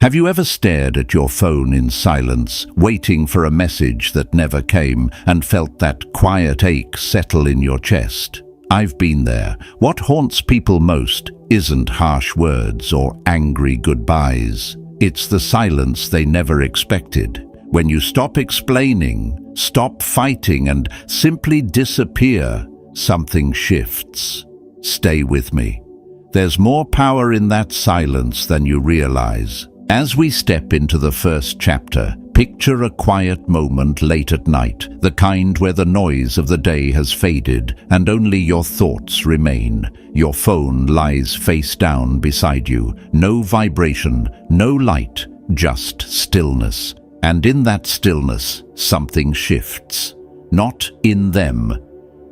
Have you ever stared at your phone in silence, waiting for a message that never came, and felt that quiet ache settle in your chest? I've been there. What haunts people most isn't harsh words or angry goodbyes. It's the silence they never expected. When you stop explaining, stop fighting, and simply disappear, something shifts. Stay with me. There's more power in that silence than you realize. As we step into the first chapter, picture a quiet moment late at night, the kind where the noise of the day has faded and only your thoughts remain. Your phone lies face down beside you, no vibration, no light, just stillness. And in that stillness, something shifts. Not in them,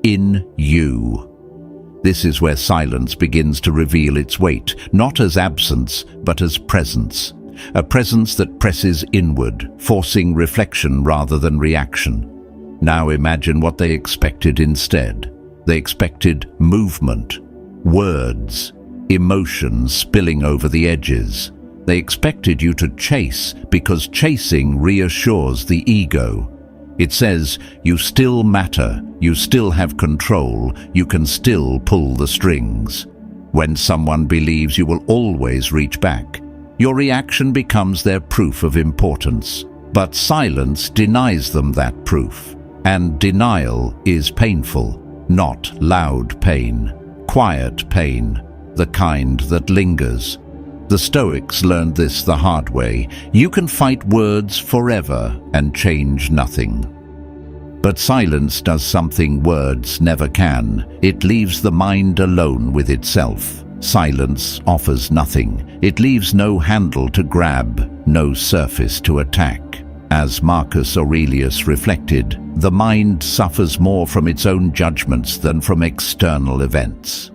in you. This is where silence begins to reveal its weight, not as absence, but as presence. A presence that presses inward, forcing reflection rather than reaction. Now imagine what they expected instead. They expected movement, words, emotion spilling over the edges. They expected you to chase, because chasing reassures the ego. It says, you still matter, you still have control, you can still pull the strings. When someone believes you will always reach back, your reaction becomes their proof of importance. But silence denies them that proof. And denial is painful, not loud pain, quiet pain, the kind that lingers. The Stoics learned this the hard way. You can fight words forever and change nothing. But silence does something words never can. It leaves the mind alone with itself. Silence offers nothing. It leaves no handle to grab, no surface to attack. As Marcus Aurelius reflected, the mind suffers more from its own judgments than from external events.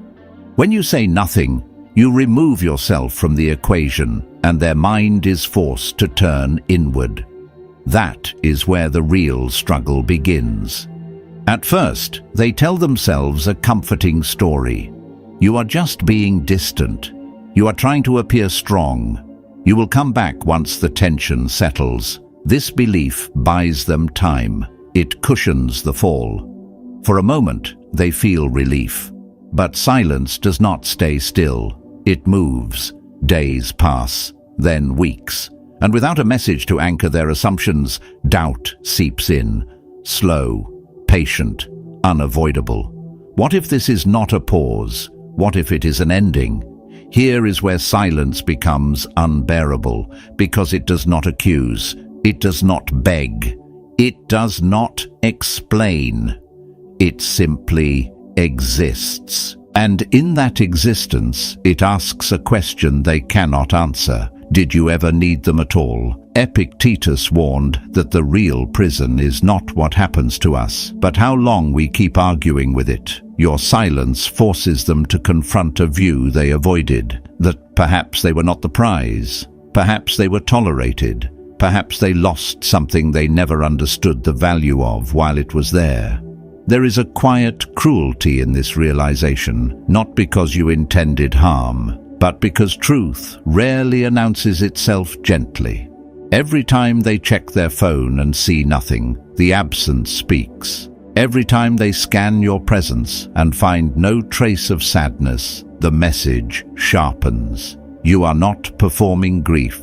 When you say nothing, you remove yourself from the equation, and their mind is forced to turn inward. That is where the real struggle begins. At first, they tell themselves a comforting story. You are just being distant. You are trying to appear strong. You will come back once the tension settles. This belief buys them time. It cushions the fall. For a moment, they feel relief. But silence does not stay still. It moves. Days pass, then weeks. And without a message to anchor their assumptions, doubt seeps in. Slow, patient, unavoidable. What if this is not a pause? What if it is an ending? Here is where silence becomes unbearable, because it does not accuse, it does not beg, it does not explain. It simply exists. And in that existence, it asks a question they cannot answer. Did you ever need them at all? Epictetus warned that the real prison is not what happens to us, but how long we keep arguing with it. Your silence forces them to confront a view they avoided, that perhaps they were not the prize, perhaps they were tolerated, perhaps they lost something they never understood the value of while it was there. There is a quiet cruelty in this realization, not because you intended harm, but because truth rarely announces itself gently. Every time they check their phone and see nothing, the absence speaks. Every time they scan your presence and find no trace of sadness, the message sharpens. You are not performing grief.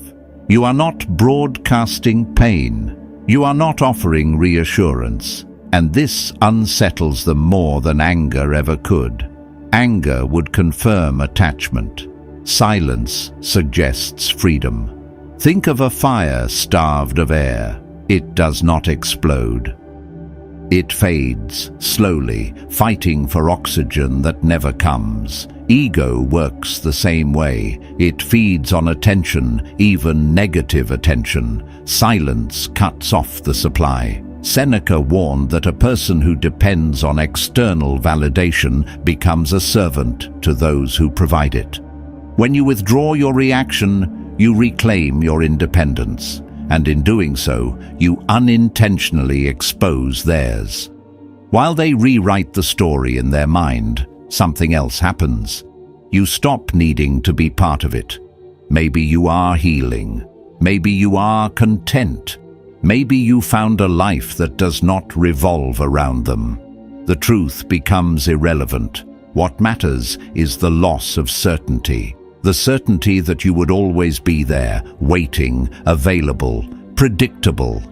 You are not broadcasting pain. You are not offering reassurance. And this unsettles them more than anger ever could. Anger would confirm attachment. Silence suggests freedom. Think of a fire starved of air. It does not explode. It fades slowly, fighting for oxygen that never comes. Ego works the same way. It feeds on attention, even negative attention. Silence cuts off the supply. Seneca warned that a person who depends on external validation becomes a servant to those who provide it. When you withdraw your reaction, you reclaim your independence, and in doing so, you unintentionally expose theirs. While they rewrite the story in their mind, something else happens. You stop needing to be part of it. Maybe you are healing. Maybe you are content. Maybe you found a life that does not revolve around them. The truth becomes irrelevant. What matters is the loss of certainty. The certainty that you would always be there, waiting, available, predictable.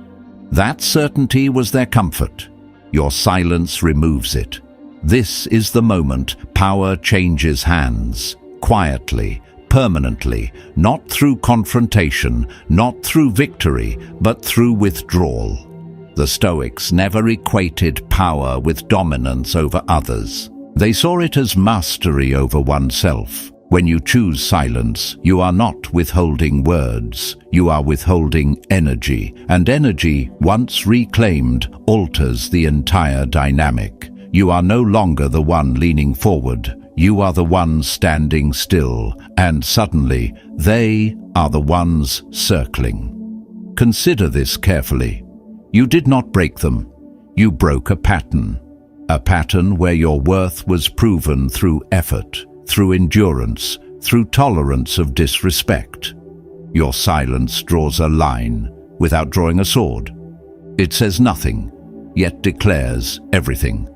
That certainty was their comfort. Your silence removes it. This is the moment power changes hands, quietly, permanently, not through confrontation, not through victory, but through withdrawal. The Stoics never equated power with dominance over others. They saw it as mastery over oneself. When you choose silence, you are not withholding words, you are withholding energy, and energy, once reclaimed, alters the entire dynamic. You are no longer the one leaning forward, you are the one standing still, and suddenly, they are the ones circling. Consider this carefully. You did not break them, you broke a pattern where your worth was proven through effort, through endurance, through tolerance of disrespect. Your silence draws a line without drawing a sword. It says nothing, yet declares everything.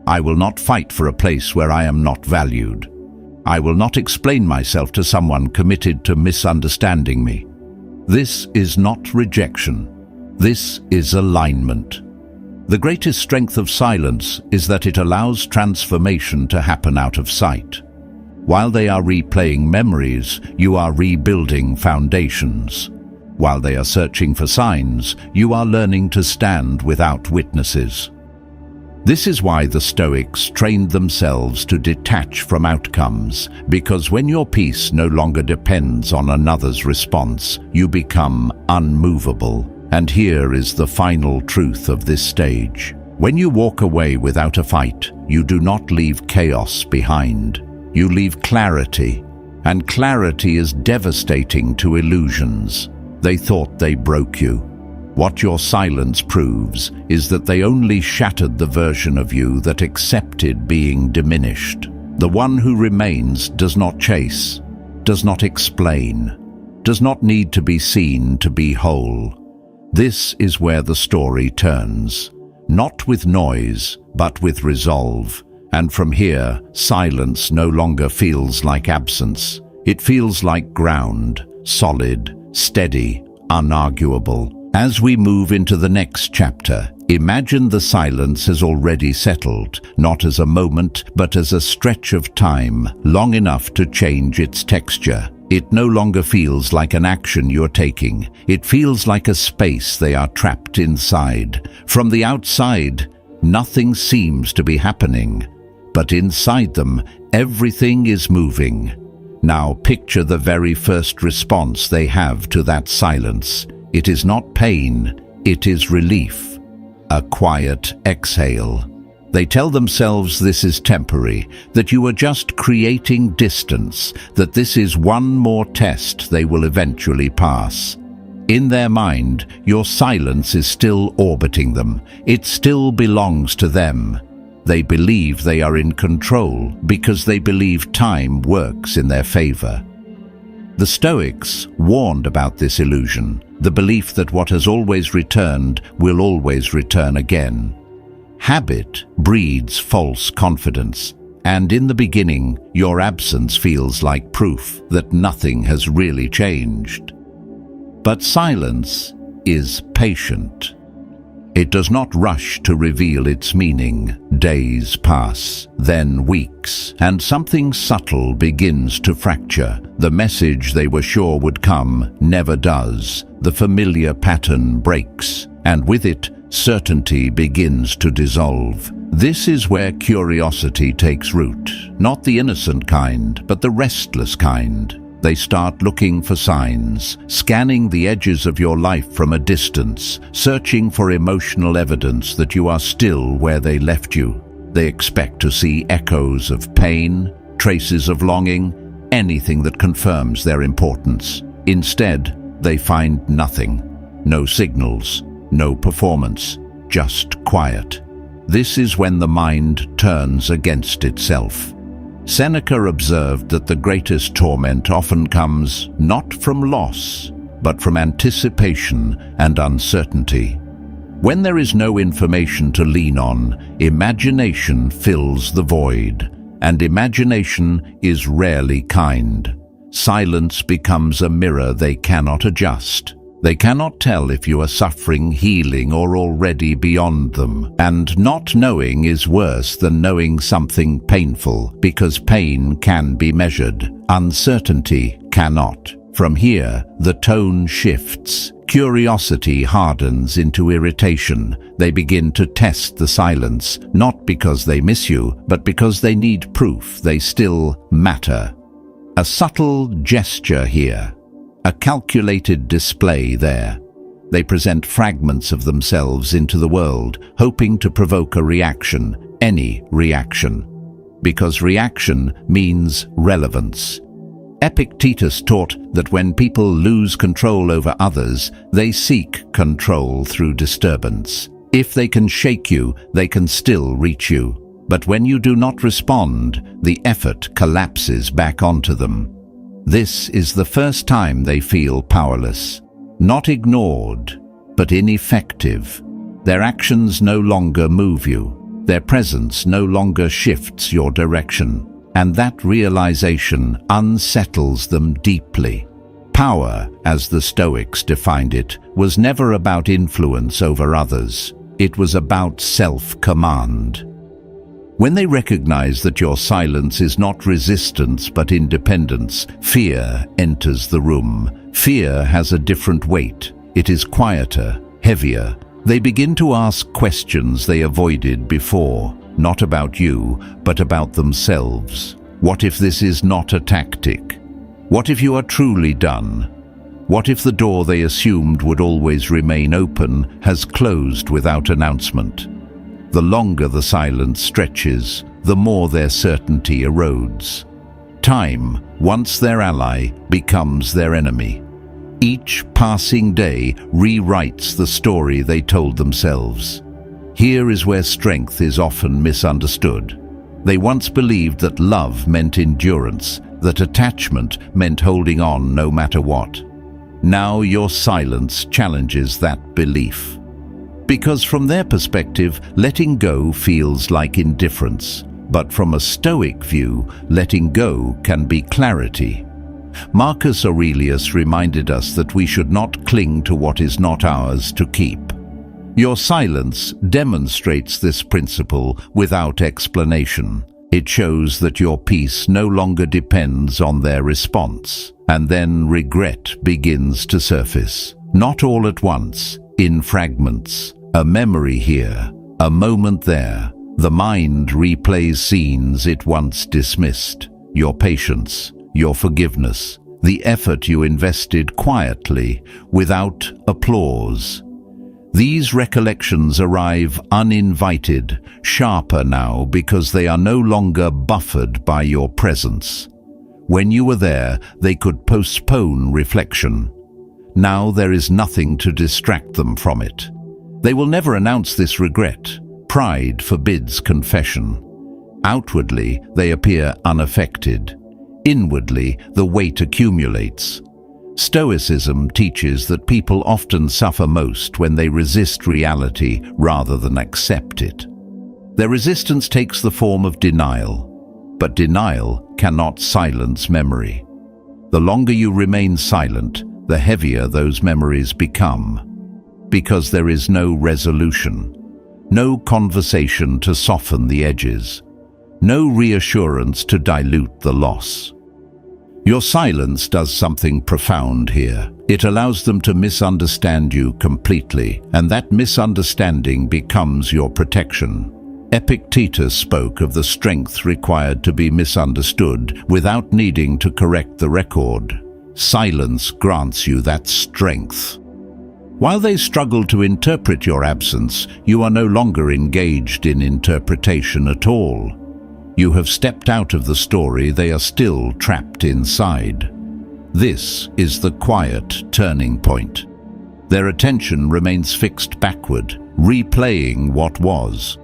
I will not fight for a place where I am not valued. I will not explain myself to someone committed to misunderstanding me. This is not rejection. This is alignment. The greatest strength of silence is that it allows transformation to happen out of sight. While they are replaying memories, you are rebuilding foundations. While they are searching for signs, you are learning to stand without witnesses. This is why the Stoics trained themselves to detach from outcomes, because when your peace no longer depends on another's response, you become unmovable. And here is the final truth of this stage. When you walk away without a fight, you do not leave chaos behind. You leave clarity, and clarity is devastating to illusions. They thought they broke you. What your silence proves is that they only shattered the version of you that accepted being diminished. The one who remains does not chase, does not explain, does not need to be seen to be whole. This is where the story turns, not with noise, but with resolve. And from here, silence no longer feels like absence. It feels like ground, solid, steady, unarguable. As we move into the next chapter, imagine the silence has already settled, not as a moment, but as a stretch of time, long enough to change its texture. It no longer feels like an action you're taking. It feels like a space they are trapped inside. From the outside, nothing seems to be happening. But inside them, everything is moving. Now picture the very first response they have to that silence. It is not pain, it is relief. A quiet exhale. They tell themselves this is temporary, that you are just creating distance, that this is one more test they will eventually pass. In their mind, your silence is still orbiting them. It still belongs to them. They believe they are in control because they believe time works in their favor. The Stoics warned about this illusion, the belief that what has always returned will always return again. Habit breeds false confidence, and in the beginning, your absence feels like proof that nothing has really changed. But silence is patient. It does not rush to reveal its meaning. Days pass, then weeks, and something subtle begins to fracture. The message they were sure would come never does. The familiar pattern breaks, and with it, certainty begins to dissolve. This is where curiosity takes root, not the innocent kind, but the restless kind. They start looking for signs, scanning the edges of your life from a distance, searching for emotional evidence that you are still where they left you. They expect to see echoes of pain, traces of longing, anything that confirms their importance. Instead, they find nothing. No signals, no performance, just quiet. This is when the mind turns against itself. Seneca observed that the greatest torment often comes not from loss, but from anticipation and uncertainty. When there is no information to lean on, imagination fills the void, and imagination is rarely kind. Silence becomes a mirror they cannot adjust. They cannot tell if you are suffering, healing, or already beyond them. And not knowing is worse than knowing something painful, because pain can be measured. Uncertainty cannot. From here, the tone shifts. Curiosity hardens into irritation. They begin to test the silence, not because they miss you, but because they need proof they still matter. A subtle gesture here, a calculated display there. They present fragments of themselves into the world, hoping to provoke a reaction, any reaction. Because reaction means relevance. Epictetus taught that when people lose control over others, they seek control through disturbance. If they can shake you, they can still reach you. But when you do not respond, the effort collapses back onto them. This is the first time they feel powerless. Not ignored, but ineffective. Their actions no longer move you. Their presence no longer shifts your direction. And that realization unsettles them deeply. Power, as the Stoics defined it, was never about influence over others. It was about self-command. When they recognize that your silence is not resistance but independence, fear enters the room. Fear has a different weight. It is quieter, heavier. They begin to ask questions they avoided before, not about you, but about themselves. What if this is not a tactic? What if you are truly done? What if the door they assumed would always remain open has closed without announcement? The longer the silence stretches, the more their certainty erodes. Time, once their ally, becomes their enemy. Each passing day rewrites the story they told themselves. Here is where strength is often misunderstood. They once believed that love meant endurance, that attachment meant holding on no matter what. Now your silence challenges that belief. Because from their perspective, letting go feels like indifference. But from a Stoic view, letting go can be clarity. Marcus Aurelius reminded us that we should not cling to what is not ours to keep. Your silence demonstrates this principle without explanation. It shows that your peace no longer depends on their response. And then regret begins to surface. Not all at once, in fragments. A memory here, a moment there. The mind replays scenes it once dismissed. Your patience, your forgiveness, the effort you invested quietly, without applause. These recollections arrive uninvited, sharper now because they are no longer buffered by your presence. When you were there, they could postpone reflection. Now there is nothing to distract them from it. They will never announce this regret. Pride forbids confession. Outwardly, they appear unaffected. Inwardly, the weight accumulates. Stoicism teaches that people often suffer most when they resist reality rather than accept it. Their resistance takes the form of denial, but denial cannot silence memory. The longer you remain silent, the heavier those memories become, because there is no resolution, no conversation to soften the edges, no reassurance to dilute the loss. Your silence does something profound here. It allows them to misunderstand you completely, and that misunderstanding becomes your protection. Epictetus spoke of the strength required to be misunderstood without needing to correct the record. Silence grants you that strength. While they struggle to interpret your absence, you are no longer engaged in interpretation at all. You have stepped out of the story they are still trapped inside. This is the quiet turning point. Their attention remains fixed backward, replaying what was.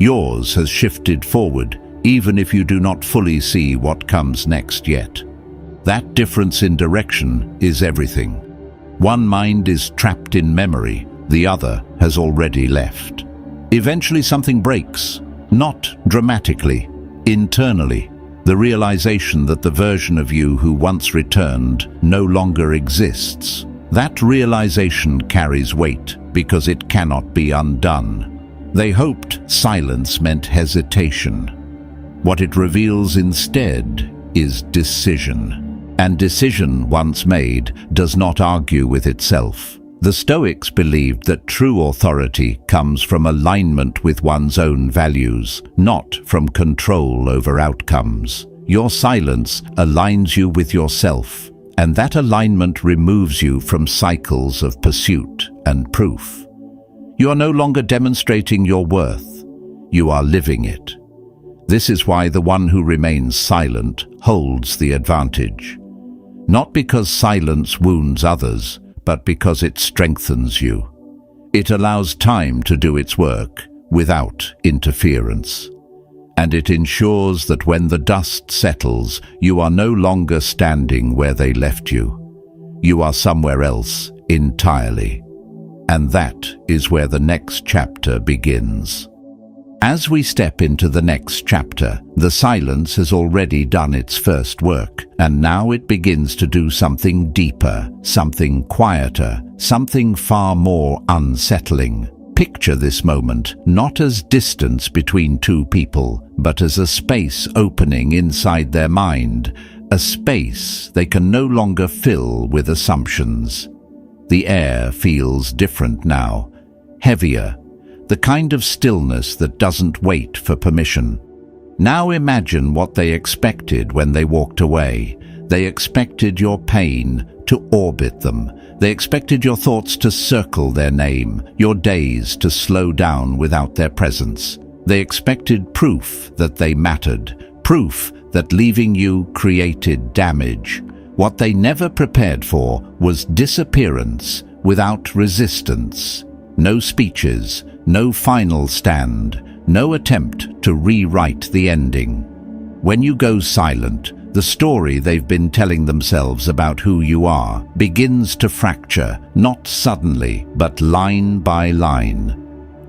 Yours has shifted forward, even if you do not fully see what comes next yet. That difference in direction is everything. One mind is trapped in memory, the other has already left. Eventually something breaks, not dramatically, internally. The realization that the version of you who once returned no longer exists. That realization carries weight because it cannot be undone. They hoped silence meant hesitation. What it reveals instead is decision. And decision, once made, does not argue with itself. The Stoics believed that true authority comes from alignment with one's own values, not from control over outcomes. Your silence aligns you with yourself, and that alignment removes you from cycles of pursuit and proof. You are no longer demonstrating your worth, you are living it. This is why the one who remains silent holds the advantage. Not because silence wounds others, but because it strengthens you. It allows time to do its work without interference. And it ensures that when the dust settles, you are no longer standing where they left you. You are somewhere else entirely. And that is where the next chapter begins. As we step into the next chapter, the silence has already done its first work, and now it begins to do something deeper, something quieter, something far more unsettling. Picture this moment not as distance between two people, but as a space opening inside their mind, a space they can no longer fill with assumptions. The air feels different now, heavier, the kind of stillness that doesn't wait for permission. Now imagine what they expected when they walked away. They expected your pain to orbit them. They expected your thoughts to circle their name, your days to slow down without their presence. They expected proof that they mattered, proof that leaving you created damage. What they never prepared for was disappearance without resistance. No speeches, no final stand, no attempt to rewrite the ending. When you go silent, the story they've been telling themselves about who you are begins to fracture, not suddenly, but line by line.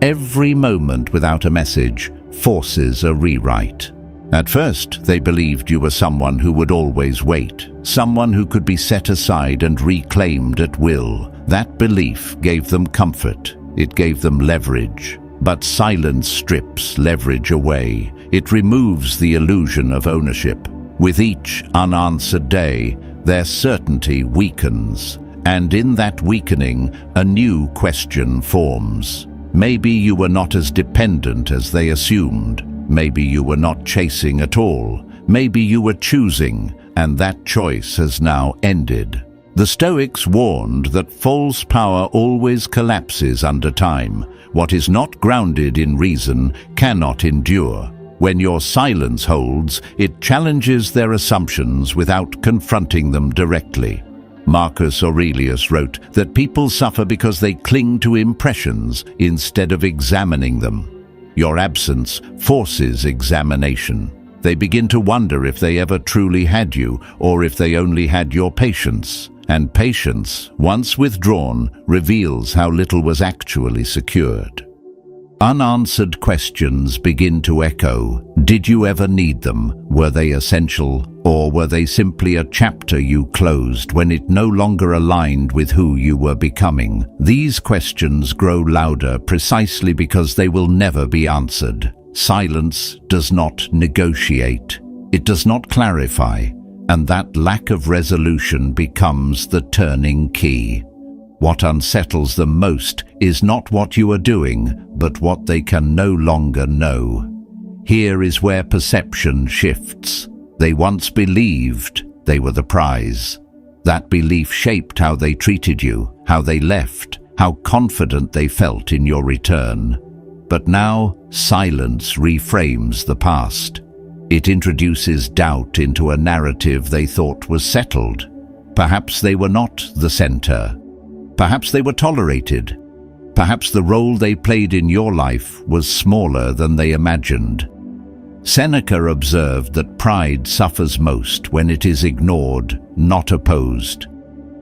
Every moment without a message forces a rewrite. At first, they believed you were someone who would always wait, someone who could be set aside and reclaimed at will. That belief gave them comfort. It gave them leverage. But silence strips leverage away. It removes the illusion of ownership. With each unanswered day, their certainty weakens. And in that weakening, a new question forms. Maybe you were not as dependent as they assumed. Maybe you were not chasing at all. Maybe you were choosing, and that choice has now ended. The Stoics warned that false power always collapses under time. What is not grounded in reason cannot endure. When your silence holds, it challenges their assumptions without confronting them directly. Marcus Aurelius wrote that people suffer because they cling to impressions instead of examining them. Your absence forces examination. They begin to wonder if they ever truly had you, or if they only had your patience. And patience, once withdrawn, reveals how little was actually secured. Unanswered questions begin to echo. Did you ever need them? Were they essential? Or were they simply a chapter you closed when it no longer aligned with who you were becoming? These questions grow louder precisely because they will never be answered. Silence does not negotiate. It does not clarify. And that lack of resolution becomes the turning key. What unsettles them most is not what you are doing, but what they can no longer know. Here is where perception shifts. They once believed they were the prize. That belief shaped how they treated you, how they left, how confident they felt in your return. But now, silence reframes the past. It introduces doubt into a narrative they thought was settled. Perhaps they were not the center. Perhaps they were tolerated. Perhaps the role they played in your life was smaller than they imagined. Seneca observed that pride suffers most when it is ignored, not opposed.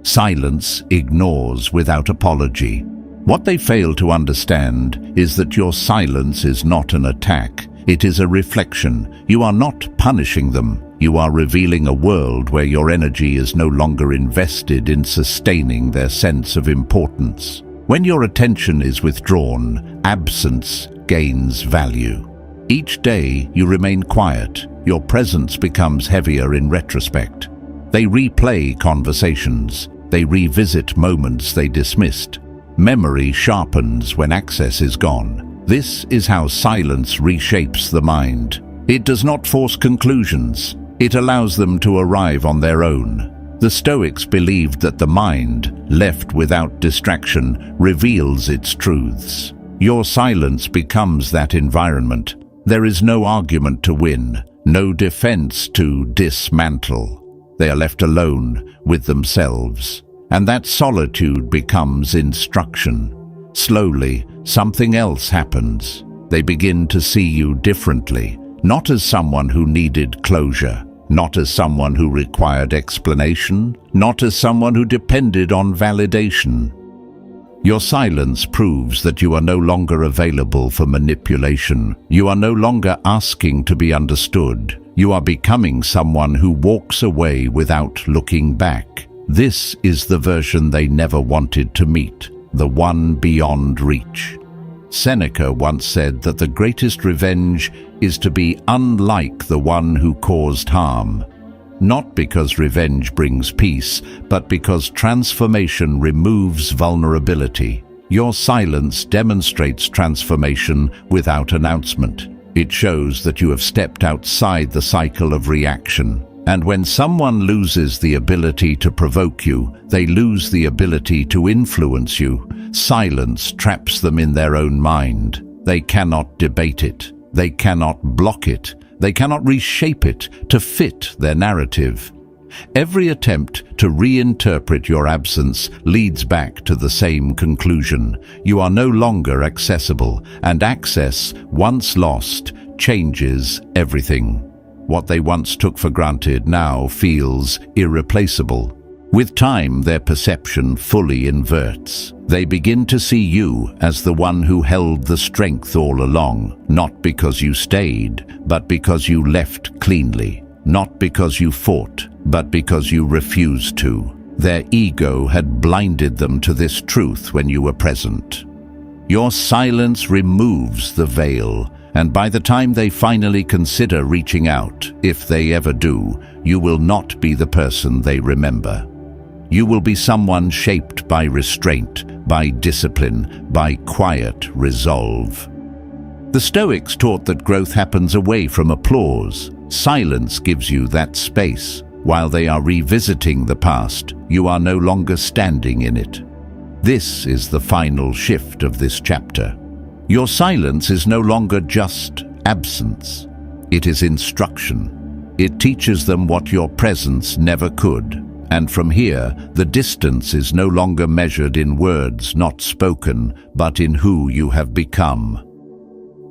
Silence ignores without apology. What they fail to understand is that your silence is not an attack. It is a reflection. You are not punishing them. You are revealing a world where your energy is no longer invested in sustaining their sense of importance. When your attention is withdrawn, absence gains value. Each day you remain quiet. Your presence becomes heavier in retrospect. They replay conversations. They revisit moments they dismissed. Memory sharpens when access is gone. This is how silence reshapes the mind. It does not force conclusions. It allows them to arrive on their own. The Stoics believed that the mind, left without distraction, reveals its truths. Your silence becomes that environment. There is no argument to win, no defense to dismantle. They are left alone with themselves, and that solitude becomes instruction. Slowly, something else happens. They begin to see you differently, not as someone who needed closure, not as someone who required explanation, not as someone who depended on validation. Your silence proves that you are no longer available for manipulation. You are no longer asking to be understood. You are becoming someone who walks away without looking back. This is the version they never wanted to meet, the one beyond reach. Seneca once said that the greatest revenge is to be unlike the one who caused harm. Not because revenge brings peace, but because transformation removes vulnerability. Your silence demonstrates transformation without announcement. It shows that you have stepped outside the cycle of reaction. And when someone loses the ability to provoke you, they lose the ability to influence you. Silence traps them in their own mind. They cannot debate it. They cannot block it. They cannot reshape it to fit their narrative. Every attempt to reinterpret your absence leads back to the same conclusion. You are no longer accessible, and access, once lost, changes everything. What they once took for granted now feels irreplaceable. With time, their perception fully inverts. They begin to see you as the one who held the strength all along, not because you stayed, but because you left cleanly. Not because you fought, but because you refused to. Their ego had blinded them to this truth when you were present. Your silence removes the veil, and by the time they finally consider reaching out, if they ever do, you will not be the person they remember. You will be someone shaped by restraint, by discipline, by quiet resolve. The Stoics taught that growth happens away from applause. Silence gives you that space. While they are revisiting the past, you are no longer standing in it. This is the final shift of this chapter. Your silence is no longer just absence. It is instruction. It teaches them what your presence never could. And from here, the distance is no longer measured in words not spoken, but in who you have become.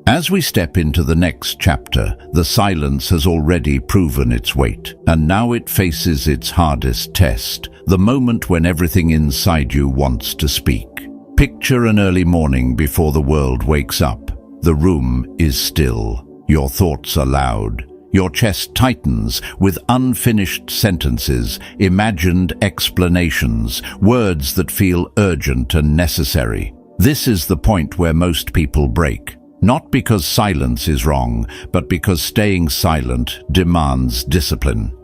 As we step into the next chapter, the silence has already proven its weight, and now it faces its hardest test, the moment when everything inside you wants to speak. Picture an early morning before the world wakes up. The room is still. Your thoughts are loud. Your chest tightens with unfinished sentences, imagined explanations, words that feel urgent and necessary. This is the point where most people break. Not because silence is wrong, but because staying silent demands discipline.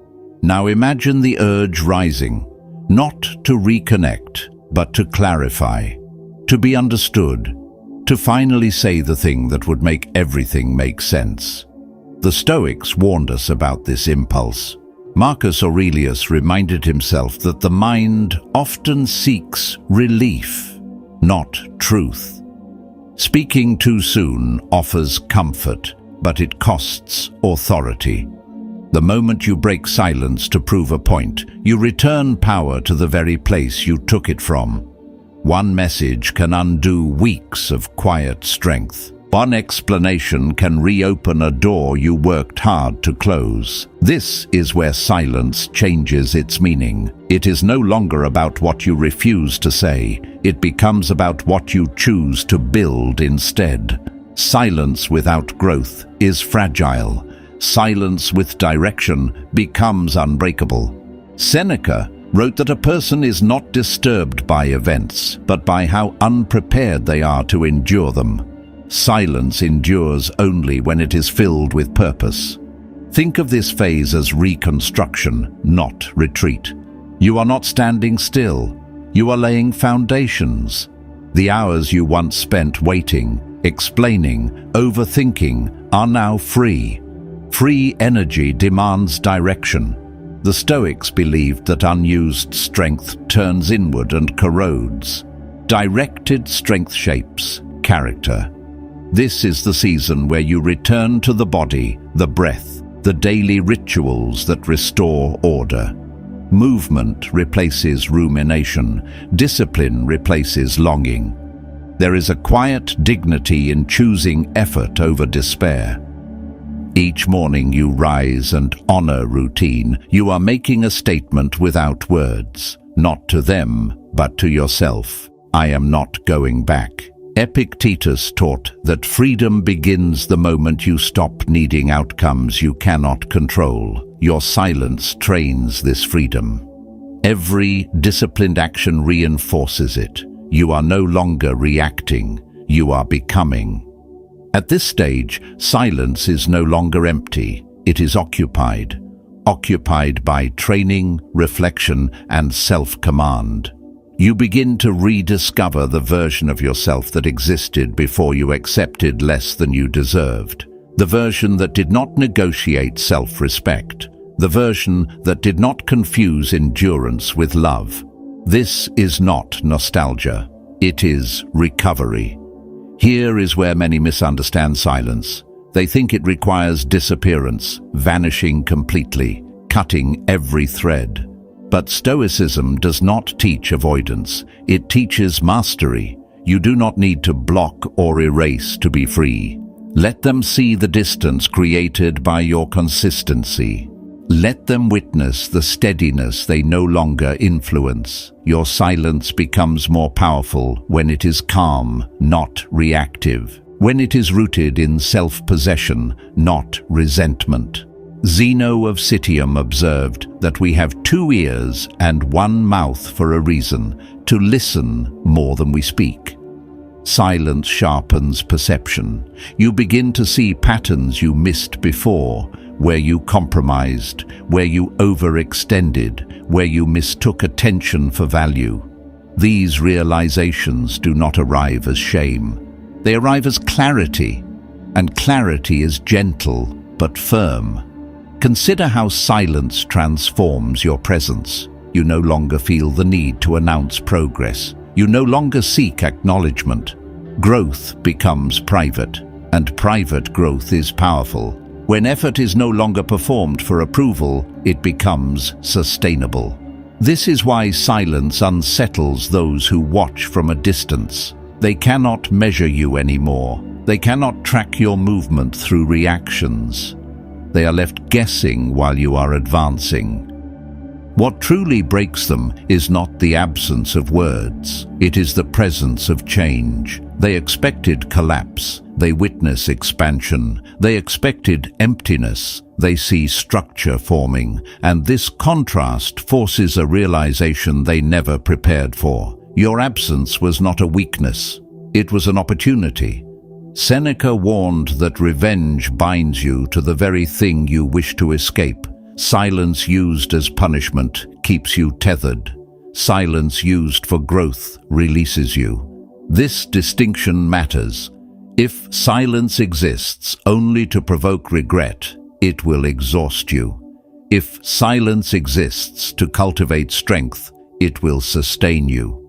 Now imagine the urge rising, not to reconnect, but to clarify, to be understood, to finally say the thing that would make everything make sense. The Stoics warned us about this impulse. Marcus Aurelius reminded himself that the mind often seeks relief, not truth. Speaking too soon offers comfort, but it costs authority. The moment you break silence to prove a point, you return power to the very place you took it from. One message can undo weeks of quiet strength. One explanation can reopen a door you worked hard to close. This is where silence changes its meaning. It is no longer about what you refuse to say. It becomes about what you choose to build instead. Silence without growth is fragile. Silence with direction becomes unbreakable. Seneca wrote that a person is not disturbed by events, but by how unprepared they are to endure them. Silence endures only when it is filled with purpose. Think of this phase as reconstruction, not retreat. You are not standing still. You are laying foundations. The hours you once spent waiting, explaining, overthinking are now free. Free energy demands direction. The Stoics believed that unused strength turns inward and corrodes. Directed strength shapes character. This is the season where you return to the body, the breath, the daily rituals that restore order. Movement replaces rumination. Discipline replaces longing. There is a quiet dignity in choosing effort over despair. Each morning you rise and honor routine. You are making a statement without words, not to them, but to yourself. I am not going back. Epictetus taught that freedom begins the moment you stop needing outcomes you cannot control. Your silence trains this freedom. Every disciplined action reinforces it. You are no longer reacting, you are becoming. At this stage, silence is no longer empty, it is occupied. Occupied by training, reflection, and self-command. You begin to rediscover the version of yourself that existed before you accepted less than you deserved. The version that did not negotiate self-respect. The version that did not confuse endurance with love. This is not nostalgia. It is recovery. Here is where many misunderstand silence. They think it requires disappearance, vanishing completely, cutting every thread. But Stoicism does not teach avoidance. It teaches mastery. You do not need to block or erase to be free. Let them see the distance created by your consistency. Let them witness the steadiness they no longer influence. Your silence becomes more powerful when it is calm, not reactive. When it is rooted in self-possession, not resentment. Zeno of Citium observed that we have 2 ears and 1 mouth for a reason, to listen more than we speak. Silence sharpens perception. You begin to see patterns you missed before, where you compromised, where you overextended, where you mistook attention for value. These realizations do not arrive as shame. They arrive as clarity, and clarity is gentle but firm. Consider how silence transforms your presence. You no longer feel the need to announce progress. You no longer seek acknowledgement. Growth becomes private, and private growth is powerful. When effort is no longer performed for approval, it becomes sustainable. This is why silence unsettles those who watch from a distance. They cannot measure you anymore. They cannot track your movement through reactions. They are left guessing while you are advancing. What truly breaks them is not the absence of words. It is the presence of change. They expected collapse. They witness expansion. They expected emptiness. They see structure forming. And this contrast forces a realization they never prepared for. Your absence was not a weakness. It was an opportunity. Seneca warned that revenge binds you to the very thing you wish to escape. Silence used as punishment keeps you tethered. Silence used for growth releases you. This distinction matters. If silence exists only to provoke regret, it will exhaust you. If silence exists to cultivate strength, it will sustain you.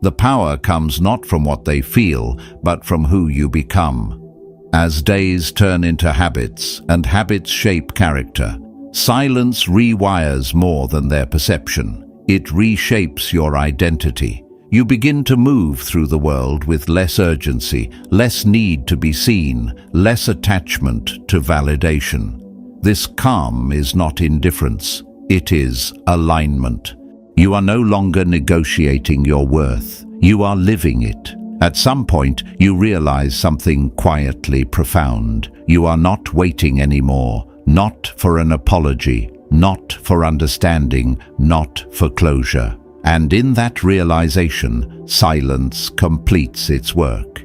The power comes not from what they feel, but from who you become. As days turn into habits, and habits shape character, silence rewires more than their perception. It reshapes your identity. You begin to move through the world with less urgency, less need to be seen, less attachment to validation. This calm is not indifference, it is alignment. You are no longer negotiating your worth, you are living it. At some point, you realize something quietly profound. You are not waiting anymore, not for an apology, not for understanding, not for closure. And in that realization, silence completes its work.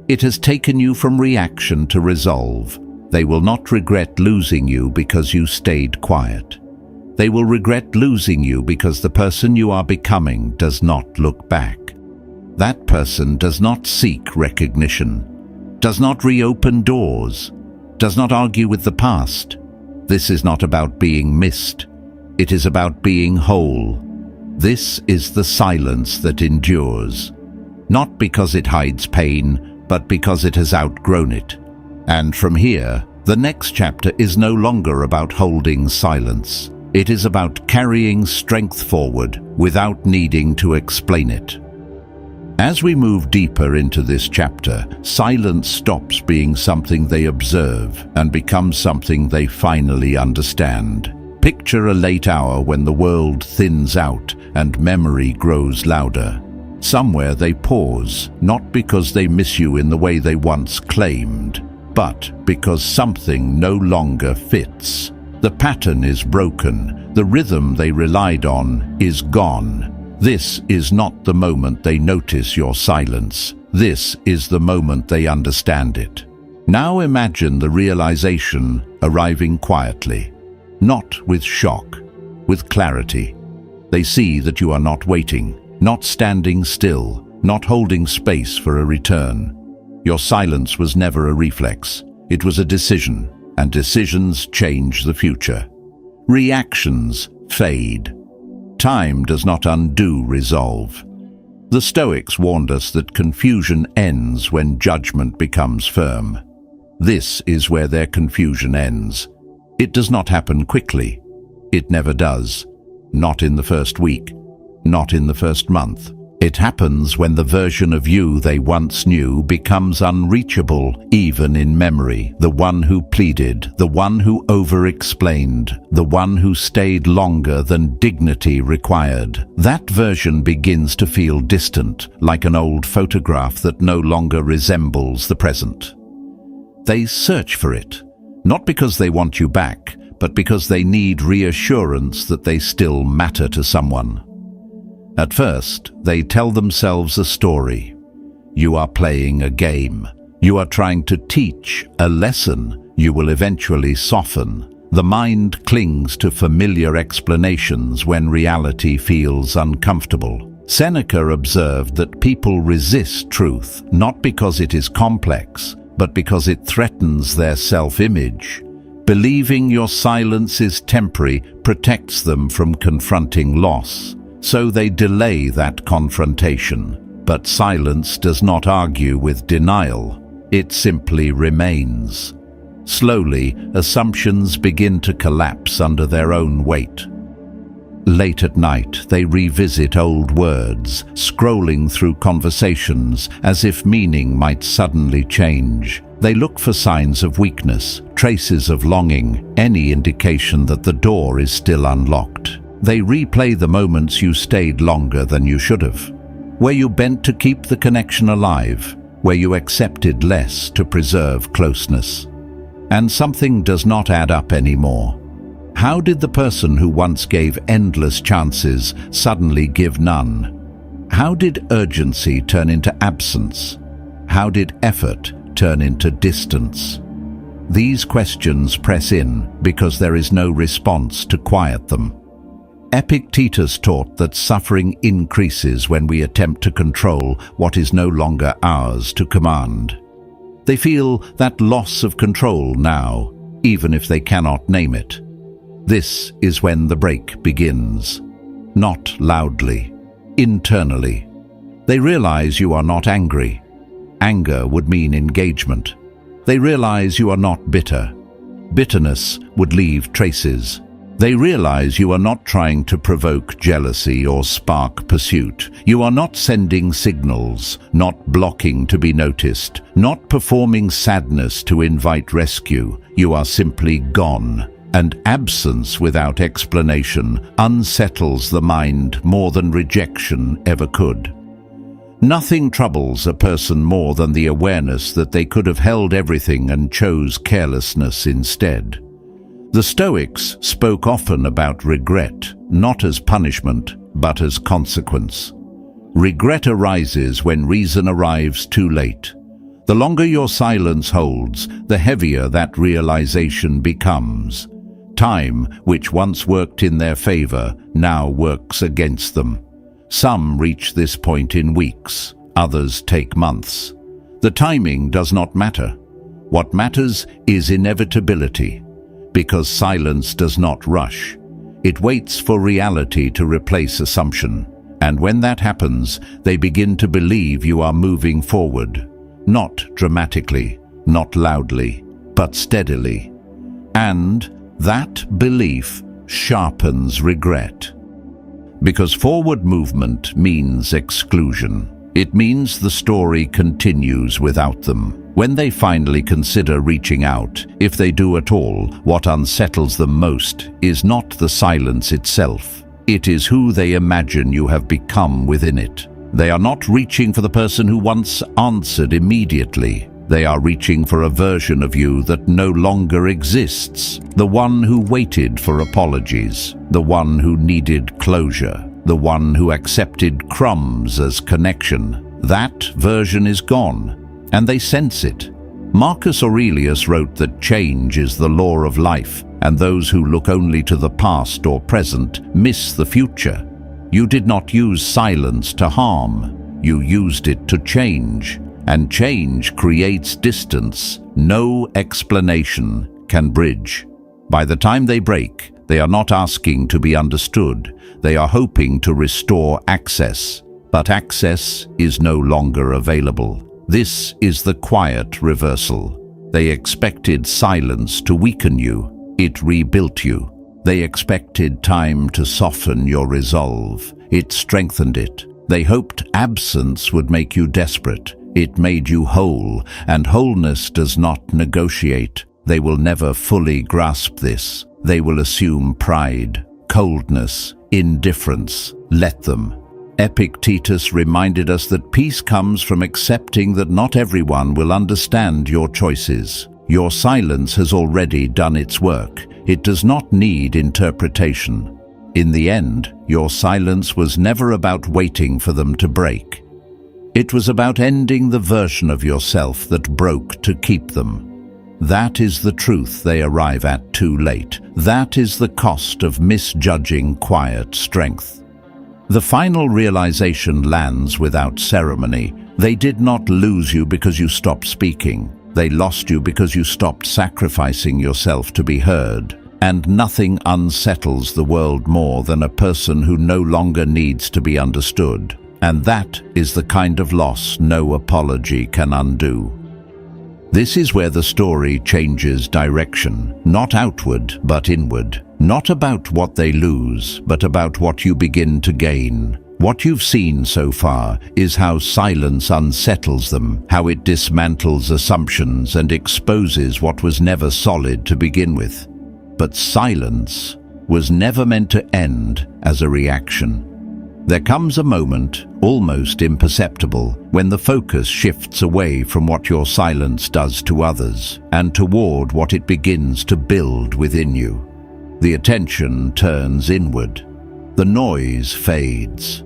It has taken you from reaction to resolve. They will not regret losing you because you stayed quiet. They will regret losing you because the person you are becoming does not look back. That person does not seek recognition, does not reopen doors, does not argue with the past. This is not about being missed. It is about being whole. This is the silence that endures, not because it hides pain, but because it has outgrown it. And from here, the next chapter is no longer about holding silence. It is about carrying strength forward without needing to explain it. As we move deeper into this chapter, silence stops being something they observe and becomes something they finally understand. Picture a late hour when the world thins out and memory grows louder. Somewhere they pause, not because they miss you in the way they once claimed, but because something no longer fits. The pattern is broken, the rhythm they relied on is gone. This is not the moment they notice your silence. This is the moment they understand it. Now imagine the realization arriving quietly, not with shock, with clarity. They see that you are not waiting, not standing still, not holding space for a return. Your silence was never a reflex. It was a decision, and decisions change the future. Reactions fade. Time does not undo resolve. The Stoics warned us that confusion ends when judgment becomes firm. This is where their confusion ends. It does not happen quickly. It never does. Not in the first week. Not in the first month. It happens when the version of you they once knew becomes unreachable, even in memory. The one who pleaded, the one who over-explained, the one who stayed longer than dignity required. That version begins to feel distant, like an old photograph that no longer resembles the present. They search for it, not because they want you back, but because they need reassurance that they still matter to someone. At first, they tell themselves a story. You are playing a game. You are trying to teach a lesson. You will eventually soften. The mind clings to familiar explanations when reality feels uncomfortable. Seneca observed that people resist truth not because it is complex, but because it threatens their self-image. Believing your silence is temporary protects them from confronting loss. So they delay that confrontation. But silence does not argue with denial. It simply remains. Slowly, assumptions begin to collapse under their own weight. Late at night, they revisit old words, scrolling through conversations as if meaning might suddenly change. They look for signs of weakness, traces of longing, any indication that the door is still unlocked. They replay the moments you stayed longer than you should have, where you bent to keep the connection alive, where you accepted less to preserve closeness. And something does not add up anymore. How did the person who once gave endless chances suddenly give none? How did urgency turn into absence? How did effort turn into distance? These questions press in because there is no response to quiet them. Epictetus taught that suffering increases when we attempt to control what is no longer ours to command. They feel that loss of control now, even if they cannot name it. This is when the break begins. Not loudly, internally. They realize you are not angry. Anger would mean engagement. They realize you are not bitter. Bitterness would leave traces. They realize you are not trying to provoke jealousy or spark pursuit. You are not sending signals, not blocking to be noticed, not performing sadness to invite rescue. You are simply gone. And absence without explanation unsettles the mind more than rejection ever could. Nothing troubles a person more than the awareness that they could have held everything and chose carelessness instead. The Stoics spoke often about regret, not as punishment, but as consequence. Regret arises when reason arrives too late. The longer your silence holds, the heavier that realization becomes. Time, which once worked in their favor, now works against them. Some reach this point in weeks, others take months. The timing does not matter. What matters is inevitability, because silence does not rush. It waits for reality to replace assumption, and when that happens, they begin to believe you are moving forward, not dramatically, not loudly, but steadily. And that belief sharpens regret. Because forward movement means exclusion. It means the story continues without them. When they finally consider reaching out, if they do at all, what unsettles them most is not the silence itself. It is who they imagine you have become within it. They are not reaching for the person who once answered immediately. They are reaching for a version of you that no longer exists. The one who waited for apologies. The one who needed closure. The one who accepted crumbs as connection. That version is gone, and they sense it. Marcus Aurelius wrote that change is the law of life, and those who look only to the past or present miss the future. You did not use silence to harm. You used it to change. And change creates distance no explanation can bridge. By the time they break, they are not asking to be understood. They are hoping to restore access. But access is no longer available. This is the quiet reversal. They expected silence to weaken you. It rebuilt you. They expected time to soften your resolve. It strengthened it. They hoped absence would make you desperate. It made you whole, and wholeness does not negotiate. They will never fully grasp this. They will assume pride, coldness, indifference. Let them. Epictetus reminded us that peace comes from accepting that not everyone will understand your choices. Your silence has already done its work. It does not need interpretation. In the end, your silence was never about waiting for them to break. It was about ending the version of yourself that broke to keep them. That is the truth they arrive at too late. That is the cost of misjudging quiet strength. The final realization lands without ceremony. They did not lose you because you stopped speaking. They lost you because you stopped sacrificing yourself to be heard. And nothing unsettles the world more than a person who no longer needs to be understood. And that is the kind of loss no apology can undo. This is where the story changes direction, not outward but inward. Not about what they lose, but about what you begin to gain. What you've seen so far is how silence unsettles them, how it dismantles assumptions and exposes what was never solid to begin with. But silence was never meant to end as a reaction. There comes a moment, almost imperceptible, when the focus shifts away from what your silence does to others and toward what it begins to build within you. The attention turns inward. The noise fades.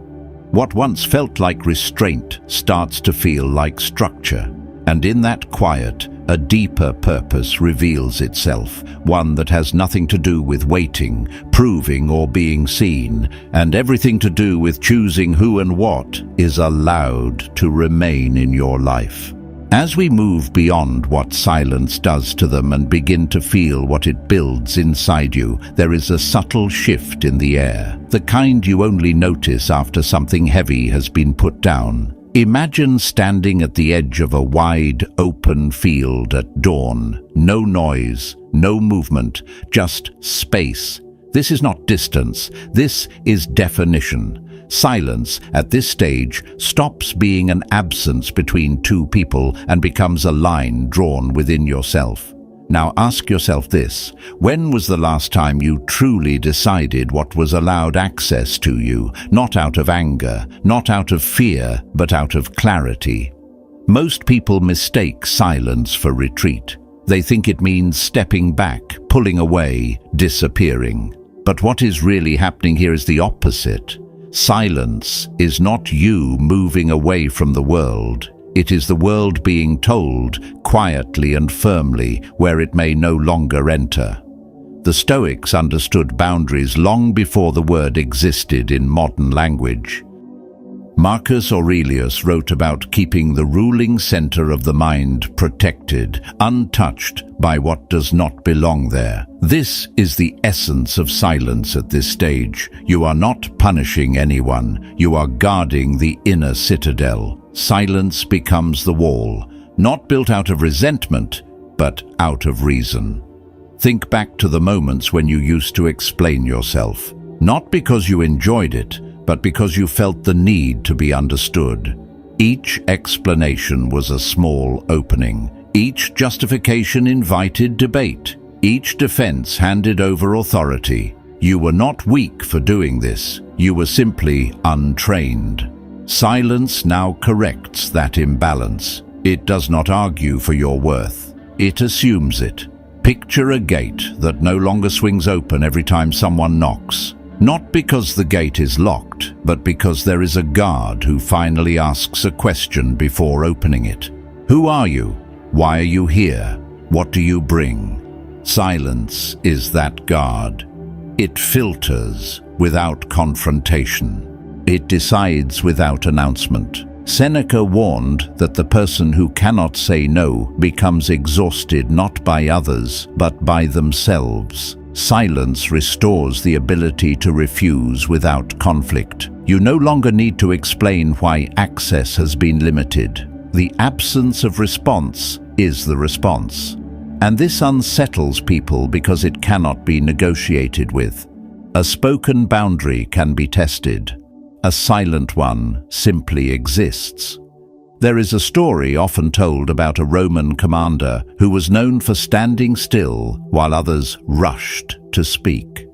What once felt like restraint starts to feel like structure. And in that quiet, a deeper purpose reveals itself, one that has nothing to do with waiting, proving, or being seen, and everything to do with choosing who and what is allowed to remain in your life. As we move beyond what silence does to them and begin to feel what it builds inside you, there is a subtle shift in the air, the kind you only notice after something heavy has been put down. Imagine standing at the edge of a wide, open field at dawn. No noise, no movement, just space. This is not distance, this is definition. Silence, at this stage, stops being an absence between two people and becomes a line drawn within yourself. Now ask yourself this: when was the last time you truly decided what was allowed access to you, not out of anger, not out of fear, but out of clarity? Most people mistake silence for retreat. They think it means stepping back, pulling away, disappearing. But what is really happening here is the opposite. Silence is not you moving away from the world. It is the world being told, quietly and firmly, where it may no longer enter. The Stoics understood boundaries long before the word existed in modern language. Marcus Aurelius wrote about keeping the ruling center of the mind protected, untouched by what does not belong there. This is the essence of silence at this stage. You are not punishing anyone, you are guarding the inner citadel. Silence becomes the wall, not built out of resentment, but out of reason. Think back to the moments when you used to explain yourself, not because you enjoyed it, but because you felt the need to be understood. Each explanation was a small opening. Each justification invited debate. Each defense handed over authority. You were not weak for doing this. You were simply untrained. Silence now corrects that imbalance. It does not argue for your worth. It assumes it. Picture a gate that no longer swings open every time someone knocks. Not because the gate is locked, but because there is a guard who finally asks a question before opening it. Who are you? Why are you here? What do you bring? Silence is that guard. It filters without confrontation. It decides without announcement. Seneca warned that the person who cannot say no becomes exhausted not by others, but by themselves. Silence restores the ability to refuse without conflict. You no longer need to explain why access has been limited. The absence of response is the response. And this unsettles people because it cannot be negotiated with. A spoken boundary can be tested. A silent one simply exists. There is a story often told about a Roman commander who was known for standing still while others rushed to speak.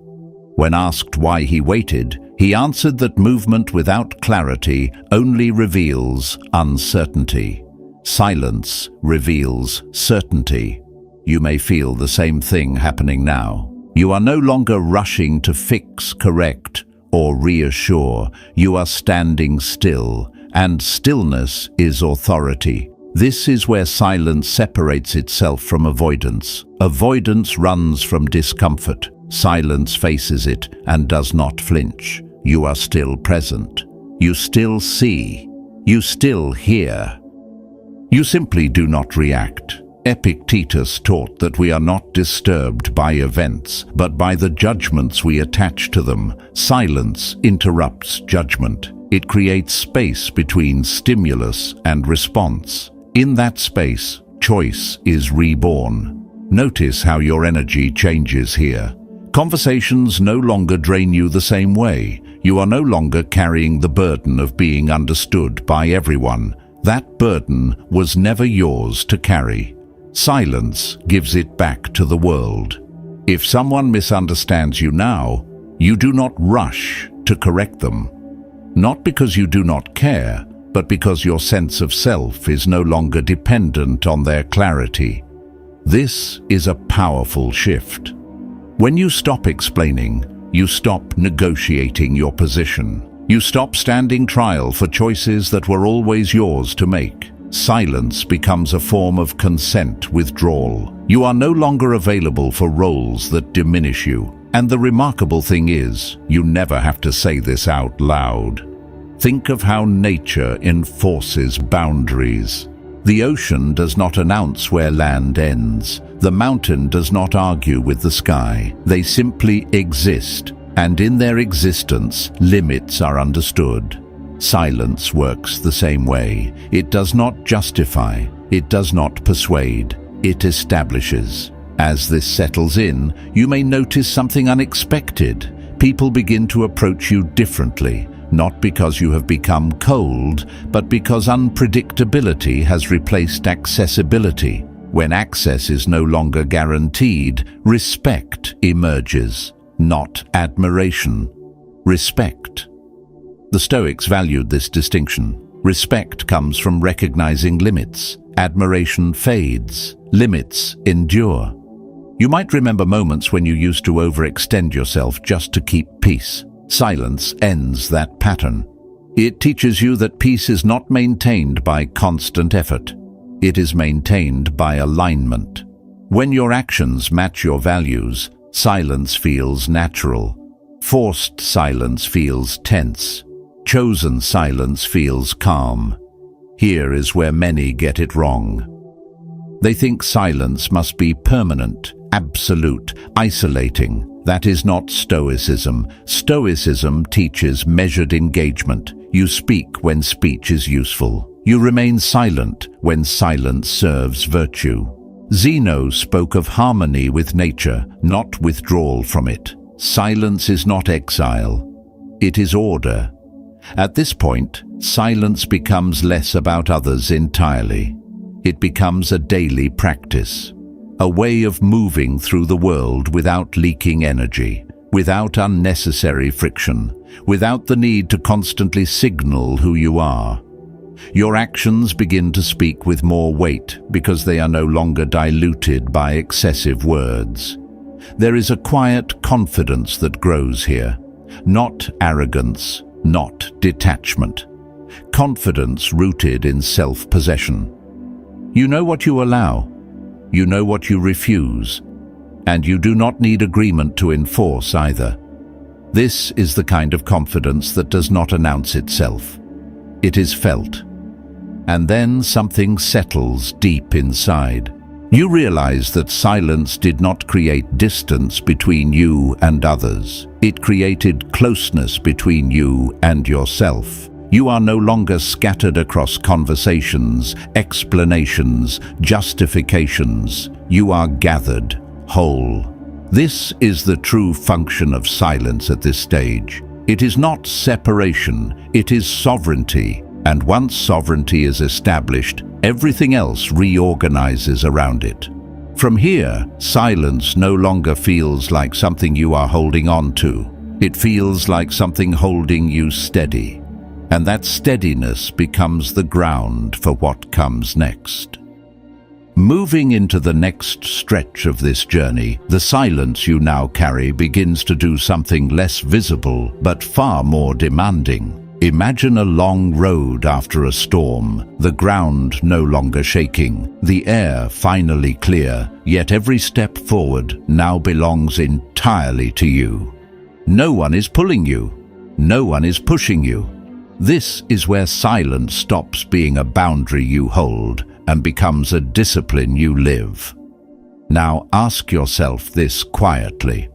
When asked why he waited, he answered that movement without clarity only reveals uncertainty. Silence reveals certainty. You may feel the same thing happening now. You are no longer rushing to fix, correct, or reassure. You are standing still. And stillness is authority. This is where silence separates itself from avoidance. Avoidance runs from discomfort. Silence faces it and does not flinch. You are still present. You still see. You still hear. You simply do not react. Epictetus taught that we are not disturbed by events, but by the judgments we attach to them. Silence interrupts judgment. It creates space between stimulus and response. In that space, choice is reborn. Notice how your energy changes here. Conversations no longer drain you the same way. You are no longer carrying the burden of being understood by everyone. That burden was never yours to carry. Silence gives it back to the world. If someone misunderstands you now, you do not rush to correct them. Not because you do not care, but because your sense of self is no longer dependent on their clarity. This is a powerful shift. When you stop explaining, you stop negotiating your position. You stop standing trial for choices that were always yours to make. Silence becomes a form of consent withdrawal. You are no longer available for roles that diminish you. And the remarkable thing is, you never have to say this out loud. Think of how nature enforces boundaries. The ocean does not announce where land ends. The mountain does not argue with the sky. They simply exist, and in their existence, limits are understood. Silence works the same way. It does not justify. It does not persuade. It establishes. As this settles in, you may notice something unexpected. People begin to approach you differently, not because you have become cold, but because unpredictability has replaced accessibility. When access is no longer guaranteed, respect emerges, not admiration. Respect. The Stoics valued this distinction. Respect comes from recognizing limits. Admiration fades. Limits endure. You might remember moments when you used to overextend yourself just to keep peace. Silence ends that pattern. It teaches you that peace is not maintained by constant effort. It is maintained by alignment. When your actions match your values, silence feels natural. Forced silence feels tense. Chosen silence feels calm. Here is where many get it wrong. They think silence must be permanent, absolute, isolating. That is not Stoicism. Stoicism teaches measured engagement. You speak when speech is useful. You remain silent when silence serves virtue. Zeno spoke of harmony with nature, not withdrawal from it. Silence is not exile. It is order. At this point, silence becomes less about others entirely. It becomes a daily practice, a way of moving through the world without leaking energy, without unnecessary friction, without the need to constantly signal who you are. Your actions begin to speak with more weight because they are no longer diluted by excessive words. There is a quiet confidence that grows here, not arrogance, not detachment. Confidence rooted in self-possession. You know what you allow, you know what you refuse, and you do not need agreement to enforce either. This is the kind of confidence that does not announce itself. It is felt. And then something settles deep inside. You realize that silence did not create distance between you and others. It created closeness between you and yourself. You are no longer scattered across conversations, explanations, justifications. You are gathered, whole. This is the true function of silence at this stage. It is not separation, it is sovereignty. And once sovereignty is established, everything else reorganizes around it. From here, silence no longer feels like something you are holding on to. It feels like something holding you steady. And that steadiness becomes the ground for what comes next. Moving into the next stretch of this journey, the silence you now carry begins to do something less visible but far more demanding. Imagine a long road after a storm, the ground no longer shaking, the air finally clear, yet every step forward now belongs entirely to you. No one is pulling you. No one is pushing you. This is where silence stops being a boundary you hold and becomes a discipline you live. Now ask yourself this quietly.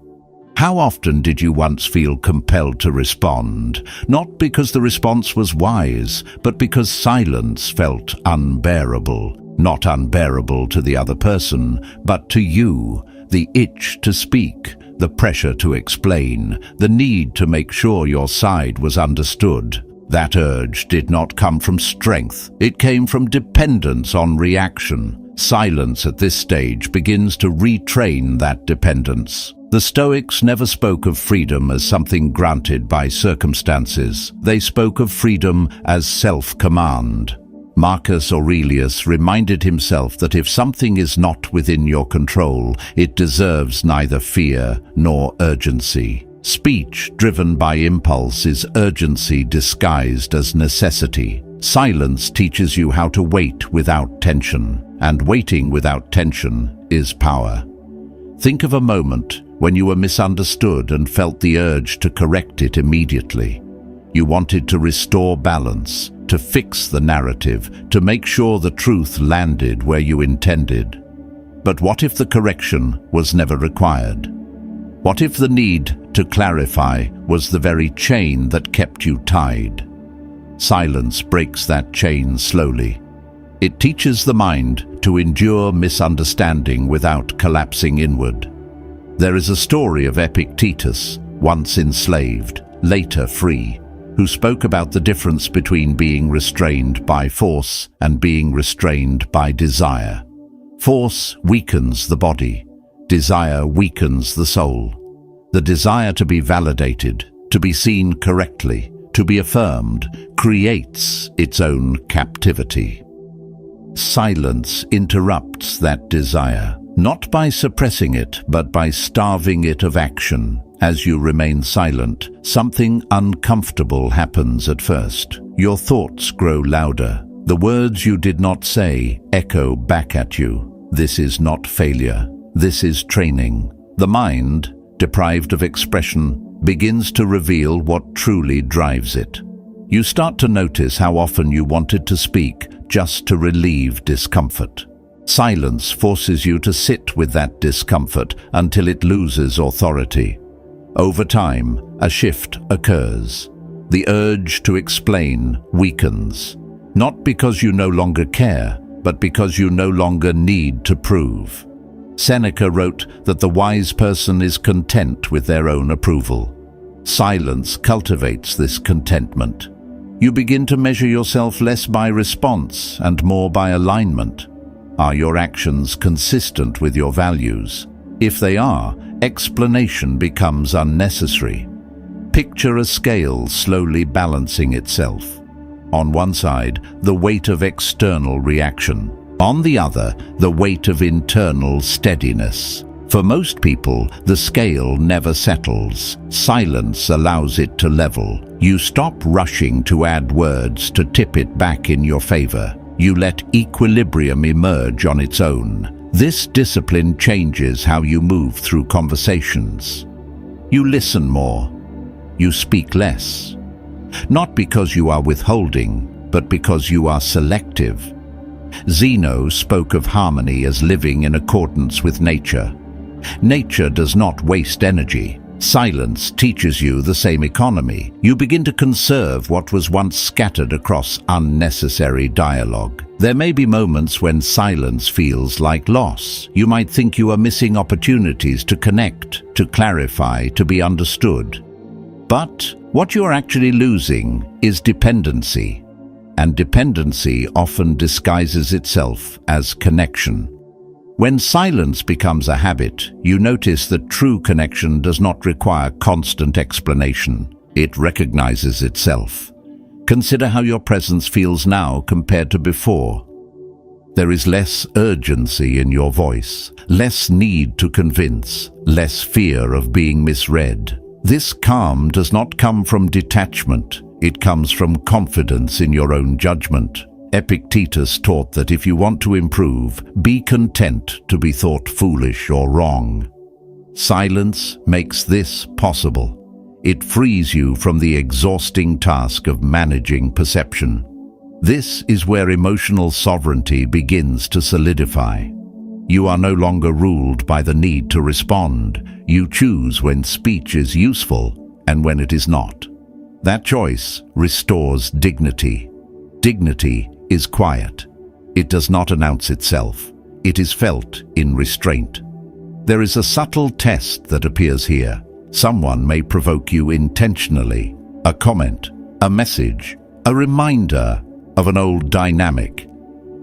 How often did you once feel compelled to respond, not because the response was wise, but because silence felt unbearable? Not unbearable to the other person, but to you, the itch to speak, the pressure to explain, the need to make sure your side was understood. That urge did not come from strength, it came from dependence on reaction. Silence at this stage begins to retrain that dependence. The Stoics never spoke of freedom as something granted by circumstances. They spoke of freedom as self-command. Marcus Aurelius reminded himself that if something is not within your control, it deserves neither fear nor urgency. Speech driven by impulse is urgency disguised as necessity. Silence teaches you how to wait without tension, and waiting without tension is power. Think of a moment when you were misunderstood and felt the urge to correct it immediately. You wanted to restore balance, to fix the narrative, to make sure the truth landed where you intended. But what if the correction was never required? What if the need to clarify was the very chain that kept you tied? Silence breaks that chain slowly. It teaches the mind to endure misunderstanding without collapsing inward. There is a story of Epictetus, once enslaved, later free, who spoke about the difference between being restrained by force and being restrained by desire. Force weakens the body. Desire weakens the soul. The desire to be validated, to be seen correctly, to be affirmed, creates its own captivity. Silence interrupts that desire, not by suppressing it, but by starving it of action. As you remain silent, something uncomfortable happens at first. Your thoughts grow louder. The words you did not say echo back at you. This is not failure. This is training. The mind, deprived of expression, begins to reveal what truly drives it. You start to notice how often you wanted to speak just to relieve discomfort. Silence forces you to sit with that discomfort until it loses authority. Over time, a shift occurs. The urge to explain weakens, not because you no longer care, but because you no longer need to prove. Seneca wrote that the wise person is content with their own approval. Silence cultivates this contentment. You begin to measure yourself less by response and more by alignment. Are your actions consistent with your values? If they are, explanation becomes unnecessary. Picture a scale slowly balancing itself. On one side, the weight of external reaction. On the other, the weight of internal steadiness. For most people, the scale never settles. Silence allows it to level. You stop rushing to add words to tip it back in your favor. You let equilibrium emerge on its own. This discipline changes how you move through conversations. You listen more. You speak less. Not because you are withholding, but because you are selective. Zeno spoke of harmony as living in accordance with nature. Nature does not waste energy. Silence teaches you the same economy. You begin to conserve what was once scattered across unnecessary dialogue. There may be moments when silence feels like loss. You might think you are missing opportunities to connect, to clarify, to be understood. But what you are actually losing is dependency. And dependency often disguises itself as connection. When silence becomes a habit, you notice that true connection does not require constant explanation. It recognizes itself. Consider how your presence feels now compared to before. There is less urgency in your voice, less need to convince, less fear of being misread. This calm does not come from detachment. It comes from confidence in your own judgment. Epictetus taught that if you want to improve, be content to be thought foolish or wrong. Silence makes this possible. It frees you from the exhausting task of managing perception. This is where emotional sovereignty begins to solidify. You are no longer ruled by the need to respond. You choose when speech is useful and when it is not. That choice restores dignity. Dignity is quiet. It does not announce itself. It is felt in restraint. There is a subtle test that appears here. Someone may provoke you intentionally. A comment, a message, a reminder of an old dynamic.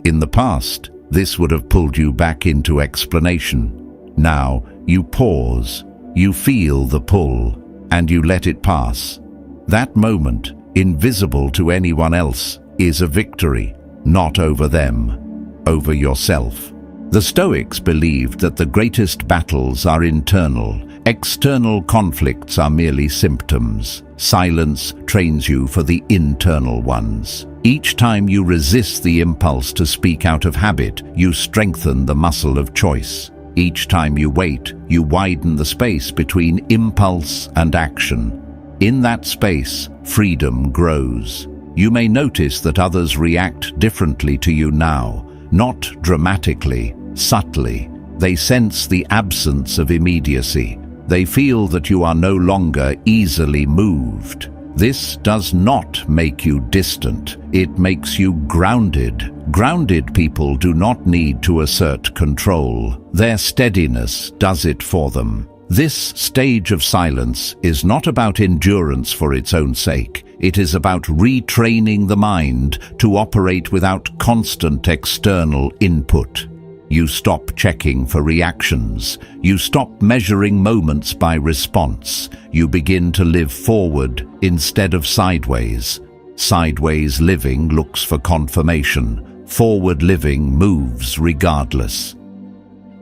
In the past, this would have pulled you back into explanation. Now, you pause, you feel the pull, and you let it pass. That moment, invisible to anyone else, is a victory, not over them, over yourself. The Stoics believed that the greatest battles are internal. External conflicts are merely symptoms. Silence trains you for the internal ones. Each time you resist the impulse to speak out of habit, you strengthen the muscle of choice. Each time you wait, you widen the space between impulse and action. In that space, freedom grows. You may notice that others react differently to you now, not dramatically, subtly. They sense the absence of immediacy. They feel that you are no longer easily moved. This does not make you distant, it makes you grounded. Grounded people do not need to assert control. Their steadiness does it for them. This stage of silence is not about endurance for its own sake. It is about retraining the mind to operate without constant external input. You stop checking for reactions. You stop measuring moments by response. You begin to live forward instead of sideways. Sideways living looks for confirmation. Forward living moves regardless.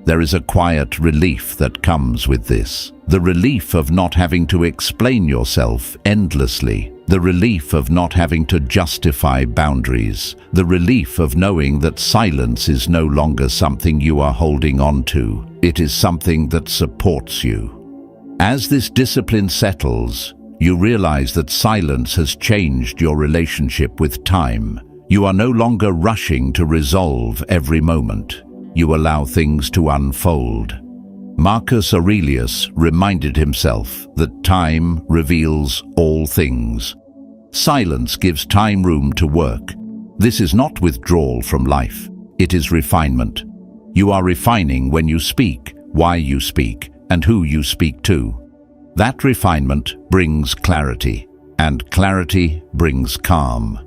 There is a quiet relief that comes with this. The relief of not having to explain yourself endlessly. The relief of not having to justify boundaries. The relief of knowing that silence is no longer something you are holding on to. It is something that supports you. As this discipline settles, you realize that silence has changed your relationship with time. You are no longer rushing to resolve every moment. You allow things to unfold. Marcus Aurelius reminded himself that time reveals all things. Silence gives time room to work. This is not withdrawal from life. It is refinement. You are refining when you speak, why you speak, and who you speak to. That refinement brings clarity, and clarity brings calm.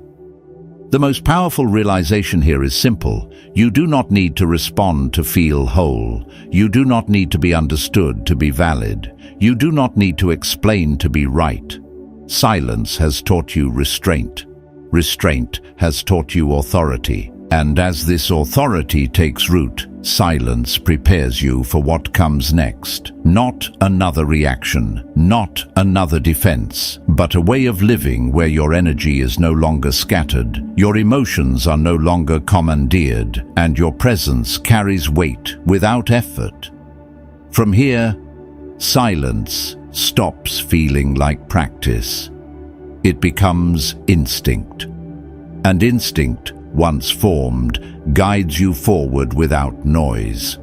The most powerful realization here is simple. You do not need to respond to feel whole. You do not need to be understood to be valid. You do not need to explain to be right. Silence has taught you restraint. Restraint has taught you authority. And as this authority takes root, silence prepares you for what comes next. Not another reaction, not another defense, but a way of living where your energy is no longer scattered, your emotions are no longer commandeered, and your presence carries weight without effort. From here, silence stops feeling like practice. It becomes instinct. And instinct, once formed, guides you forward without noise.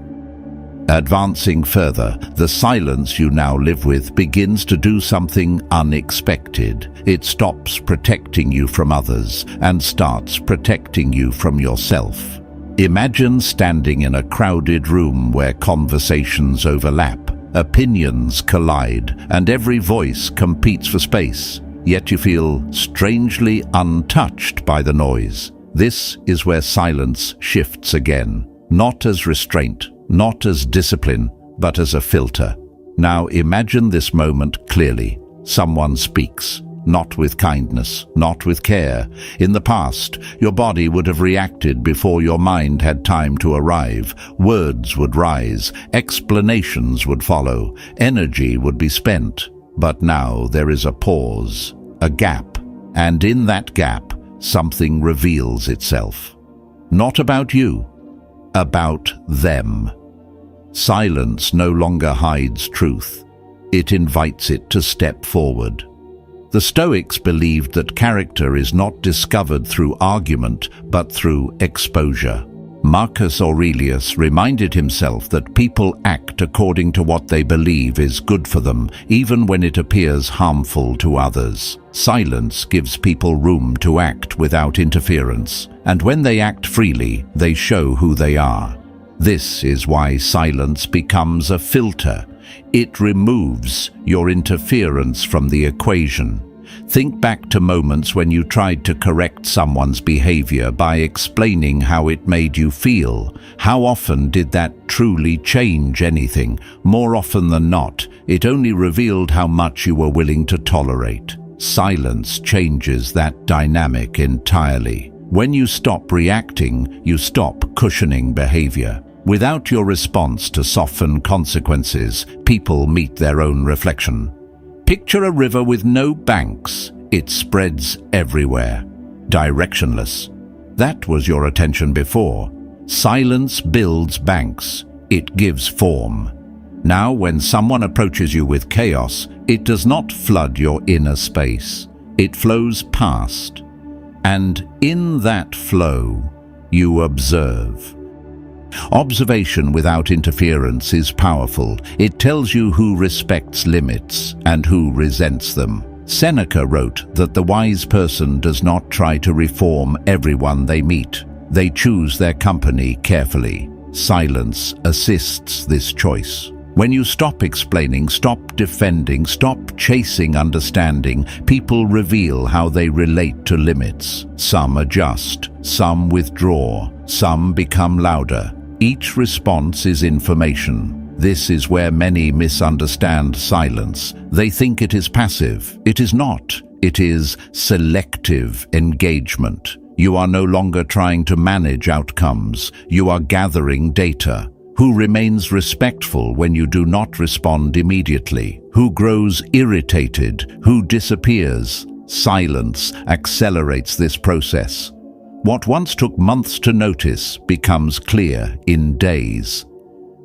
Advancing further, the silence you now live with begins to do something unexpected. It stops protecting you from others and starts protecting you from yourself. Imagine standing in a crowded room where conversations overlap, opinions collide, and every voice competes for space, yet you feel strangely untouched by the noise. This is where silence shifts again, not as restraint, not as discipline, but as a filter. Now imagine this moment clearly. Someone speaks, not with kindness, not with care. In the past, your body would have reacted before your mind had time to arrive. Words would rise, explanations would follow, energy would be spent. But now there is a pause, a gap, and in that gap, something reveals itself. Not about you, about them. Silence no longer hides truth. It invites it to step forward. The Stoics believed that character is not discovered through argument, but through exposure. Marcus Aurelius reminded himself that people act according to what they believe is good for them, even when it appears harmful to others. Silence gives people room to act without interference, and when they act freely, they show who they are. This is why silence becomes a filter. It removes your interference from the equation. Think back to moments when you tried to correct someone's behavior by explaining how it made you feel. How often did that truly change anything? More often than not, it only revealed how much you were willing to tolerate. Silence changes that dynamic entirely. When you stop reacting, you stop cushioning behavior. Without your response to soften consequences, people meet their own reflection. Picture a river with no banks. It spreads everywhere, directionless. That was your attention before. Silence builds banks. It gives form. Now, when someone approaches you with chaos, it does not flood your inner space. It flows past. And in that flow, you observe. Observation without interference is powerful. It tells you who respects limits and who resents them. Seneca wrote that the wise person does not try to reform everyone they meet. They choose their company carefully. Silence assists this choice. When you stop explaining, stop defending, stop chasing understanding, people reveal how they relate to limits. Some adjust, some withdraw, some become louder. Each response is information. This is where many misunderstand silence. They think it is passive. It is not. It is selective engagement. You are no longer trying to manage outcomes. You are gathering data. Who remains respectful when you do not respond immediately? Who grows irritated? Who disappears? Silence accelerates this process. What once took months to notice becomes clear in days.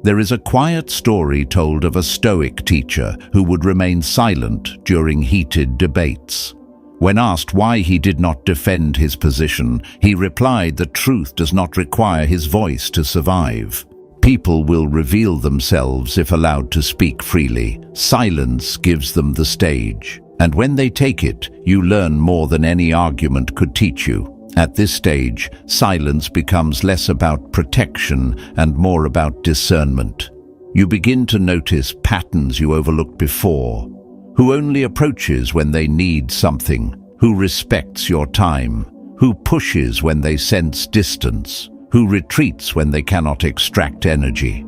There is a quiet story told of a Stoic teacher who would remain silent during heated debates. When asked why he did not defend his position, he replied that truth does not require his voice to survive. People will reveal themselves if allowed to speak freely. Silence gives them the stage. And when they take it, you learn more than any argument could teach you. At this stage, silence becomes less about protection and more about discernment. You begin to notice patterns you overlooked before. Who only approaches when they need something? Who respects your time? Who pushes when they sense distance? Who retreats when they cannot extract energy?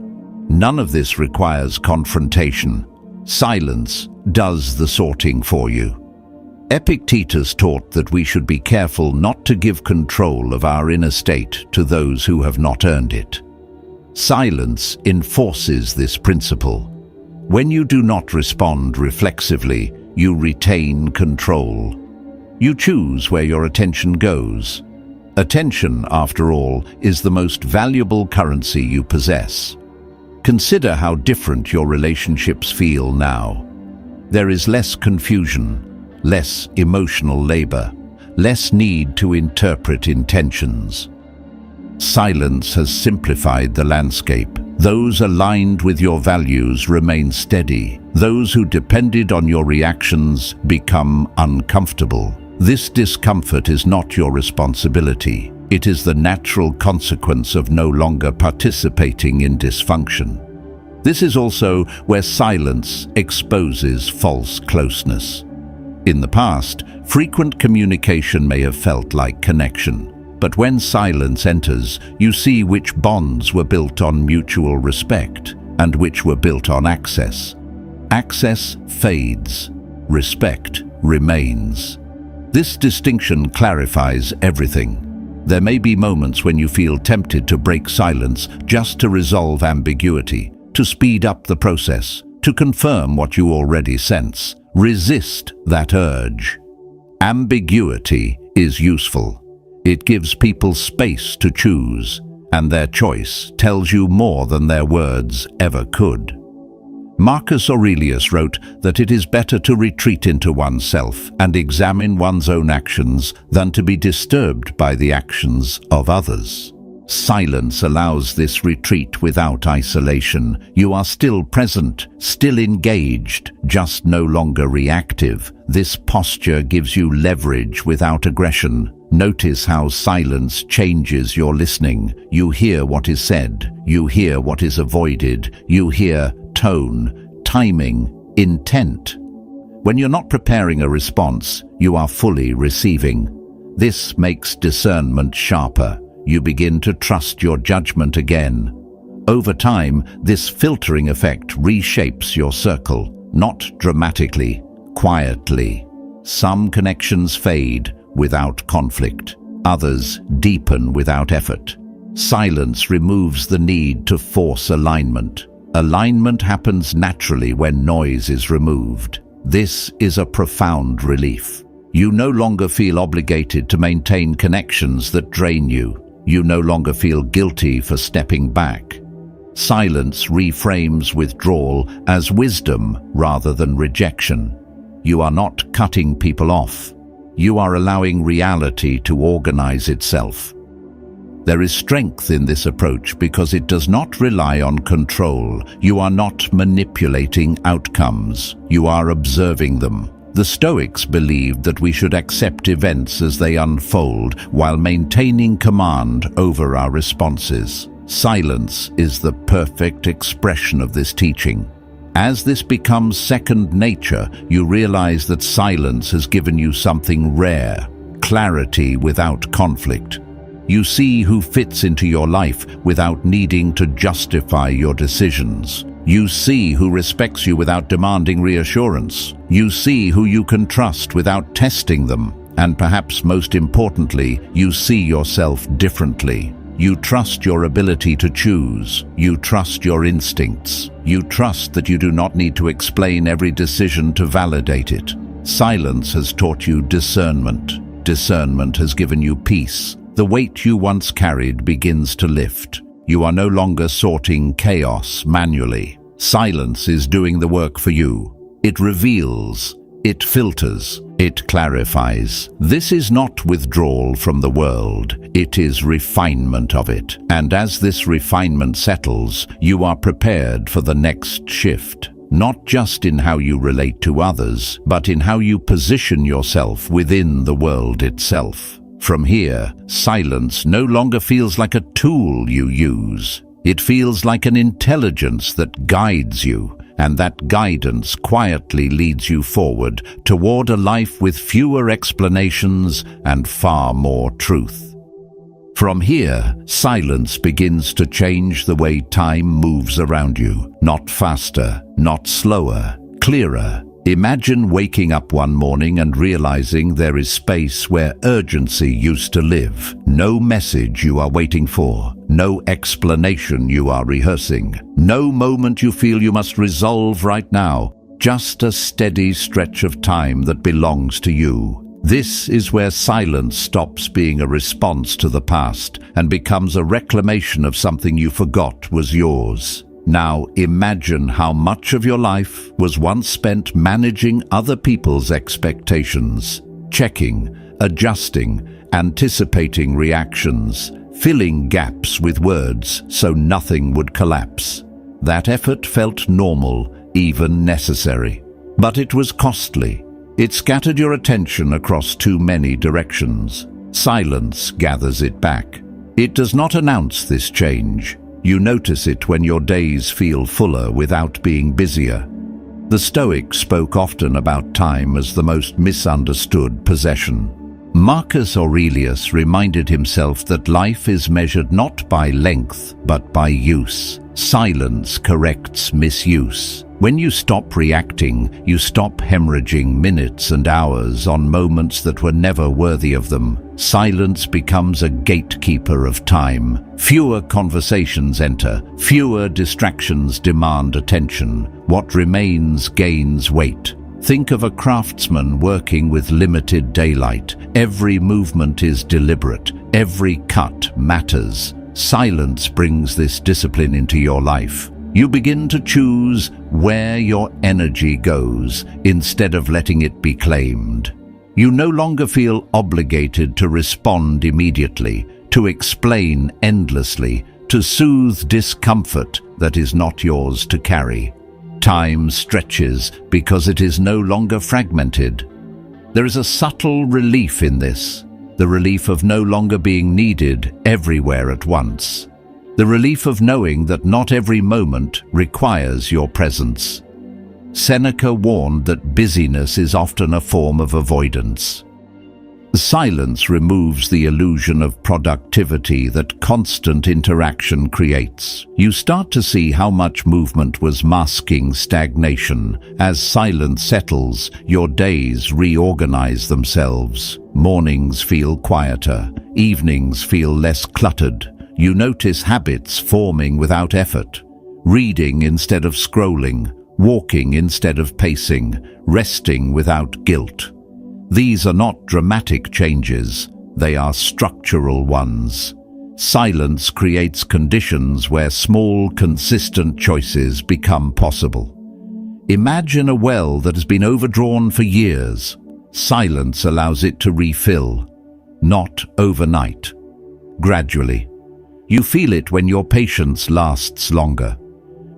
None of this requires confrontation. Silence does the sorting for you. Epictetus taught that we should be careful not to give control of our inner state to those who have not earned it. Silence enforces this principle. When you do not respond reflexively, you retain control. You choose where your attention goes. Attention, after all, is the most valuable currency you possess. Consider how different your relationships feel now. There is less confusion, less emotional labor, less need to interpret intentions. Silence has simplified the landscape. Those aligned with your values remain steady. Those who depended on your reactions become uncomfortable. This discomfort is not your responsibility. It is the natural consequence of no longer participating in dysfunction. This is also where silence exposes false closeness. In the past, frequent communication may have felt like connection. But when silence enters, you see which bonds were built on mutual respect and which were built on access. Access fades. Respect remains. This distinction clarifies everything. There may be moments when you feel tempted to break silence just to resolve ambiguity, to speed up the process, to confirm what you already sense. Resist that urge. Ambiguity is useful. It gives people space to choose, and their choice tells you more than their words ever could. Marcus Aurelius wrote that it is better to retreat into oneself and examine one's own actions than to be disturbed by the actions of others. Silence allows this retreat without isolation. You are still present, still engaged, just no longer reactive. This posture gives you leverage without aggression. Notice how silence changes your listening. You hear what is said. You hear what is avoided. You hear tone, timing, intent. When you're not preparing a response, you are fully receiving. This makes discernment sharper. You begin to trust your judgment again. Over time, this filtering effect reshapes your circle, not dramatically, quietly. Some connections fade without conflict. Others deepen without effort. Silence removes the need to force alignment. Alignment happens naturally when noise is removed. This is a profound relief. You no longer feel obligated to maintain connections that drain you. You no longer feel guilty for stepping back. Silence reframes withdrawal as wisdom rather than rejection. You are not cutting people off. You are allowing reality to organize itself. There is strength in this approach because it does not rely on control. You are not manipulating outcomes. You are observing them. The Stoics believed that we should accept events as they unfold while maintaining command over our responses. Silence is the perfect expression of this teaching. As this becomes second nature, you realize that silence has given you something rare: clarity without conflict. You see who fits into your life without needing to justify your decisions. You see who respects you without demanding reassurance. You see who you can trust without testing them. And perhaps most importantly, you see yourself differently. You trust your ability to choose. You trust your instincts. You trust that you do not need to explain every decision to validate it. Silence has taught you discernment. Discernment has given you peace. The weight you once carried begins to lift. You are no longer sorting chaos manually. Silence is doing the work for you. It reveals, it filters, it clarifies. This is not withdrawal from the world, it is refinement of it. And as this refinement settles, you are prepared for the next shift. Not just in how you relate to others, but in how you position yourself within the world itself. From here, silence no longer feels like a tool you use. It feels like an intelligence that guides you, and that guidance quietly leads you forward toward a life with fewer explanations and far more truth. From here, silence begins to change the way time moves around you. Not faster, not slower, clearer. Imagine waking up one morning and realizing there is space where urgency used to live. No message you are waiting for. No explanation you are rehearsing. No moment you feel you must resolve right now. Just a steady stretch of time that belongs to you. This is where silence stops being a response to the past and becomes a reclamation of something you forgot was yours. Now imagine how much of your life was once spent managing other people's expectations, checking, adjusting, anticipating reactions, filling gaps with words so nothing would collapse. That effort felt normal, even necessary. But it was costly. It scattered your attention across too many directions. Silence gathers it back. It does not announce this change. You notice it when your days feel fuller without being busier. The Stoics spoke often about time as the most misunderstood possession. Marcus Aurelius reminded himself that life is measured not by length, but by use. Silence corrects misuse. When you stop reacting, you stop hemorrhaging minutes and hours on moments that were never worthy of them. Silence becomes a gatekeeper of time. Fewer conversations enter, fewer distractions demand attention. What remains gains weight. Think of a craftsman working with limited daylight. Every movement is deliberate. Every cut matters. Silence brings this discipline into your life. You begin to choose where your energy goes instead of letting it be claimed. You no longer feel obligated to respond immediately, to explain endlessly, to soothe discomfort that is not yours to carry. Time stretches because it is no longer fragmented. There is a subtle relief in this, the relief of no longer being needed everywhere at once. The relief of knowing that not every moment requires your presence. Seneca warned that busyness is often a form of avoidance. Silence removes the illusion of productivity that constant interaction creates. You start to see how much movement was masking stagnation. As silence settles, your days reorganize themselves. Mornings feel quieter, evenings feel less cluttered. You notice habits forming without effort. Reading instead of scrolling, walking instead of pacing, resting without guilt. These are not dramatic changes, they are structural ones. Silence creates conditions where small, consistent choices become possible. Imagine a well that has been overdrawn for years. Silence allows it to refill, not overnight, gradually. You feel it when your patience lasts longer,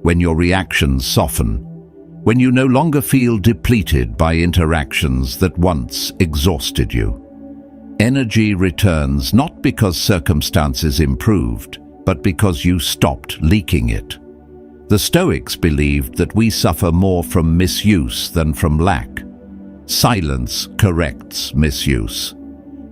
when your reactions soften, when you no longer feel depleted by interactions that once exhausted you. Energy returns not because circumstances improved, but because you stopped leaking it. The Stoics believed that we suffer more from misuse than from lack. Silence corrects misuse.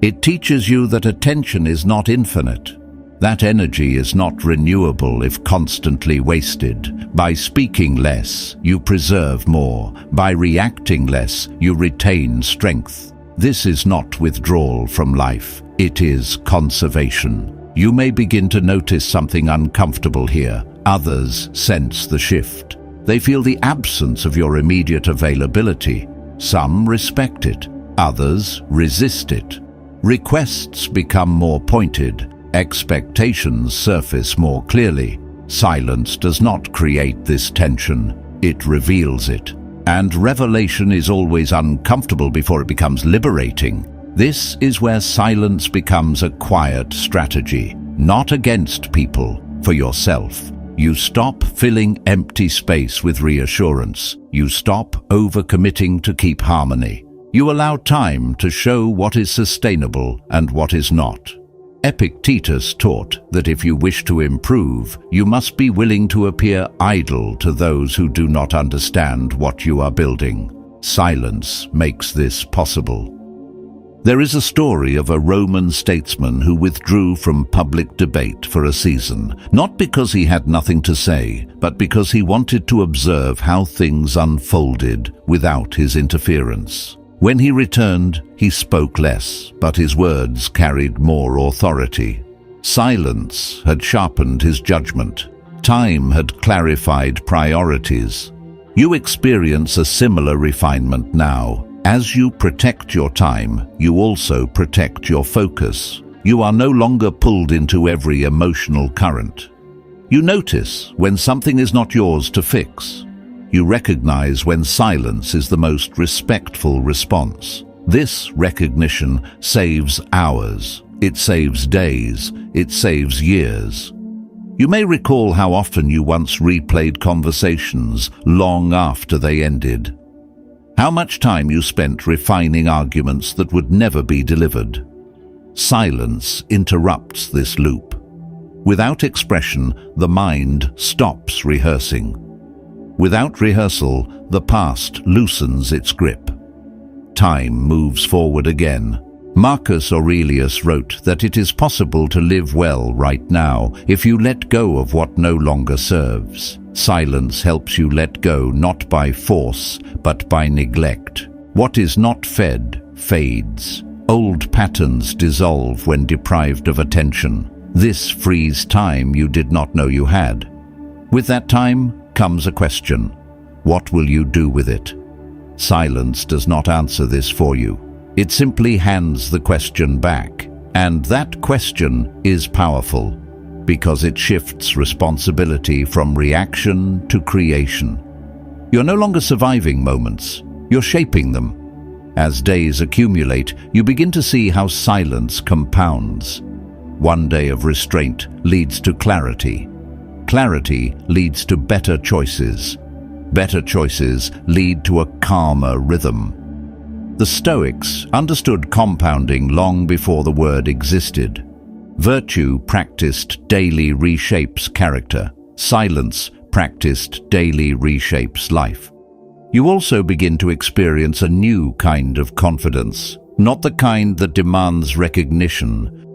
It teaches you that attention is not infinite. That energy is not renewable if constantly wasted. By speaking less, you preserve more. By reacting less, you retain strength. This is not withdrawal from life. It is conservation. You may begin to notice something uncomfortable here. Others sense the shift. They feel the absence of your immediate availability. Some respect it. Others resist it. Requests become more pointed. Expectations surface more clearly. Silence does not create this tension. It reveals it. And revelation is always uncomfortable before it becomes liberating. This is where silence becomes a quiet strategy, not against people, for yourself. You stop filling empty space with reassurance. You stop overcommitting to keep harmony. You allow time to show what is sustainable and what is not. Epictetus taught that if you wish to improve, you must be willing to appear idle to those who do not understand what you are building. Silence makes this possible. There is a story of a Roman statesman who withdrew from public debate for a season, not because he had nothing to say, but because he wanted to observe how things unfolded without his interference. When he returned, he spoke less, but his words carried more authority. Silence had sharpened his judgment. Time had clarified priorities. You experience a similar refinement now. As you protect your time, you also protect your focus. You are no longer pulled into every emotional current. You notice when something is not yours to fix. You recognize when silence is the most respectful response. This recognition saves hours. It saves days. It saves years. You may recall how often you once replayed conversations long after they ended. How much time you spent refining arguments that would never be delivered. Silence interrupts this loop. Without expression, the mind stops rehearsing. Without rehearsal, the past loosens its grip. Time moves forward again. Marcus Aurelius wrote that it is possible to live well right now if you let go of what no longer serves. Silence helps you let go not by force, but by neglect. What is not fed fades. Old patterns dissolve when deprived of attention. This frees time you did not know you had. With that time comes a question. What will you do with it? Silence does not answer this for you. It simply hands the question back. And that question is powerful because it shifts responsibility from reaction to creation. You're no longer surviving moments, you're shaping them. As days accumulate, you begin to see how silence compounds. One day of restraint leads to clarity. Clarity leads to better choices. Better choices lead to a calmer rhythm. The Stoics understood compounding long before the word existed. Virtue practiced daily reshapes character. Silence practiced daily reshapes life. You also begin to experience a new kind of confidence, not the kind that demands recognition,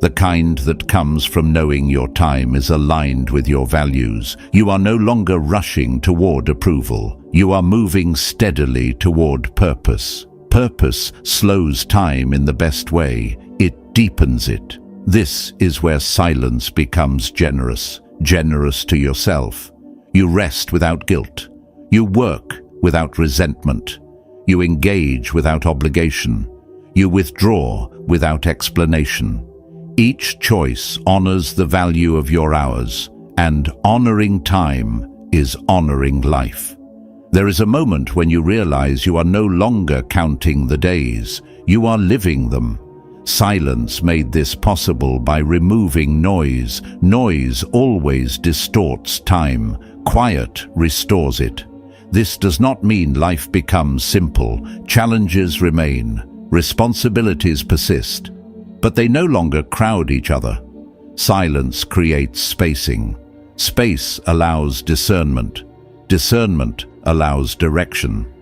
the kind that comes from knowing your time is aligned with your values. You are no longer rushing toward approval. You are moving steadily toward purpose. Purpose slows time in the best way. It deepens it. This is where silence becomes generous. Generous to yourself. You rest without guilt. You work without resentment. You engage without obligation. You withdraw without explanation. Each choice honors the value of your hours, and honoring time is honoring life. There is a moment when you realize you are no longer counting the days, you are living them. Silence made this possible by removing noise. Noise always distorts time. Quiet restores it. This does not mean life becomes simple. Challenges remain, responsibilities persist, but they no longer crowd each other. Silence creates spacing. Space allows discernment. Discernment allows direction.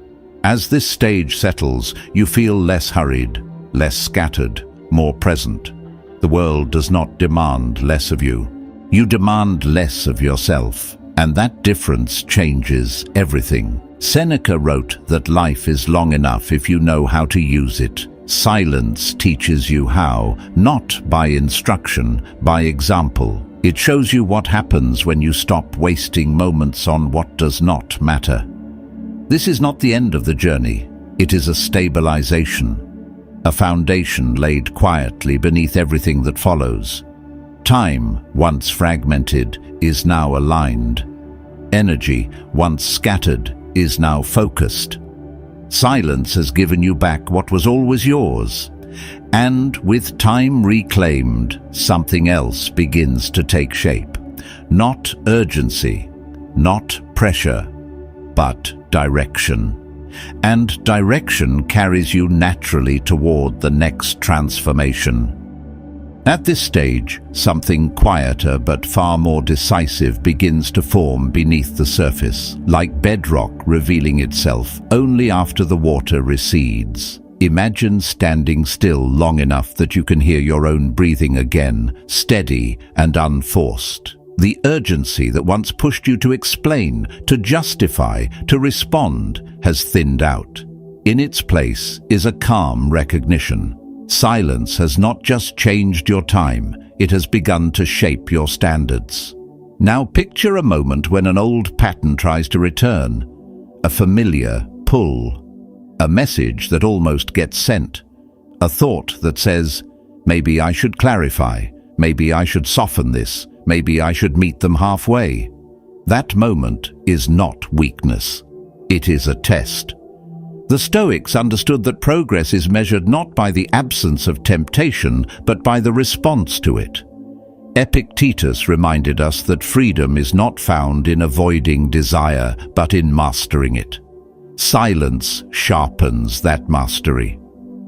As this stage settles, you feel less hurried, less scattered, more present. The world does not demand less of you. You demand less of yourself, and that difference changes everything. Seneca wrote that life is long enough if you know how to use it. Silence teaches you how, not by instruction, by example. It shows you what happens when you stop wasting moments on what does not matter. This is not the end of the journey. It is a stabilization, a foundation laid quietly beneath everything that follows. Time, once fragmented, is now aligned. Energy, once scattered, is now focused. Silence has given you back what was always yours. And with time reclaimed, something else begins to take shape. Not urgency, not pressure, but direction. And direction carries you naturally toward the next transformation. At this stage, something quieter but far more decisive begins to form beneath the surface, like bedrock revealing itself only after the water recedes. Imagine standing still long enough that you can hear your own breathing again, steady and unforced. The urgency that once pushed you to explain, to justify, to respond, has thinned out. In its place is a calm recognition. Silence has not just changed your time, it has begun to shape your standards. Now picture a moment when an old pattern tries to return, a familiar pull, a message that almost gets sent, a thought that says, maybe I should clarify, maybe I should soften this, maybe I should meet them halfway. That moment is not weakness. It is a test. The Stoics understood that progress is measured not by the absence of temptation, but by the response to it. Epictetus reminded us that freedom is not found in avoiding desire, but in mastering it. Silence sharpens that mastery.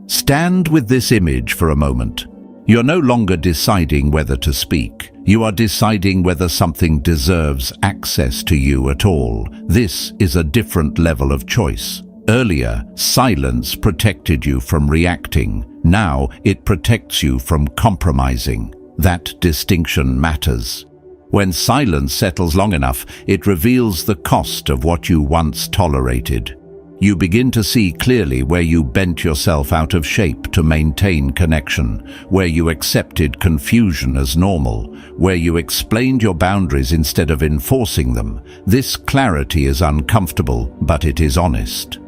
Stand with this image for a moment. You're no longer deciding whether to speak. You are deciding whether something deserves access to you at all. This is a different level of choice. Earlier, silence protected you from reacting. Now, it protects you from compromising. That distinction matters. When silence settles long enough, it reveals the cost of what you once tolerated. You begin to see clearly where you bent yourself out of shape to maintain connection, where you accepted confusion as normal, where you explained your boundaries instead of enforcing them. This clarity is uncomfortable, but it is honest.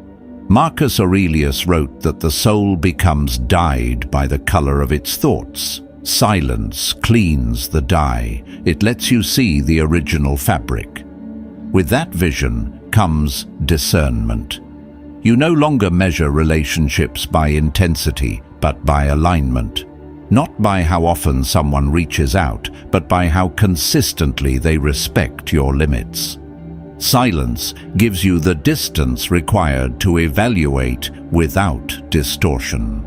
Marcus Aurelius wrote that the soul becomes dyed by the color of its thoughts. Silence cleans the dye. It lets you see the original fabric. With that vision comes discernment. You no longer measure relationships by intensity, but by alignment. Not by how often someone reaches out, but by how consistently they respect your limits. Silence gives you the distance required to evaluate without distortion.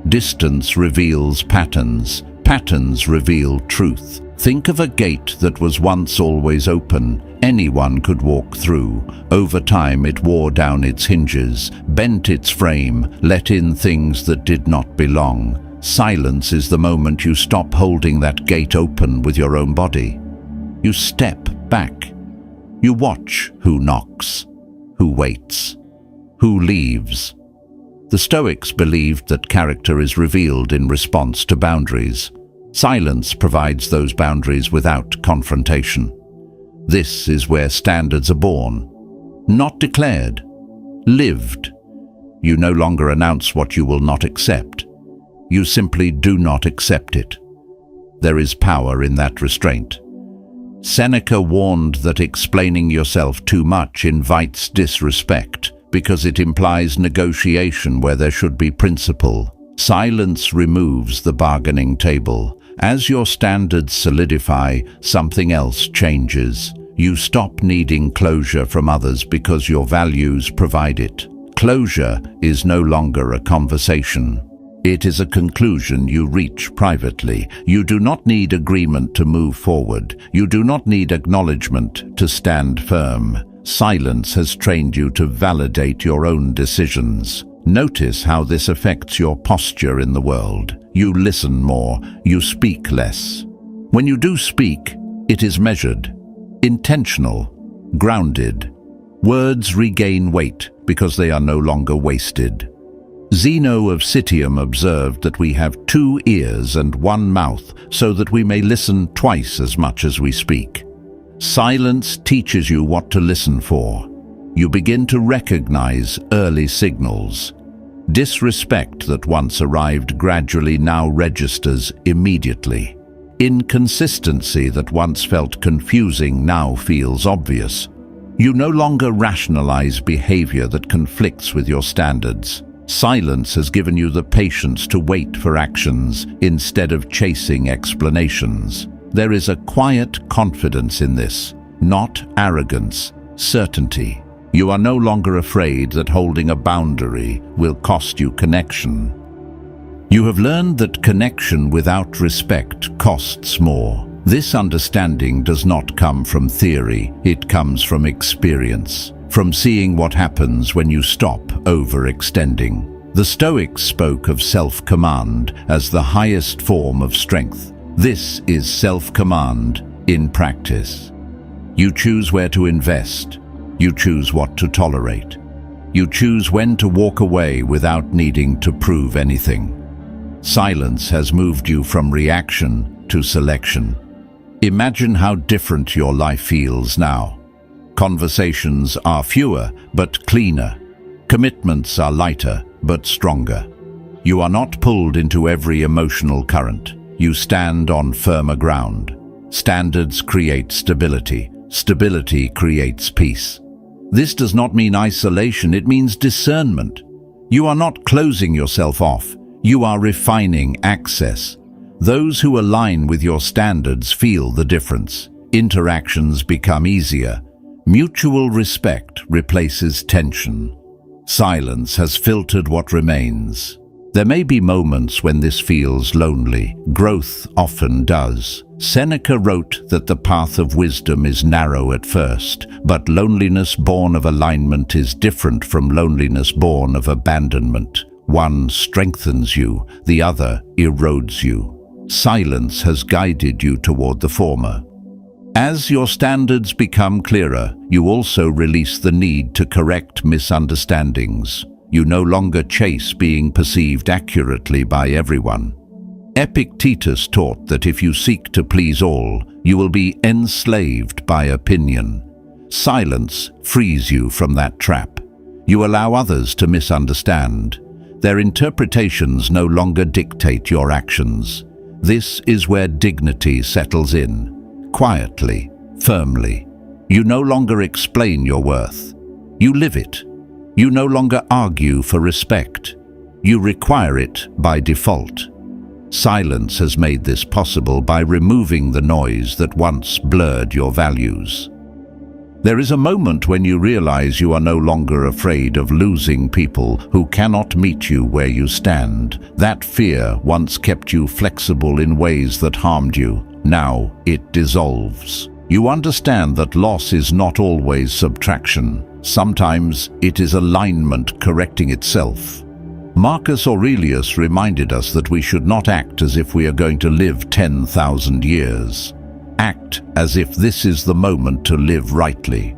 Distance reveals patterns. Patterns reveal truth. Think of a gate that was once always open. Anyone could walk through. Over time it wore down its hinges, bent its frame, let in things that did not belong. Silence is the moment you stop holding that gate open with your own body. You step back. You watch who knocks, who waits, who leaves. The Stoics believed that character is revealed in response to boundaries. Silence provides those boundaries without confrontation. This is where standards are born, not declared, lived. You no longer announce what you will not accept. You simply do not accept it. There is power in that restraint. Seneca warned that explaining yourself too much invites disrespect because it implies negotiation where there should be principle. Silence removes the bargaining table. As your standards solidify, something else changes. You stop needing closure from others because your values provide it. Closure is no longer a conversation. It is a conclusion you reach privately. You do not need agreement to move forward. You do not need acknowledgement to stand firm. Silence has trained you to validate your own decisions. Notice how this affects your posture in the world. You listen more. You speak less. When you do speak, it is measured, intentional, grounded. Words regain weight because they are no longer wasted. Zeno of Citium observed that we have 2 ears and 1 mouth so that we may listen twice as much as we speak. Silence teaches you what to listen for. You begin to recognize early signals. Disrespect that once arrived gradually now registers immediately. Inconsistency that once felt confusing now feels obvious. You no longer rationalize behavior that conflicts with your standards. Silence has given you the patience to wait for actions instead of chasing explanations. There is a quiet confidence in this, not arrogance, certainty. You are no longer afraid that holding a boundary will cost you connection. You have learned that connection without respect costs more. This understanding does not come from theory, it comes from experience. From seeing what happens when you stop overextending. The Stoics spoke of self-command as the highest form of strength. This is self-command in practice. You choose where to invest. You choose what to tolerate. You choose when to walk away without needing to prove anything. Silence has moved you from reaction to selection. Imagine how different your life feels now. Conversations are fewer but cleaner. Commitments are lighter but stronger. You are not pulled into every emotional current. You stand on firmer ground. Standards create stability. Stability creates peace. This does not mean isolation, it means discernment. You are not closing yourself off. You are refining access. Those who align with your standards feel the difference. Interactions become easier. Mutual respect replaces tension. Silence has filtered what remains. There may be moments when this feels lonely. Growth often does. Seneca wrote that the path of wisdom is narrow at first, but loneliness born of alignment is different from loneliness born of abandonment. One strengthens you, the other erodes you. Silence has guided you toward the former. As your standards become clearer, you also release the need to correct misunderstandings. You no longer chase being perceived accurately by everyone. Epictetus taught that if you seek to please all, you will be enslaved by opinion. Silence frees you from that trap. You allow others to misunderstand. Their interpretations no longer dictate your actions. This is where dignity settles in. Quietly, firmly. You no longer explain your worth. You live it. You no longer argue for respect. You require it by default. Silence has made this possible by removing the noise that once blurred your values. There is a moment when you realize you are no longer afraid of losing people who cannot meet you where you stand. That fear once kept you flexible in ways that harmed you. Now it dissolves. You understand that loss is not always subtraction. Sometimes it is alignment correcting itself. Marcus Aurelius reminded us that we should not act as if we are going to live 10,000 years. Act as if this is the moment to live rightly.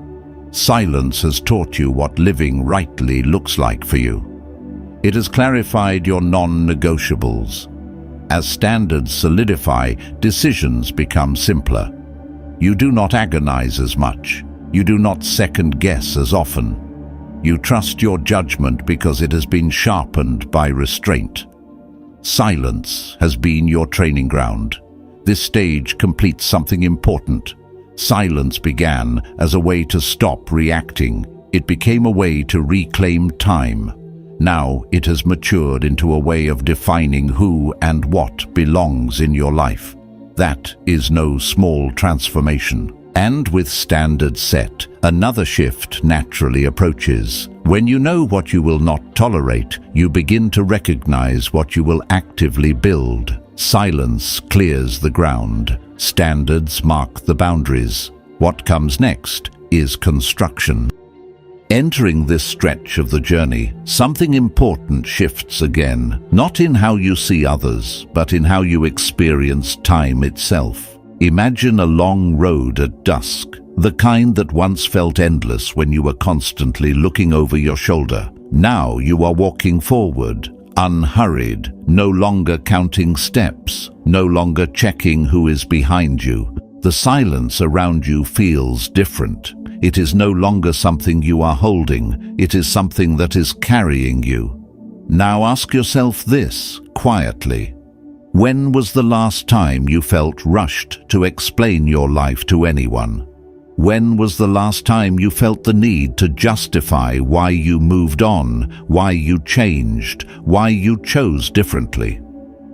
Silence has taught you what living rightly looks like for you. It has clarified your non-negotiables. As standards solidify, decisions become simpler. You do not agonize as much. You do not second-guess as often. You trust your judgment because it has been sharpened by restraint. Silence has been your training ground. This stage completes something important. Silence began as a way to stop reacting. It became a way to reclaim time. Now it has matured into a way of defining who and what belongs in your life. That is no small transformation. And with standards set, another shift naturally approaches. When you know what you will not tolerate, you begin to recognize what you will actively build. Silence clears the ground. Standards mark the boundaries. What comes next is construction. Entering this stretch of the journey, something important shifts again, not in how you see others, but in how you experience time itself. Imagine a long road at dusk, the kind that once felt endless when you were constantly looking over your shoulder. Now you are walking forward, unhurried, no longer counting steps, no longer checking who is behind you. The silence around you feels different. It is no longer something you are holding, it is something that is carrying you. Now ask yourself this, quietly. When was the last time you felt rushed to explain your life to anyone? When was the last time you felt the need to justify why you moved on, why you changed, why you chose differently?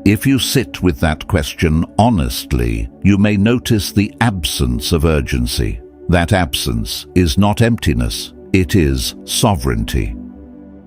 If you sit with that question honestly, you may notice the absence of urgency. That absence is not emptiness, it is sovereignty.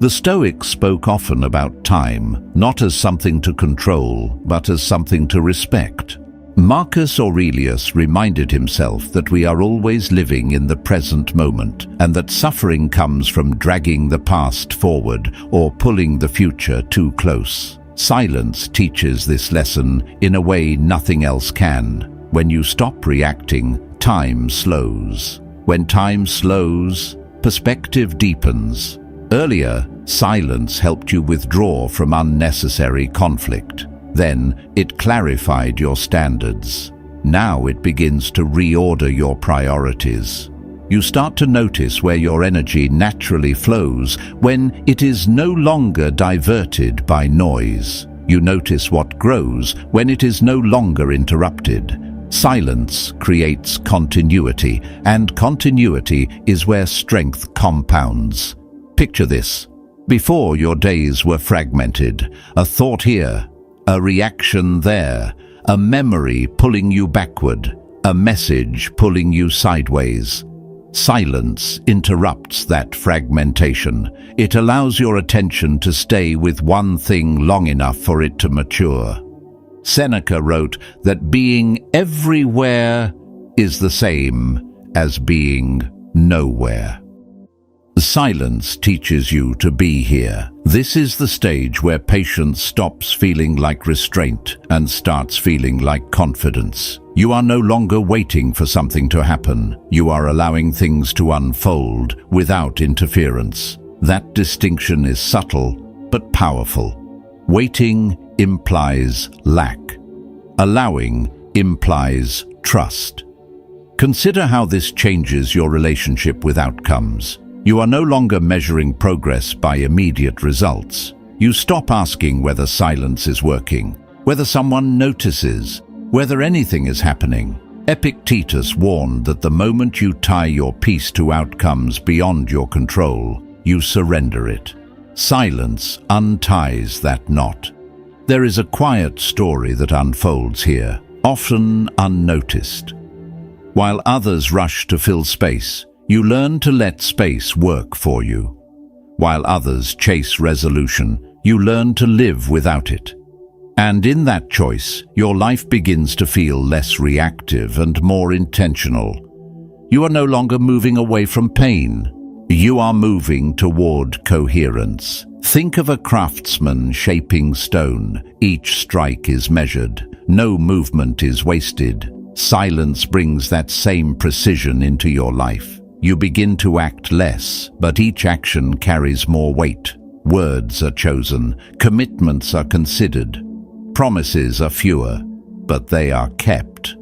The Stoics spoke often about time, not as something to control, but as something to respect. Marcus Aurelius reminded himself that we are always living in the present moment, and that suffering comes from dragging the past forward or pulling the future too close. Silence teaches this lesson in a way nothing else can. When you stop reacting, time slows. When time slows, perspective deepens. Earlier, silence helped you withdraw from unnecessary conflict. Then, it clarified your standards. Now it begins to reorder your priorities. You start to notice where your energy naturally flows when it is no longer diverted by noise. You notice what grows when it is no longer interrupted. Silence creates continuity, and continuity is where strength compounds. Picture this. Before, your days were fragmented. A thought here, a reaction there, a memory pulling you backward, a message pulling you sideways. Silence interrupts that fragmentation. It allows your attention to stay with one thing long enough for it to mature. Seneca wrote that being everywhere is the same as being nowhere. Silence teaches you to be here. This is the stage where patience stops feeling like restraint and starts feeling like confidence. You are no longer waiting for something to happen. You are allowing things to unfold without interference. That distinction is subtle but powerful. Waiting implies lack. Allowing implies trust. Consider how this changes your relationship with outcomes. You are no longer measuring progress by immediate results. You stop asking whether silence is working, whether someone notices, whether anything is happening. Epictetus warned that the moment you tie your peace to outcomes beyond your control, you surrender it. Silence unties that knot. There is a quiet story that unfolds here, often unnoticed. While others rush to fill space, you learn to let space work for you. While others chase resolution, you learn to live without it. And in that choice, your life begins to feel less reactive and more intentional. You are no longer moving away from pain. You are moving toward coherence. Think of a craftsman shaping stone. Each strike is measured. No movement is wasted. Silence brings that same precision into your life. You begin to act less, but each action carries more weight. Words are chosen, commitments are considered, promises are fewer, but they are kept.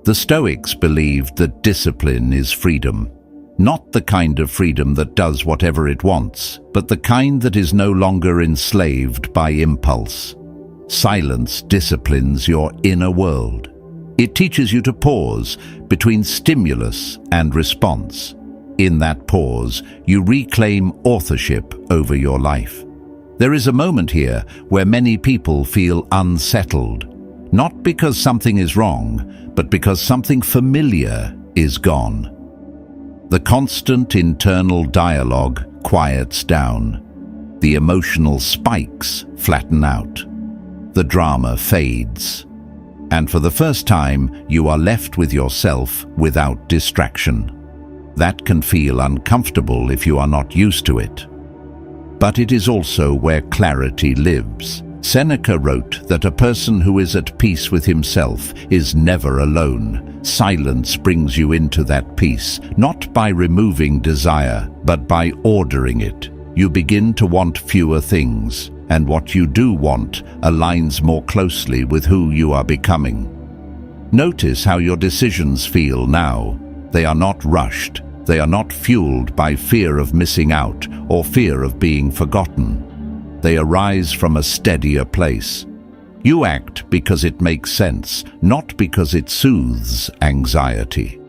The Stoics believed that discipline is freedom. Not the kind of freedom that does whatever it wants, but the kind that is no longer enslaved by impulse. Silence disciplines your inner world. It teaches you to pause between stimulus and response. In that pause, you reclaim authorship over your life. There is a moment here where many people feel unsettled, not because something is wrong, but because something familiar is gone. The constant internal dialogue quiets down. The emotional spikes flatten out. The drama fades. And for the first time, you are left with yourself without distraction. That can feel uncomfortable if you are not used to it. But it is also where clarity lives. Seneca wrote that a person who is at peace with himself is never alone. Silence brings you into that peace, not by removing desire, but by ordering it. You begin to want fewer things, and what you do want aligns more closely with who you are becoming. Notice how your decisions feel now. They are not rushed. They are not fueled by fear of missing out or fear of being forgotten. They arise from a steadier place. You act because it makes sense, not because it soothes anxiety.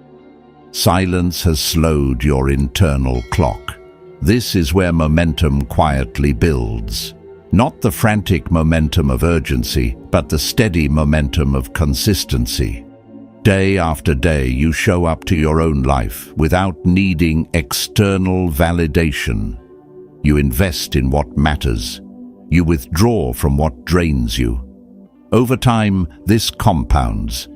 Silence has slowed your internal clock. This is where momentum quietly builds. Not the frantic momentum of urgency, but the steady momentum of consistency. Day after day, you show up to your own life without needing external validation. You invest in what matters. You withdraw from what drains you. Over time, this compounds.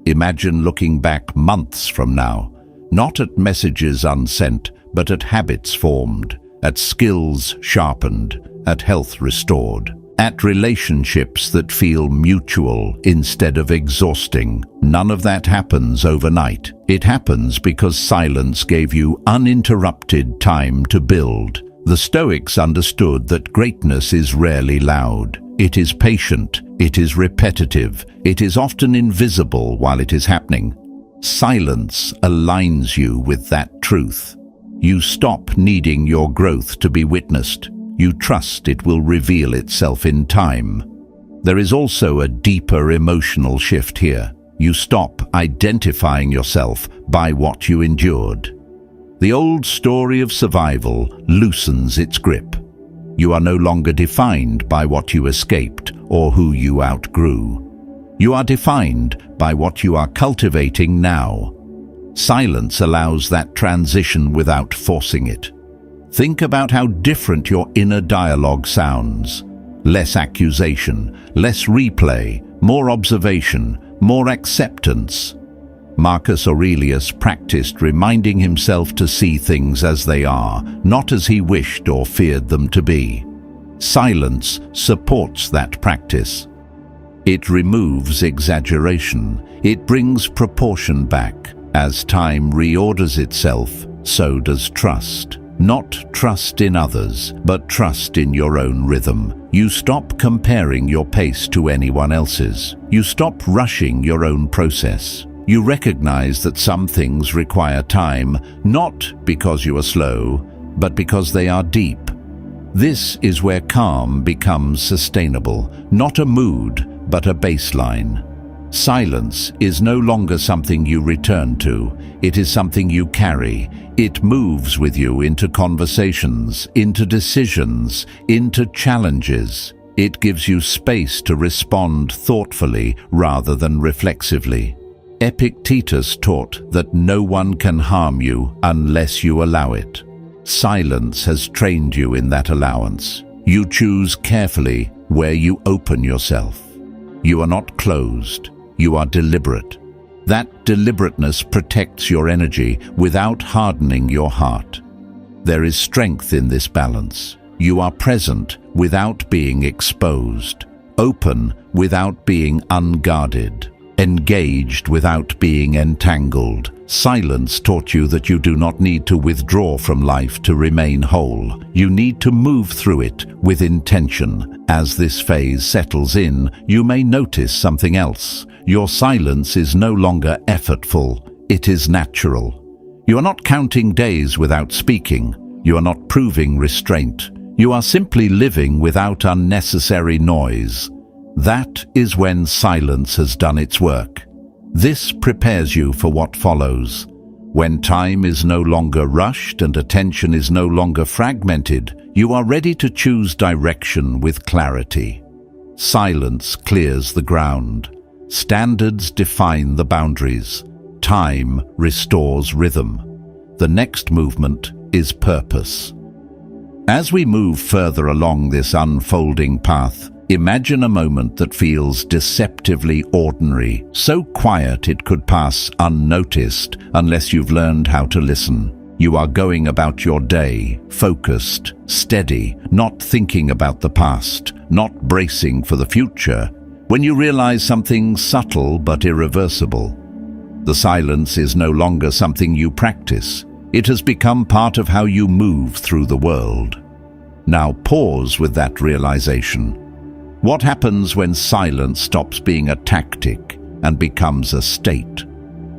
Imagine looking back months from now, not at messages unsent, but at habits formed, at skills sharpened, at health restored, at relationships that feel mutual instead of exhausting. None of that happens overnight. It happens because silence gave you uninterrupted time to build. The Stoics understood that greatness is rarely loud. It is patient, it is repetitive, it is often invisible while it is happening. Silence aligns you with that truth. You stop needing your growth to be witnessed. You trust it will reveal itself in time. There is also a deeper emotional shift here. You stop identifying yourself by what you endured. The old story of survival loosens its grip. You are no longer defined by what you escaped or who you outgrew. You are defined by what you are cultivating now. Silence allows that transition without forcing it. Think about how different your inner dialogue sounds. Less accusation, less replay, more observation, more acceptance. Marcus Aurelius practiced reminding himself to see things as they are, not as he wished or feared them to be. Silence supports that practice. It removes exaggeration. It brings proportion back. As time reorders itself, so does trust. Not trust in others, but trust in your own rhythm. You stop comparing your pace to anyone else's. You stop rushing your own process. You recognize that some things require time, not because you are slow, but because they are deep. This is where calm becomes sustainable, not a mood, but a baseline. Silence is no longer something you return to. It is something you carry. It moves with you into conversations, into decisions, into challenges. It gives you space to respond thoughtfully rather than reflexively. Epictetus taught that no one can harm you unless you allow it. Silence has trained you in that allowance. You choose carefully where you open yourself. You are not closed. You are deliberate. That deliberateness protects your energy without hardening your heart. There is strength in this balance. You are present without being exposed, open without being unguarded, engaged without being entangled. Silence taught you that you do not need to withdraw from life to remain whole. You need to move through it with intention. As this phase settles in, you may notice something else. Your silence is no longer effortful, it is natural. You are not counting days without speaking. You are not proving restraint. You are simply living without unnecessary noise. That is when silence has done its work. This prepares you for what follows. When time is no longer rushed and attention is no longer fragmented, you are ready to choose direction with clarity. Silence clears the ground. Standards define the boundaries. Time restores rhythm. The next movement is purpose. As we move further along this unfolding path, imagine a moment that feels deceptively ordinary, so quiet it could pass unnoticed unless you've learned how to listen. You are going about your day, focused, steady, not thinking about the past, not bracing for the future, when you realize something subtle but irreversible. The silence is no longer something you practice. It has become part of how you move through the world. Now pause with that realization. What happens when silence stops being a tactic and becomes a state?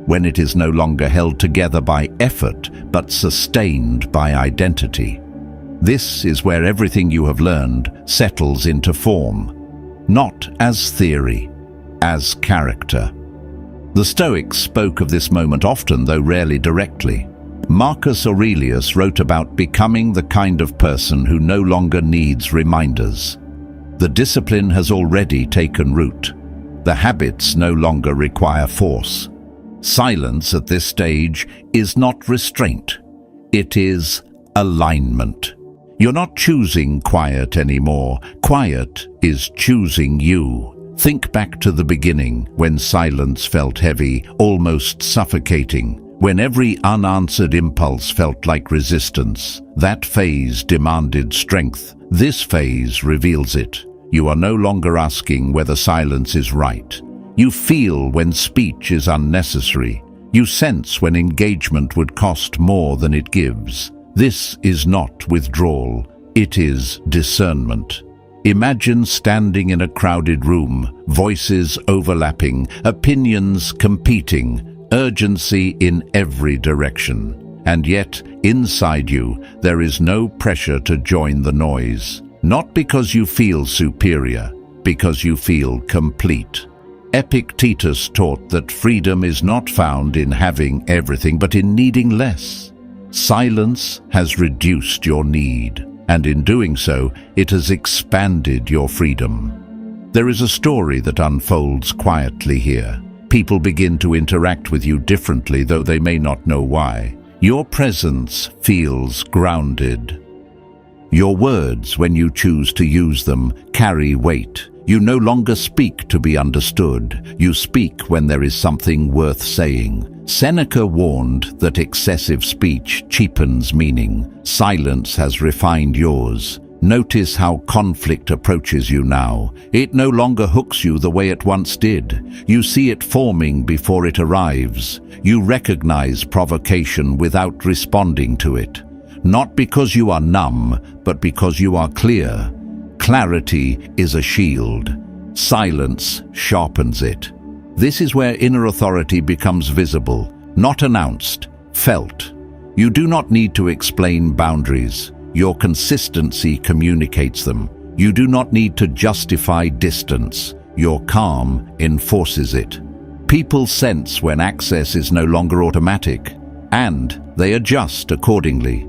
When it is no longer held together by effort, but sustained by identity? This is where everything you have learned settles into form, not as theory, as character. The Stoics spoke of this moment often, though rarely directly. Marcus Aurelius wrote about becoming the kind of person who no longer needs reminders. The discipline has already taken root. The habits no longer require force. Silence at this stage is not restraint. It is alignment. You're not choosing quiet anymore. Quiet is choosing you. Think back to the beginning, when silence felt heavy, almost suffocating, when every unanswered impulse felt like resistance. That phase demanded strength. This phase reveals it. You are no longer asking whether silence is right. You feel when speech is unnecessary. You sense when engagement would cost more than it gives. This is not withdrawal. It is discernment. Imagine standing in a crowded room, voices overlapping, opinions competing, urgency in every direction. And yet, inside you, there is no pressure to join the noise. Not because you feel superior, because you feel complete. Epictetus taught that freedom is not found in having everything, but in needing less. Silence has reduced your need, and in doing so, it has expanded your freedom. There is a story that unfolds quietly here. People begin to interact with you differently, though they may not know why. Your presence feels grounded. Your words, when you choose to use them, carry weight. You no longer speak to be understood. You speak when there is something worth saying. Seneca warned that excessive speech cheapens meaning. Silence has refined yours. Notice how conflict approaches you now. It no longer hooks you the way it once did. You see it forming before it arrives. You recognize provocation without responding to it. Not because you are numb, but because you are clear. Clarity is a shield. Silence sharpens it. This is where inner authority becomes visible, not announced, felt. You do not need to explain boundaries. Your consistency communicates them. You do not need to justify distance. Your calm enforces it. People sense when access is no longer automatic, and they adjust accordingly.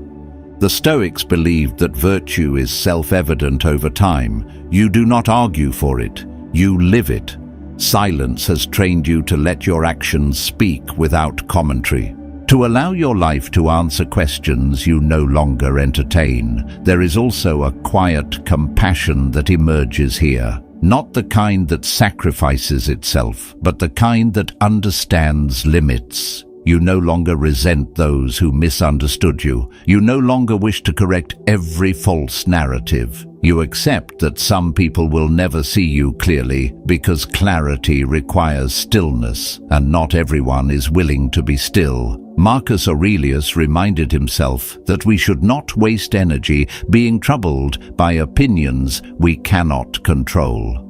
The Stoics believed that virtue is self-evident over time. You do not argue for it, you live it. Silence has trained you to let your actions speak without commentary. To allow your life to answer questions you no longer entertain. There is also a quiet compassion that emerges here. Not the kind that sacrifices itself, but the kind that understands limits. You no longer resent those who misunderstood you. You no longer wish to correct every false narrative. You accept that some people will never see you clearly because clarity requires stillness, and not everyone is willing to be still. Marcus Aurelius reminded himself that we should not waste energy being troubled by opinions we cannot control.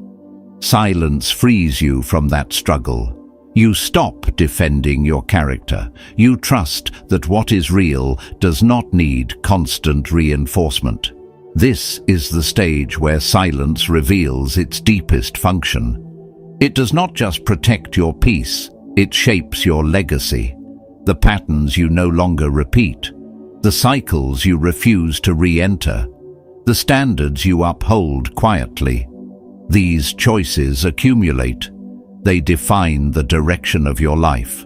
Silence frees you from that struggle. You stop defending your character. You trust that what is real does not need constant reinforcement. This is the stage where silence reveals its deepest function. It does not just protect your peace, it shapes your legacy. The patterns you no longer repeat, the cycles you refuse to re-enter, the standards you uphold quietly. These choices accumulate. They define the direction of your life.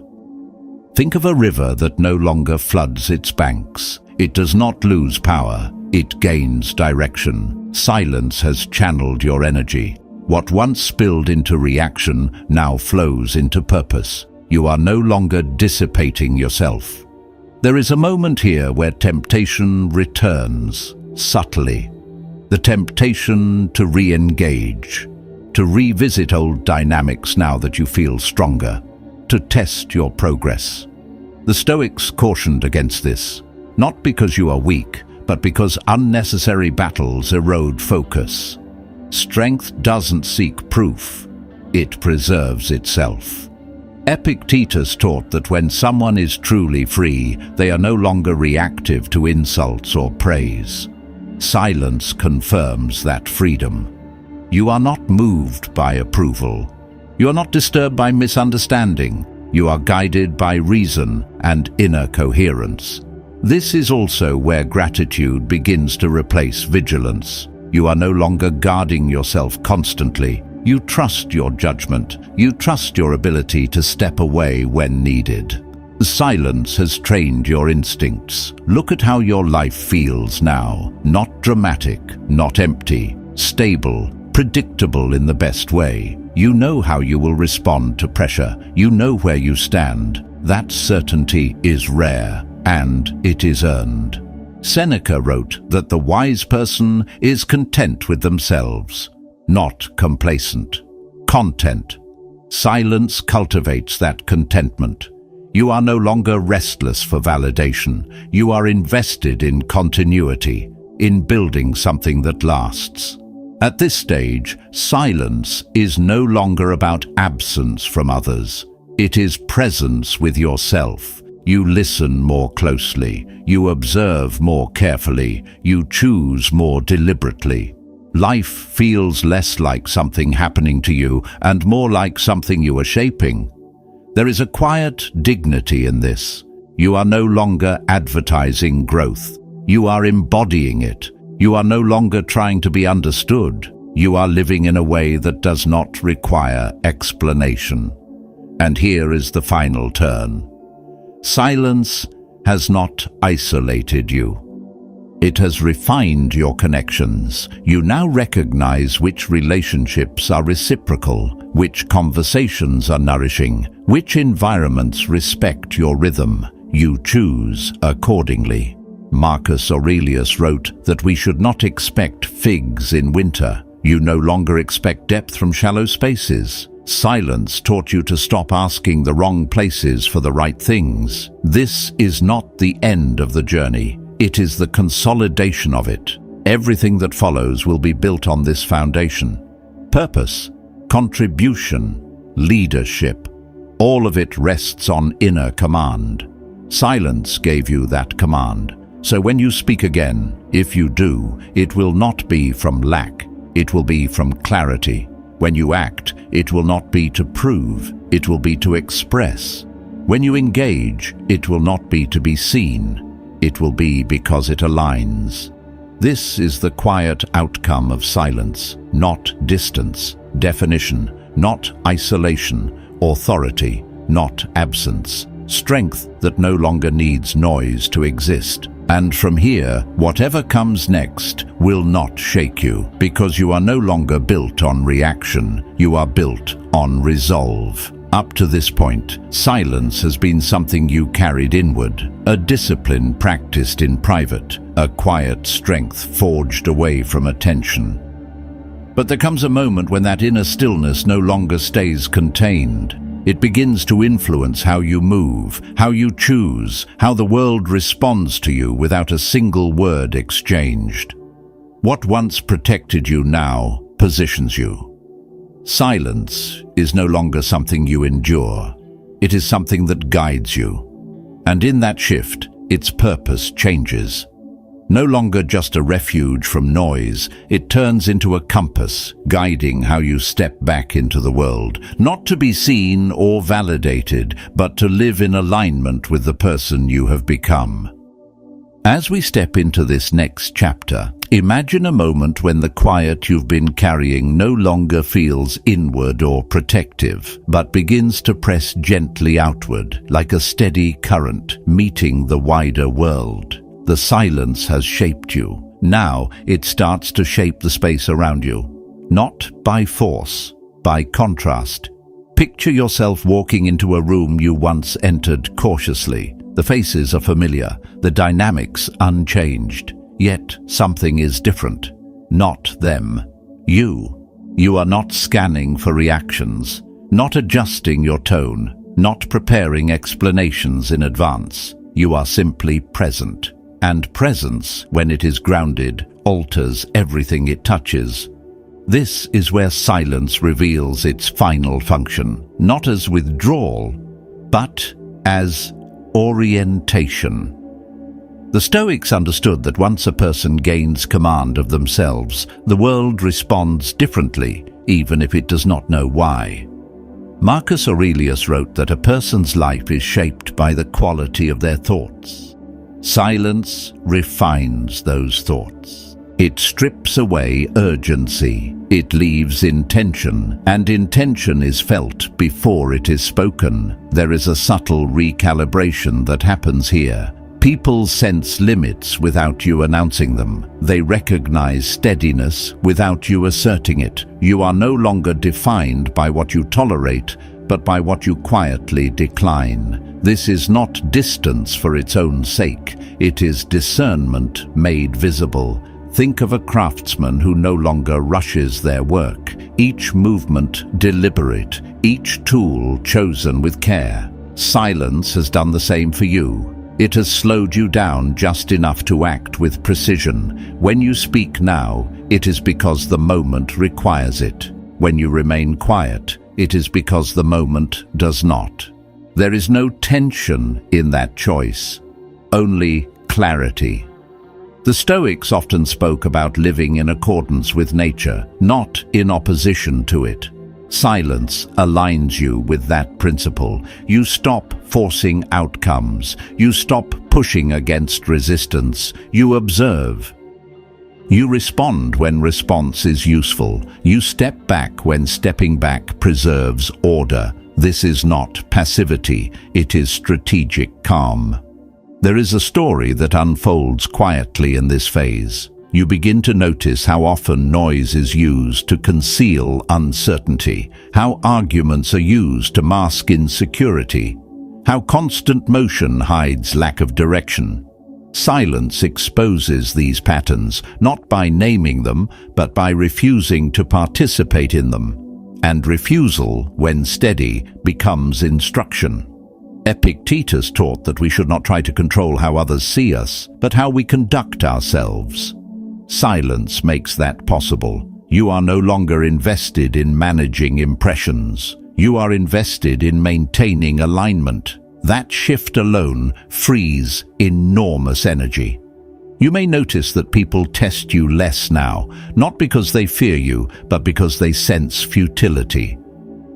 Think of a river that no longer floods its banks. It does not lose power, it gains direction. Silence has channeled your energy. What once spilled into reaction now flows into purpose. You are no longer dissipating yourself. There is a moment here where temptation returns, subtly. The temptation to re-engage, to revisit old dynamics now that you feel stronger, to test your progress. The Stoics cautioned against this, not because you are weak, but because unnecessary battles erode focus. Strength doesn't seek proof, it preserves itself. Epictetus taught that when someone is truly free, they are no longer reactive to insults or praise. Silence confirms that freedom. You are not moved by approval. You are not disturbed by misunderstanding. You are guided by reason and inner coherence. This is also where gratitude begins to replace vigilance. You are no longer guarding yourself constantly. You trust your judgment. You trust your ability to step away when needed. Silence has trained your instincts. Look at how your life feels now. Not dramatic, not empty, stable, predictable in the best way. You know how you will respond to pressure. You know where you stand. That certainty is rare, and it is earned. Seneca wrote that the wise person is content with themselves, not complacent. Content. Silence cultivates that contentment. You are no longer restless for validation. You are invested in continuity, in building something that lasts. At this stage, silence is no longer about absence from others. It is presence with yourself. You listen more closely. You observe more carefully. You choose more deliberately. Life feels less like something happening to you and more like something you are shaping. There is a quiet dignity in this. You are no longer advertising growth. You are embodying it. You are no longer trying to be understood. You are living in a way that does not require explanation. And here is the final turn. Silence has not isolated you. It has refined your connections. You now recognize which relationships are reciprocal, which conversations are nourishing, which environments respect your rhythm. You choose accordingly. Marcus Aurelius wrote that we should not expect figs in winter. You no longer expect depth from shallow spaces. Silence taught you to stop asking the wrong places for the right things. This is not the end of the journey. It is the consolidation of it. Everything that follows will be built on this foundation. Purpose, contribution, leadership. All of it rests on inner command. Silence gave you that command. So when you speak again, if you do, it will not be from lack. It will be from clarity. When you act, it will not be to prove, it will be to express. When you engage, it will not be to be seen, it will be because it aligns. This is the quiet outcome of silence, not distance, definition, not isolation, authority, not absence, strength that no longer needs noise to exist. And from here, whatever comes next will not shake you, because you are no longer built on reaction, you are built on resolve. Up to this point, silence has been something you carried inward, a discipline practiced in private, a quiet strength forged away from attention. But there comes a moment when that inner stillness no longer stays contained. It begins to influence how you move, how you choose, how the world responds to you without a single word exchanged. What once protected you now positions you. Silence is no longer something you endure. It is something that guides you. And in that shift, its purpose changes. No longer just a refuge from noise, it turns into a compass, guiding how you step back into the world, not to be seen or validated, but to live in alignment with the person you have become. As we step into this next chapter, Imagine a moment when the quiet you've been carrying no longer feels inward or protective, but begins to press gently outward, like a steady current meeting the wider world. The silence has shaped you. Now it starts to shape the space around you. Not by force, by contrast. Picture yourself walking into a room you once entered cautiously. The faces are familiar, the dynamics unchanged. Yet something is different. Not them. You. You are not scanning for reactions, not adjusting your tone, not preparing explanations in advance. You are simply present. And presence, when it is grounded, alters everything it touches. This is where silence reveals its final function, not as withdrawal, but as orientation. The Stoics understood that once a person gains command of themselves, the world responds differently, even if it does not know why. Marcus Aurelius wrote that a person's life is shaped by the quality of their thoughts. Silence refines those thoughts. It strips away urgency. It leaves intention, and intention is felt before it is spoken. There is a subtle recalibration that happens here. People sense limits without you announcing them. They recognize steadiness without you asserting it. You are no longer defined by what you tolerate, but by what you quietly decline. This is not distance for its own sake. It is discernment made visible. Think of a craftsman who no longer rushes their work. Each movement deliberate, each tool chosen with care. Silence has done the same for you. It has slowed you down just enough to act with precision. When you speak now, it is because the moment requires it. When you remain quiet, it is because the moment does not. There is no tension in that choice, only clarity. The Stoics often spoke about living in accordance with nature, not in opposition to it. Silence aligns you with that principle. You stop forcing outcomes. You stop pushing against resistance. You observe. You respond when response is useful. You step back when stepping back preserves order. This is not passivity. It is strategic calm. There is a story that unfolds quietly in this phase. You begin to notice how often noise is used to conceal uncertainty, how arguments are used to mask insecurity, how constant motion hides lack of direction. Silence exposes these patterns, not by naming them, but by refusing to participate in them. And refusal, when steady, becomes instruction. Epictetus taught that we should not try to control how others see us, but how we conduct ourselves. Silence makes that possible. You are no longer invested in managing impressions. You are invested in maintaining alignment. That shift alone frees enormous energy. You may notice that people test you less now, not because they fear you, but because they sense futility.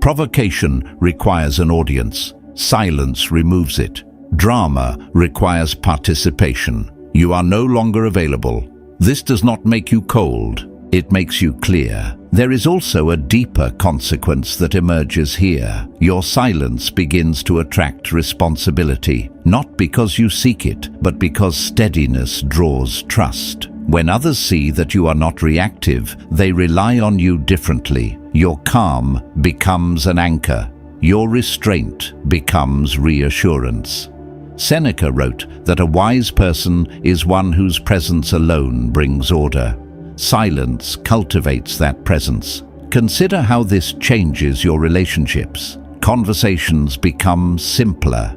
Provocation requires an audience. Silence removes it. Drama requires participation. You are no longer available. This does not make you cold. It makes you clear. There is also a deeper consequence that emerges here. Your silence begins to attract responsibility, not because you seek it, but because steadiness draws trust. When others see that you are not reactive, they rely on you differently. Your calm becomes an anchor. Your restraint becomes reassurance. Seneca wrote that a wise person is one whose presence alone brings order. Silence cultivates that presence. Consider how this changes your relationships. Conversations become simpler.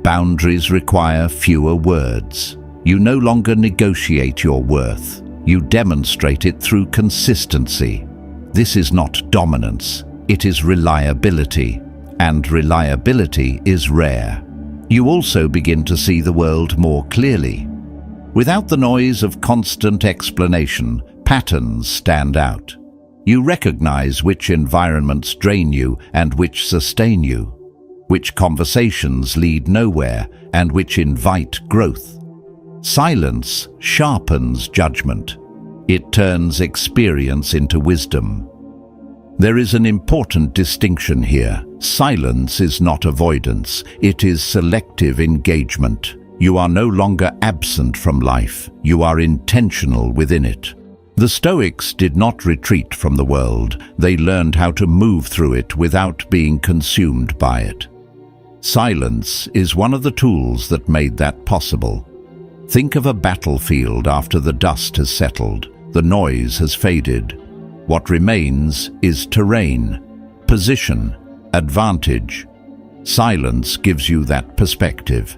Boundaries require fewer words. You no longer negotiate your worth. You demonstrate it through consistency. This is not dominance. It is reliability. And reliability is rare. You also begin to see the world more clearly. Without the noise of constant explanation, patterns stand out. You recognize which environments drain you and which sustain you, which conversations lead nowhere and which invite growth. Silence sharpens judgment. It turns experience into wisdom. There is an important distinction here. Silence is not avoidance, it is selective engagement. You are no longer absent from life, you are intentional within it. The Stoics did not retreat from the world, they learned how to move through it without being consumed by it. Silence is one of the tools that made that possible. Think of a battlefield after the dust has settled, the noise has faded. What remains is terrain, position, advantage. Silence gives you that perspective.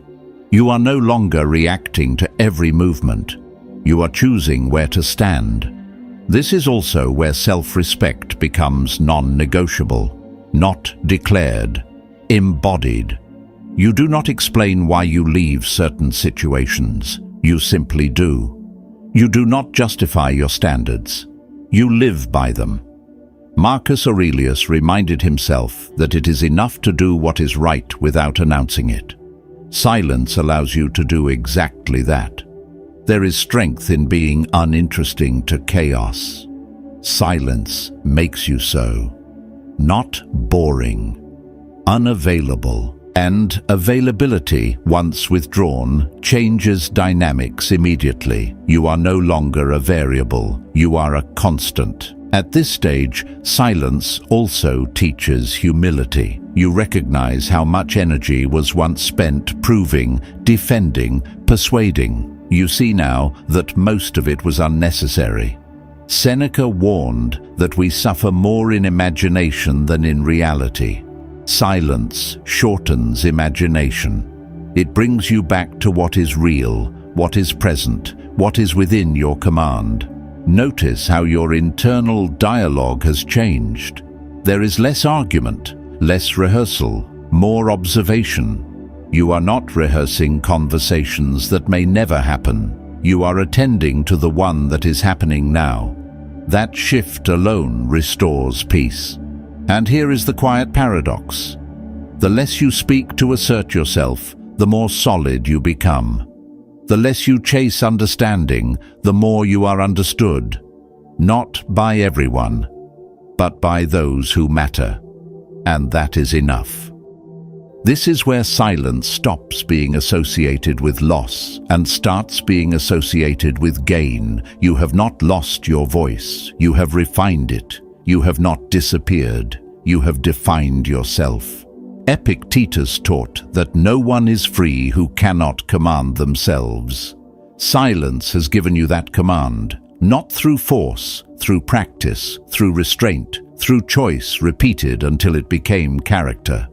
You are no longer reacting to every movement. You are choosing where to stand. This is also where self-respect becomes non-negotiable, not declared, embodied. You do not explain why you leave certain situations. You simply do. You do not justify your standards. You live by them. Marcus Aurelius reminded himself that it is enough to do what is right without announcing it. Silence allows you to do exactly that. There is strength in being uninteresting to chaos. Silence makes you so. Not boring, unavailable. And availability, once withdrawn, changes dynamics immediately. You are no longer a variable, you are a constant. At this stage, silence also teaches humility. You recognize how much energy was once spent proving, defending, persuading. You see now that most of it was unnecessary. Seneca warned that we suffer more in imagination than in reality. Silence shortens imagination. It brings you back to what is real, what is present, what is within your command. Notice how your internal dialogue has changed. There is less argument, less rehearsal, more observation. You are not rehearsing conversations that may never happen. You are attending to the one that is happening now. That shift alone restores peace. And here is the quiet paradox. The less you speak to assert yourself, the more solid you become. The less you chase understanding, the more you are understood. Not by everyone, but by those who matter. And that is enough. This is where silence stops being associated with loss and starts being associated with gain. You have not lost your voice, you have refined it. You have not disappeared, you have defined yourself. Epictetus taught that no one is free who cannot command themselves. Silence has given you that command, not through force, through practice, through restraint, through choice repeated until it became character.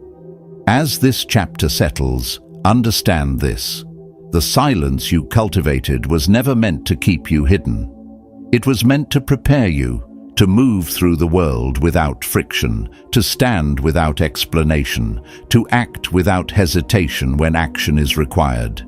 As this chapter settles, understand this. The silence you cultivated was never meant to keep you hidden. It was meant to prepare you, to move through the world without friction, to stand without explanation, to act without hesitation when action is required.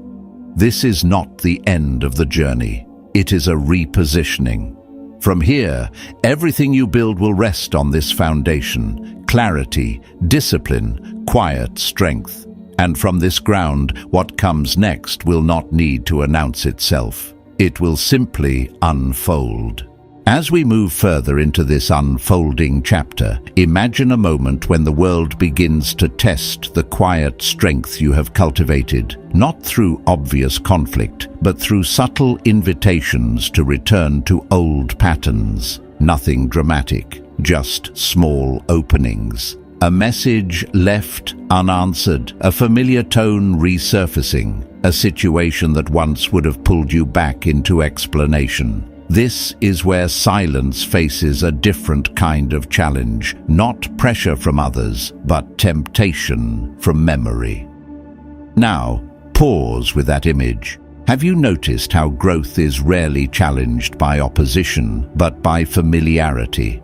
This is not the end of the journey. It is a repositioning. From here, everything you build will rest on this foundation: clarity, discipline, quiet strength. And from this ground, what comes next will not need to announce itself. It will simply unfold. As we move further into this unfolding chapter, imagine a moment when the world begins to test the quiet strength you have cultivated, not through obvious conflict, but through subtle invitations to return to old patterns. Nothing dramatic, just small openings. A message left unanswered, a familiar tone resurfacing, a situation that once would have pulled you back into explanation. This is where silence faces a different kind of challenge, not pressure from others, but temptation from memory. Now, pause with that image. Have you noticed how growth is rarely challenged by opposition, but by familiarity?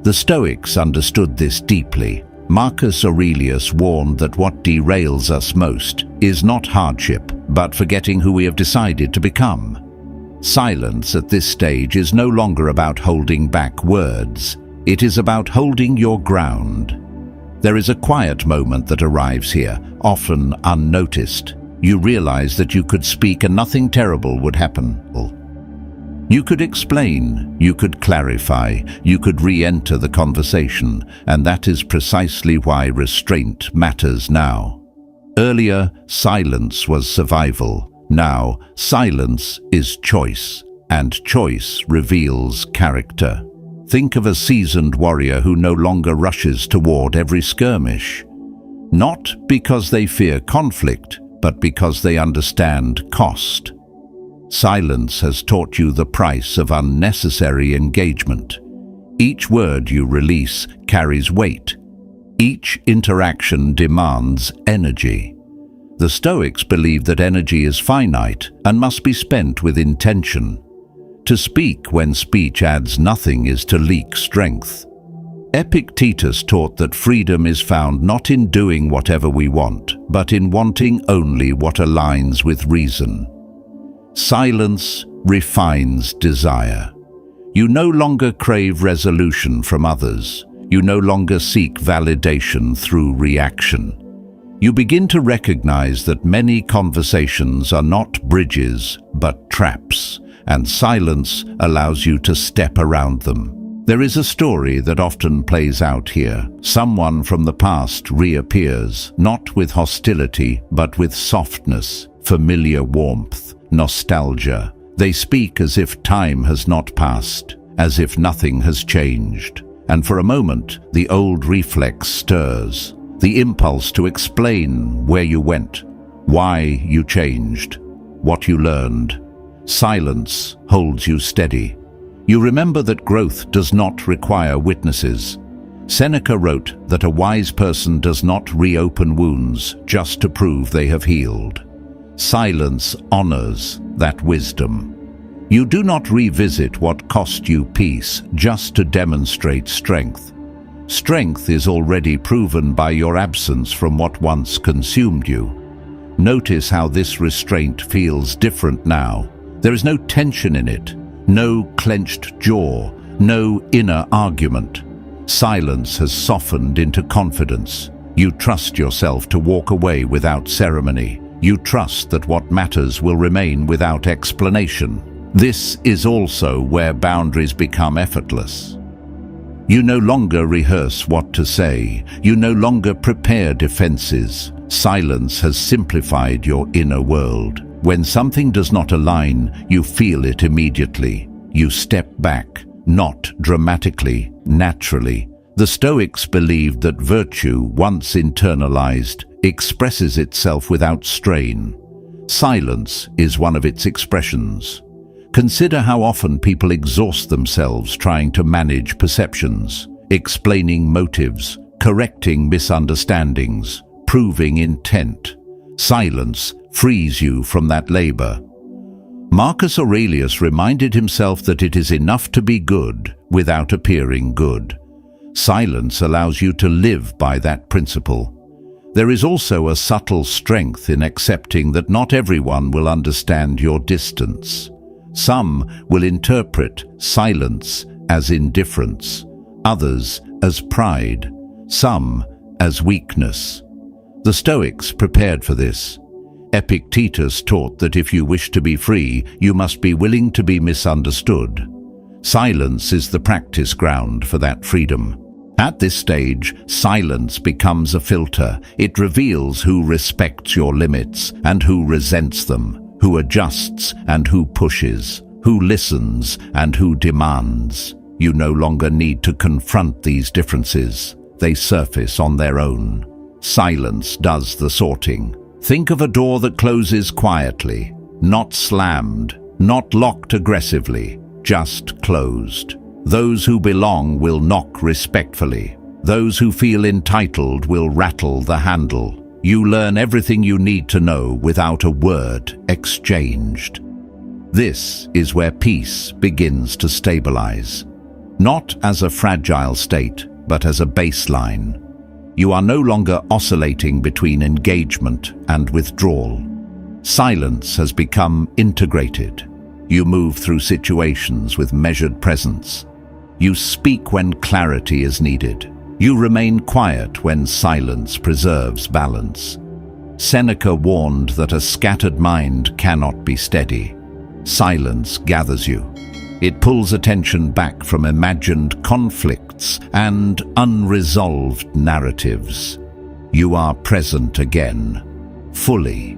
The Stoics understood this deeply. Marcus Aurelius warned that what derails us most is not hardship, but forgetting who we have decided to become. Silence at this stage is no longer about holding back words. It is about holding your ground. There is a quiet moment that arrives here, often unnoticed. You realize that you could speak and nothing terrible would happen. You could explain, you could clarify, you could re-enter the conversation, and that is precisely why restraint matters now. Earlier, silence was survival. Now, silence is choice, and choice reveals character. Think of a seasoned warrior who no longer rushes toward every skirmish. Not because they fear conflict, but because they understand cost. Silence has taught you the price of unnecessary engagement. Each word you release carries weight. Each interaction demands energy. The Stoics believe that energy is finite and must be spent with intention. To speak when speech adds nothing is to leak strength. Epictetus taught that freedom is found not in doing whatever we want, but in wanting only what aligns with reason. Silence refines desire. You no longer crave resolution from others. You no longer seek validation through reaction. You begin to recognize that many conversations are not bridges, but traps, and silence allows you to step around them. There is a story that often plays out here. Someone from the past reappears, not with hostility, but with softness, familiar warmth, nostalgia. They speak as if time has not passed, as if nothing has changed. And for a moment, the old reflex stirs. The impulse to explain where you went, why you changed, what you learned. Silence holds you steady. You remember that growth does not require witnesses. Seneca wrote that a wise person does not reopen wounds just to prove they have healed. Silence honors that wisdom. You do not revisit what cost you peace just to demonstrate strength. Strength is already proven by your absence from what once consumed you. Notice how this restraint feels different now. There is no tension in it, no clenched jaw, no inner argument. Silence has softened into confidence. You trust yourself to walk away without ceremony. You trust that what matters will remain without explanation. This is also where boundaries become effortless. You no longer rehearse what to say. You no longer prepare defenses. Silence has simplified your inner world. When something does not align, you feel it immediately. You step back, not dramatically, naturally. The Stoics believed that virtue, once internalized, expresses itself without strain. Silence is one of its expressions. Consider how often people exhaust themselves trying to manage perceptions, explaining motives, correcting misunderstandings, proving intent. Silence frees you from that labor. Marcus Aurelius reminded himself that it is enough to be good without appearing good. Silence allows you to live by that principle. There is also a subtle strength in accepting that not everyone will understand your distance. Some will interpret silence as indifference, others as pride, some as weakness. The Stoics prepared for this. Epictetus taught that if you wish to be free, you must be willing to be misunderstood. Silence is the practice ground for that freedom. At this stage, silence becomes a filter. It reveals who respects your limits and who resents them, who adjusts and who pushes, who listens and who demands. You no longer need to confront these differences. They surface on their own. Silence does the sorting. Think of a door that closes quietly, not slammed, not locked aggressively, just closed. Those who belong will knock respectfully. Those who feel entitled will rattle the handle. You learn everything you need to know without a word exchanged. This is where peace begins to stabilize. Not as a fragile state, but as a baseline. You are no longer oscillating between engagement and withdrawal. Silence has become integrated. You move through situations with measured presence. You speak when clarity is needed. You remain quiet when silence preserves balance. Seneca warned that a scattered mind cannot be steady. Silence gathers you. It pulls attention back from imagined conflicts and unresolved narratives. You are present again, fully.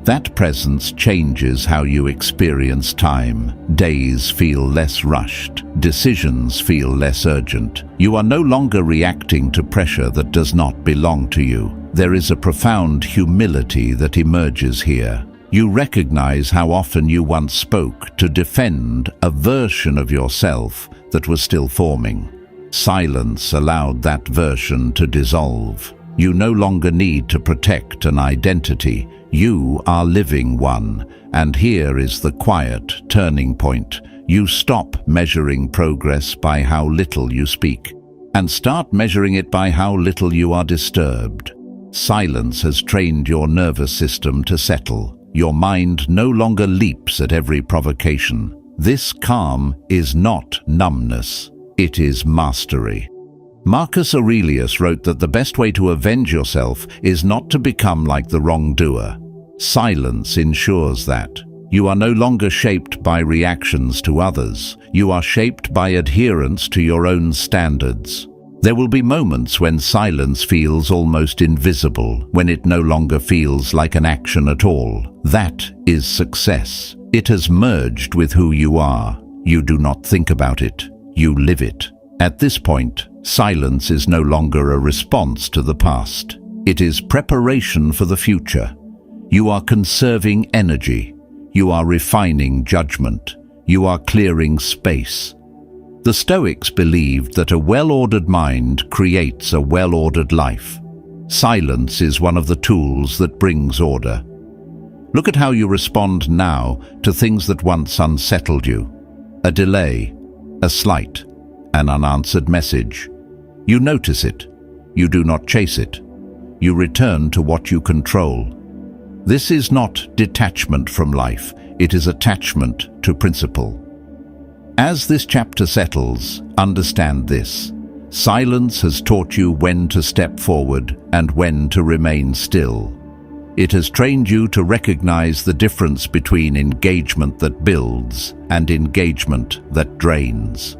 That presence changes how you experience time. Days feel less rushed. Decisions feel less urgent. You are no longer reacting to pressure that does not belong to you. There is a profound humility that emerges here. You recognize how often you once spoke to defend a version of yourself that was still forming. Silence allowed that version to dissolve. You no longer need to protect an identity. You are living one, and here is the quiet turning point. You stop measuring progress by how little you speak, and start measuring it by how little you are disturbed. Silence has trained your nervous system to settle. Your mind no longer leaps at every provocation. This calm is not numbness, it is mastery. Marcus Aurelius wrote that the best way to avenge yourself is not to become like the wrongdoer. Silence ensures that. You are no longer shaped by reactions to others. You are shaped by adherence to your own standards. There will be moments when silence feels almost invisible, when it no longer feels like an action at all. That is success. It has merged with who you are. You do not think about it. You live it. At this point, silence is no longer a response to the past. It is preparation for the future. You are conserving energy. You are refining judgment. You are clearing space. The Stoics believed that a well-ordered mind creates a well-ordered life. Silence is one of the tools that brings order. Look at how you respond now to things that once unsettled you. A delay, a slight, an unanswered message. You notice it. You do not chase it. You return to what you control. This is not detachment from life. It is attachment to principle. As this chapter settles, understand this. Silence has taught you when to step forward and when to remain still. It has trained you to recognize the difference between engagement that builds and engagement that drains.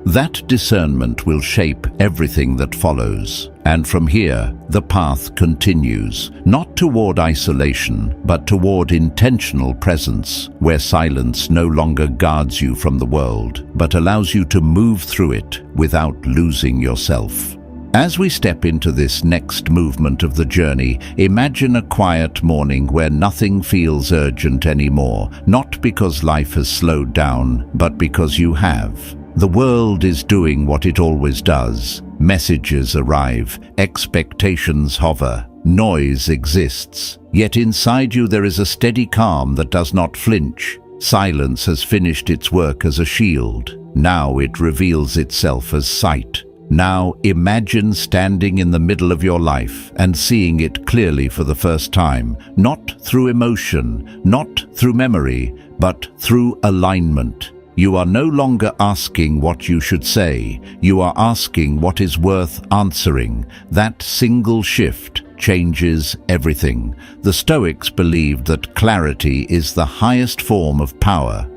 That discernment will shape everything that follows, and from here, the path continues, not toward isolation, but toward intentional presence, where silence no longer guards you from the world, but allows you to move through it without losing yourself. As we step into this next movement of the journey, imagine a quiet morning where nothing feels urgent anymore, not because life has slowed down, but because you have. The world is doing what it always does. Messages arrive, expectations hover, noise exists. Yet inside you there is a steady calm that does not flinch. Silence has finished its work as a shield. Now it reveals itself as sight. Now imagine standing in the middle of your life and seeing it clearly for the first time, not through emotion, not through memory, but through alignment. You are no longer asking what you should say. You are asking what is worth answering. That single shift changes everything. The Stoics believed that clarity is the highest form of power.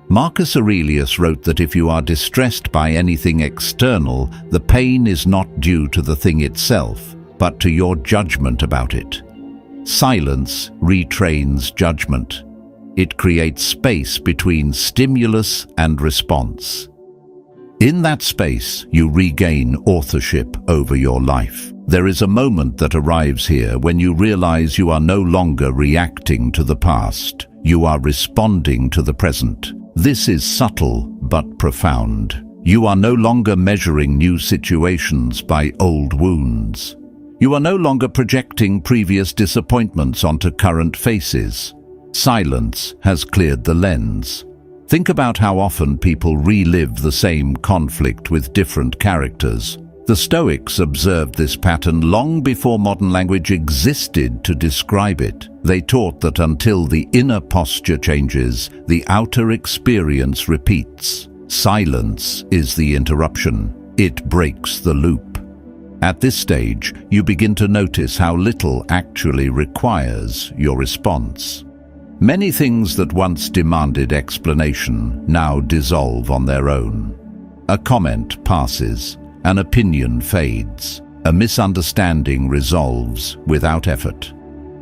Marcus Aurelius wrote that if you are distressed by anything external, the pain is not due to the thing itself, but to your judgment about it. Silence retrains judgment. It creates space between stimulus and response. In that space, you regain authorship over your life. There is a moment that arrives here when you realize you are no longer reacting to the past. You are responding to the present. This is subtle but profound. You are no longer measuring new situations by old wounds. You are no longer projecting previous disappointments onto current faces. Silence has cleared the lens. Think about how often people relive the same conflict with different characters. The Stoics observed this pattern long before modern language existed to describe it. They taught that until the inner posture changes, the outer experience repeats. Silence is the interruption. It breaks the loop. At this stage, you begin to notice how little actually requires your response. Many things that once demanded explanation now dissolve on their own. A comment passes, an opinion fades, a misunderstanding resolves without effort.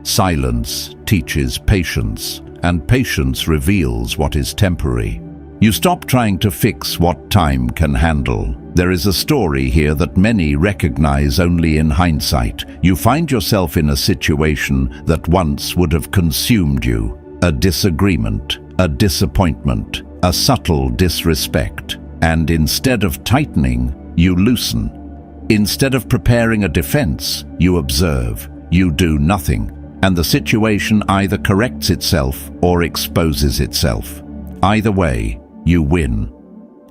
Silence teaches patience, and patience reveals what is temporary. You stop trying to fix what time can handle. There is a story here that many recognize only in hindsight. You find yourself in a situation that once would have consumed you. A disagreement, a disappointment, a subtle disrespect. And instead of tightening, you loosen. Instead of preparing a defense, you observe. You do nothing. And the situation either corrects itself or exposes itself. Either way, you win.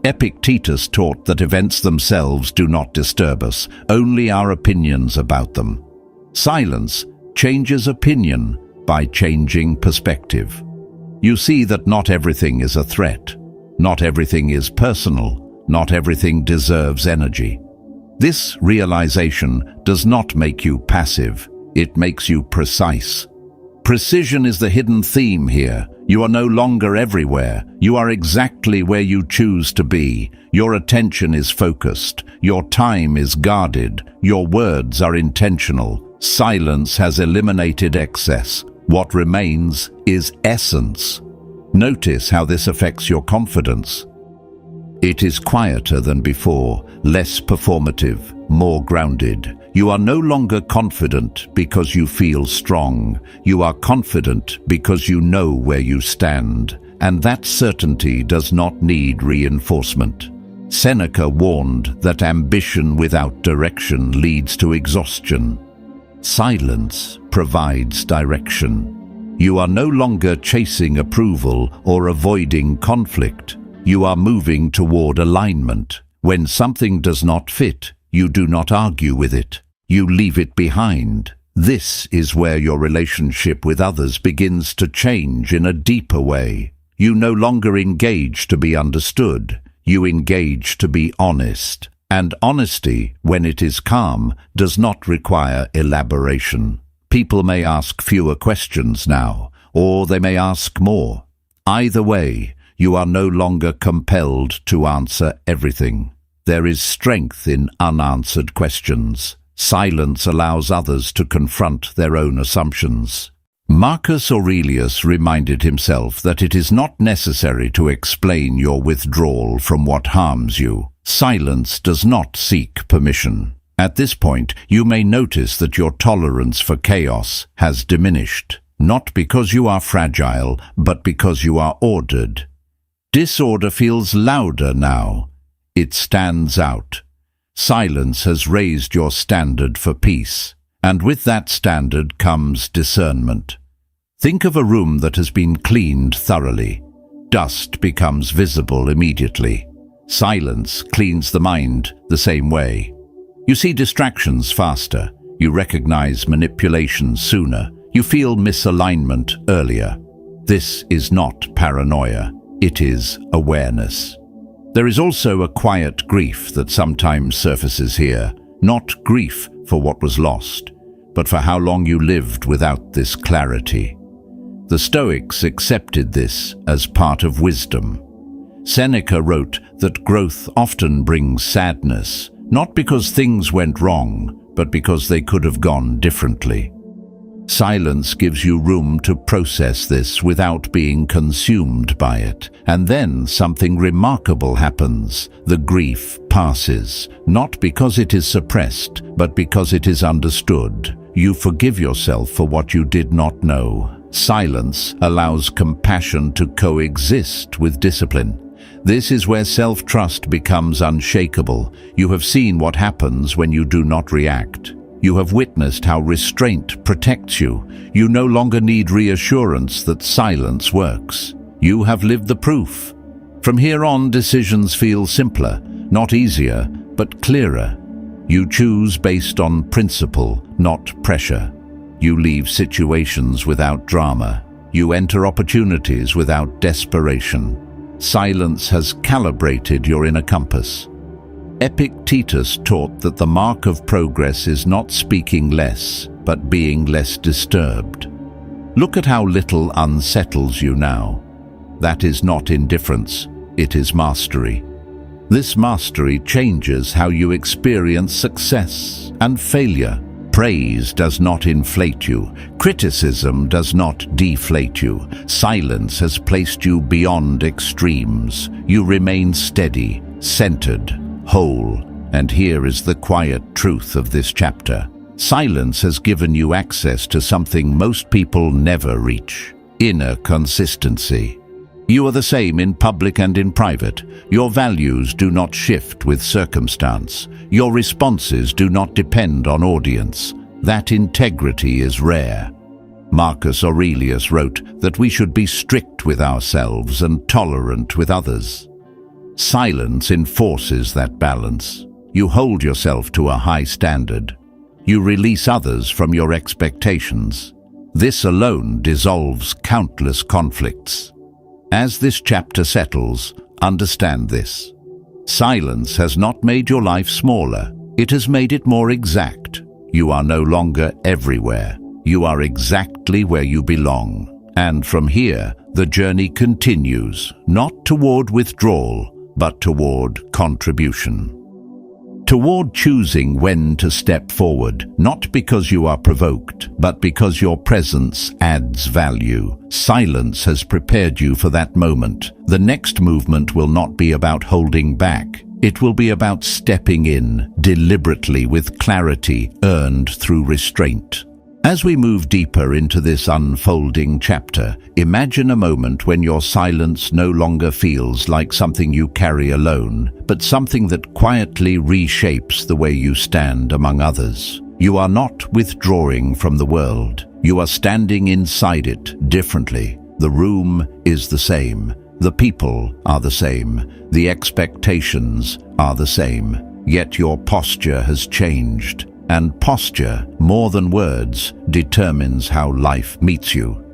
Epictetus taught that events themselves do not disturb us, only our opinions about them. Silence changes opinion by changing perspective. You see that not everything is a threat. Not everything is personal. Not everything deserves energy. This realization does not make you passive. It makes you precise. Precision is the hidden theme here. You are no longer everywhere. You are exactly where you choose to be. Your attention is focused. Your time is guarded. Your words are intentional. Silence has eliminated excess. What remains is essence. Notice how this affects your confidence. It is quieter than before, less performative, more grounded. You are no longer confident because you feel strong. You are confident because you know where you stand, and that certainty does not need reinforcement. Seneca warned that ambition without direction leads to exhaustion. Silence provides direction. You are no longer chasing approval or avoiding conflict. You are moving toward alignment. When something does not fit, you do not argue with it. You leave it behind. This is where your relationship with others begins to change in a deeper way. You no longer engage to be understood. You engage to be honest. And honesty, when it is calm, does not require elaboration. People may ask fewer questions now, or they may ask more. Either way, you are no longer compelled to answer everything. There is strength in unanswered questions. Silence allows others to confront their own assumptions. Marcus Aurelius reminded himself that it is not necessary to explain your withdrawal from what harms you. Silence does not seek permission. At this point, you may notice that your tolerance for chaos has diminished, not because you are fragile, but because you are ordered. Disorder feels louder now. It stands out. Silence has raised your standard for peace, and with that standard comes discernment. Think of a room that has been cleaned thoroughly. Dust becomes visible immediately. Silence cleans the mind the same way. You see distractions faster. You recognize manipulation sooner. You feel misalignment earlier. This is not paranoia. It is awareness. There is also a quiet grief that sometimes surfaces here, not grief for what was lost, but for how long you lived without this clarity. The Stoics accepted this as part of wisdom. Seneca wrote that growth often brings sadness, not because things went wrong, but because they could have gone differently. Silence gives you room to process this without being consumed by it. And then something remarkable happens. The grief passes, not because it is suppressed, but because it is understood. You forgive yourself for what you did not know. Silence allows compassion to coexist with discipline. This is where self-trust becomes unshakable. You have seen what happens when you do not react. You have witnessed how restraint protects you. You no longer need reassurance that silence works. You have lived the proof. From here on, decisions feel simpler, not easier, but clearer. You choose based on principle, not pressure. You leave situations without drama. You enter opportunities without desperation. Silence has calibrated your inner compass. Epictetus taught that the mark of progress is not speaking less, but being less disturbed. Look at how little unsettles you now. That is not indifference, it is mastery. This mastery changes how you experience success and failure. Praise does not inflate you. Criticism does not deflate you. Silence has placed you beyond extremes. You remain steady, centered, whole. And here is the quiet truth of this chapter. Silence has given you access to something most people never reach: inner consistency. You are the same in public and in private. Your values do not shift with circumstance. Your responses do not depend on audience. That integrity is rare. Marcus Aurelius wrote that we should be strict with ourselves and tolerant with others. Silence enforces that balance. You hold yourself to a high standard. You release others from your expectations. This alone dissolves countless conflicts. As this chapter settles, understand this. Silence has not made your life smaller. It has made it more exact. You are no longer everywhere. You are exactly where you belong. And from here, the journey continues, not toward withdrawal, but toward contribution. Toward choosing when to step forward, not because you are provoked, but because your presence adds value. Silence has prepared you for that moment. The next movement will not be about holding back. It will be about stepping in, deliberately, with clarity earned through restraint. As we move deeper into this unfolding chapter, imagine a moment when your silence no longer feels like something you carry alone, but something that quietly reshapes the way you stand among others. You are not withdrawing from the world. You are standing inside it differently. The room is the same. The people are the same. The expectations are the same. Yet your posture has changed. And posture, more than words, determines how life meets you.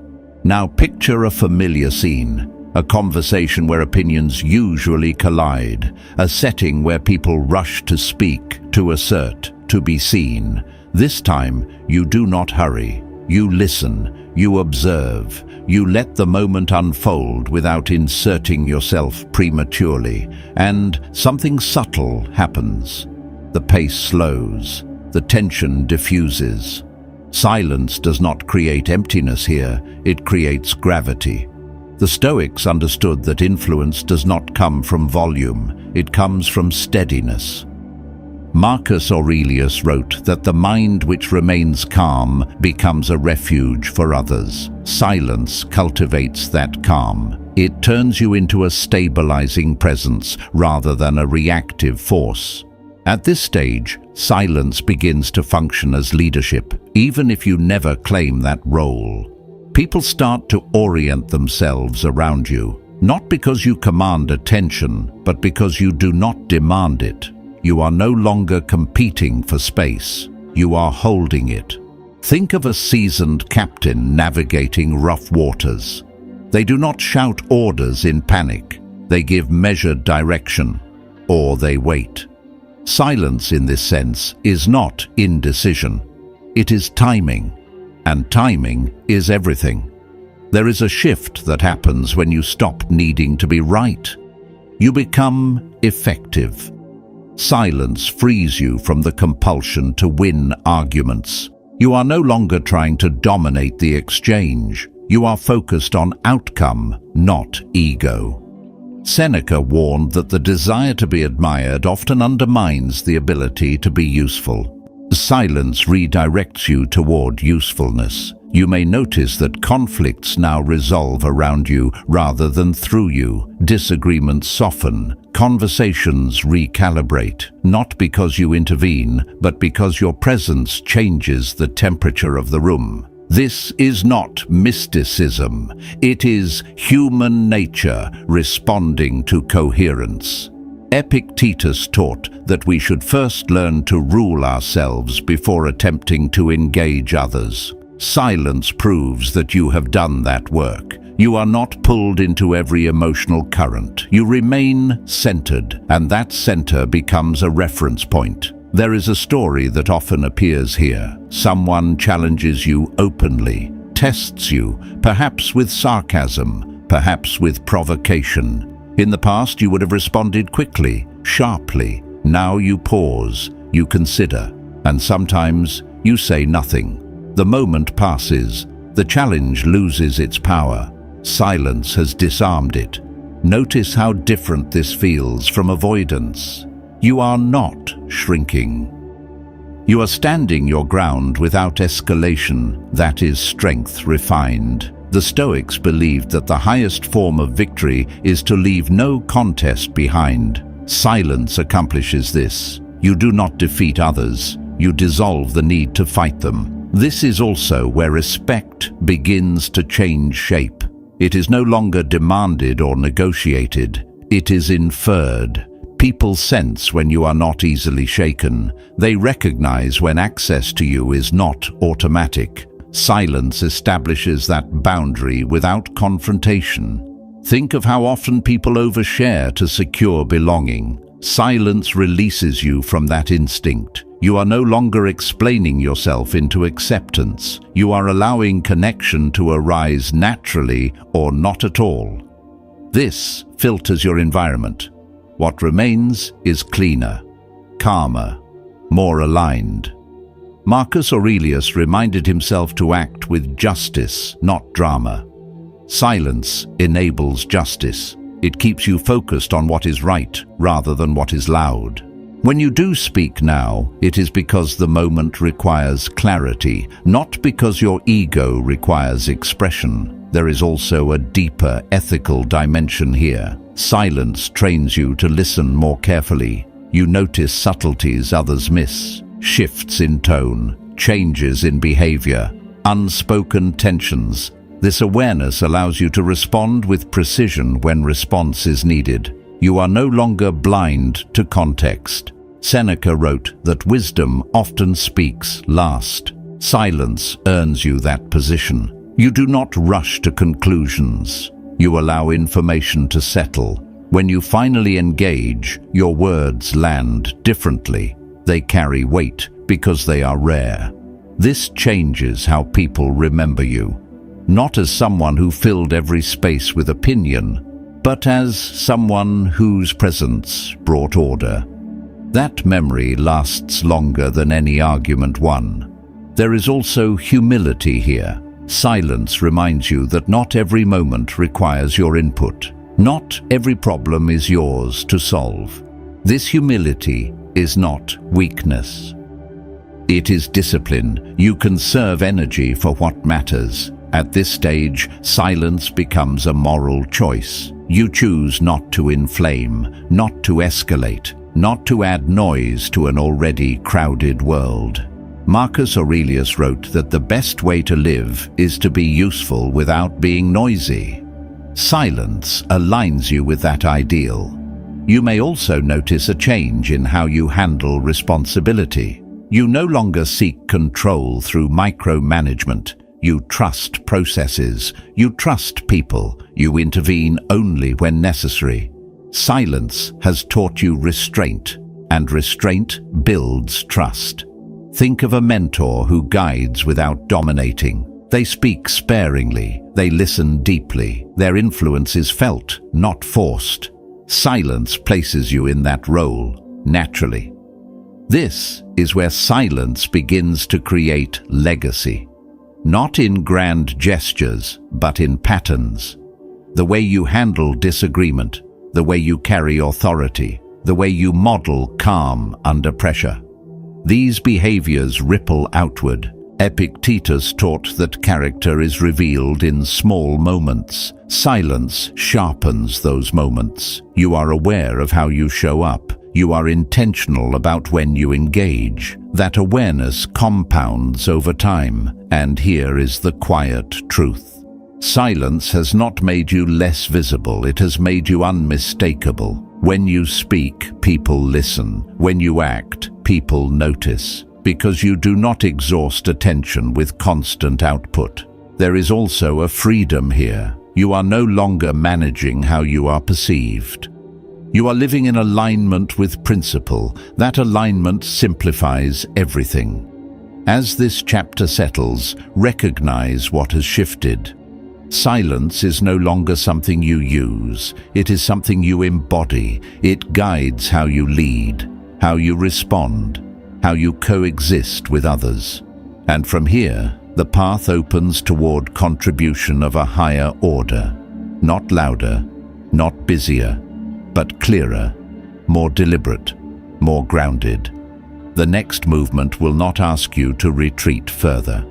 Now picture a familiar scene, a conversation where opinions usually collide, a setting where people rush to speak, to assert, to be seen. This time, you do not hurry. You listen, you observe, you let the moment unfold without inserting yourself prematurely, and something subtle happens. The pace slows. The tension diffuses. Silence does not create emptiness here, it creates gravity. The Stoics understood that influence does not come from volume, it comes from steadiness. Marcus Aurelius wrote that the mind which remains calm becomes a refuge for others. Silence cultivates that calm. It turns you into a stabilizing presence rather than a reactive force. At this stage, silence begins to function as leadership, even if you never claim that role. People start to orient themselves around you, not because you command attention, but because you do not demand it. You are no longer competing for space. You are holding it. Think of a seasoned captain navigating rough waters. They do not shout orders in panic. They give measured direction, or they wait. Silence, in this sense, is not indecision. It is timing, and timing is everything. There is a shift that happens when you stop needing to be right. You become effective. Silence frees you from the compulsion to win arguments. You are no longer trying to dominate the exchange. You are focused on outcome, not ego. Seneca warned that the desire to be admired often undermines the ability to be useful. Silence redirects you toward usefulness. You may notice that conflicts now resolve around you rather than through you. Disagreements soften. Conversations recalibrate, not because you intervene, but because your presence changes the temperature of the room. This is not mysticism. It is human nature responding to coherence. Epictetus taught that we should first learn to rule ourselves before attempting to engage others. Silence proves that you have done that work. You are not pulled into every emotional current. You remain centered, and that center becomes a reference point. There is a story that often appears here. Someone challenges you openly. It tests you, perhaps with sarcasm, perhaps with provocation. In the past, you would have responded quickly, sharply. Now you pause, you consider, and sometimes you say nothing. The moment passes. The challenge loses its power. Silence has disarmed it. Notice how different this feels from avoidance. You are not shrinking. You are standing your ground without escalation. That is strength refined. The Stoics believed that the highest form of victory is to leave no contest behind. Silence accomplishes this. You do not defeat others. You dissolve the need to fight them. This is also where respect begins to change shape. It is no longer demanded or negotiated. It is inferred. People sense when you are not easily shaken. They recognize when access to you is not automatic. Silence establishes that boundary without confrontation. Think of how often people overshare to secure belonging. Silence releases you from that instinct. You are no longer explaining yourself into acceptance. You are allowing connection to arise naturally or not at all. This filters your environment. What remains is cleaner, calmer, more aligned. Marcus Aurelius reminded himself to act with justice, not drama. Silence enables justice. It keeps you focused on what is right rather than what is loud. When you do speak now, it is because the moment requires clarity, not because your ego requires expression. There is also a deeper ethical dimension here. Silence trains you to listen more carefully. You notice subtleties others miss, shifts in tone, changes in behavior, unspoken tensions. This awareness allows you to respond with precision when response is needed. You are no longer blind to context. Seneca wrote that wisdom often speaks last. Silence earns you that position. You do not rush to conclusions. You allow information to settle. When you finally engage, your words land differently. They carry weight because they are rare. This changes how people remember you. Not as someone who filled every space with opinion, but as someone whose presence brought order. That memory lasts longer than any argument won. There is also humility here. Silence reminds you that not every moment requires your input. Not every problem is yours to solve. This humility is not weakness. It is discipline. You conserve energy for what matters. At this stage, silence becomes a moral choice. You choose not to inflame, not to escalate, not to add noise to an already crowded world. Marcus Aurelius wrote that the best way to live is to be useful without being noisy. Silence aligns you with that ideal. You may also notice a change in how you handle responsibility. You no longer seek control through micromanagement. You trust processes. You trust people. You intervene only when necessary. Silence has taught you restraint, and restraint builds trust. Think of a mentor who guides without dominating. They speak sparingly. They listen deeply. Their influence is felt, not forced. Silence places you in that role, naturally. This is where silence begins to create legacy. Not in grand gestures, but in patterns. The way you handle disagreement, the way you carry authority, the way you model calm under pressure. These behaviors ripple outward. Epictetus taught that character is revealed in small moments. Silence sharpens those moments. You are aware of how you show up. You are intentional about when you engage. That awareness compounds over time. And here is the quiet truth. Silence has not made you less visible. It has made you unmistakable. When you speak, people listen. When you act, people notice. Because you do not exhaust attention with constant output. There is also a freedom here. You are no longer managing how you are perceived. You are living in alignment with principle. That alignment simplifies everything. As this chapter settles, recognize what has shifted. Silence is no longer something you use. It is something you embody. It guides how you lead, how you respond, how you coexist with others. And from here, the path opens toward contribution of a higher order. Not louder, not busier, but clearer, more deliberate, more grounded. The next movement will not ask you to retreat further.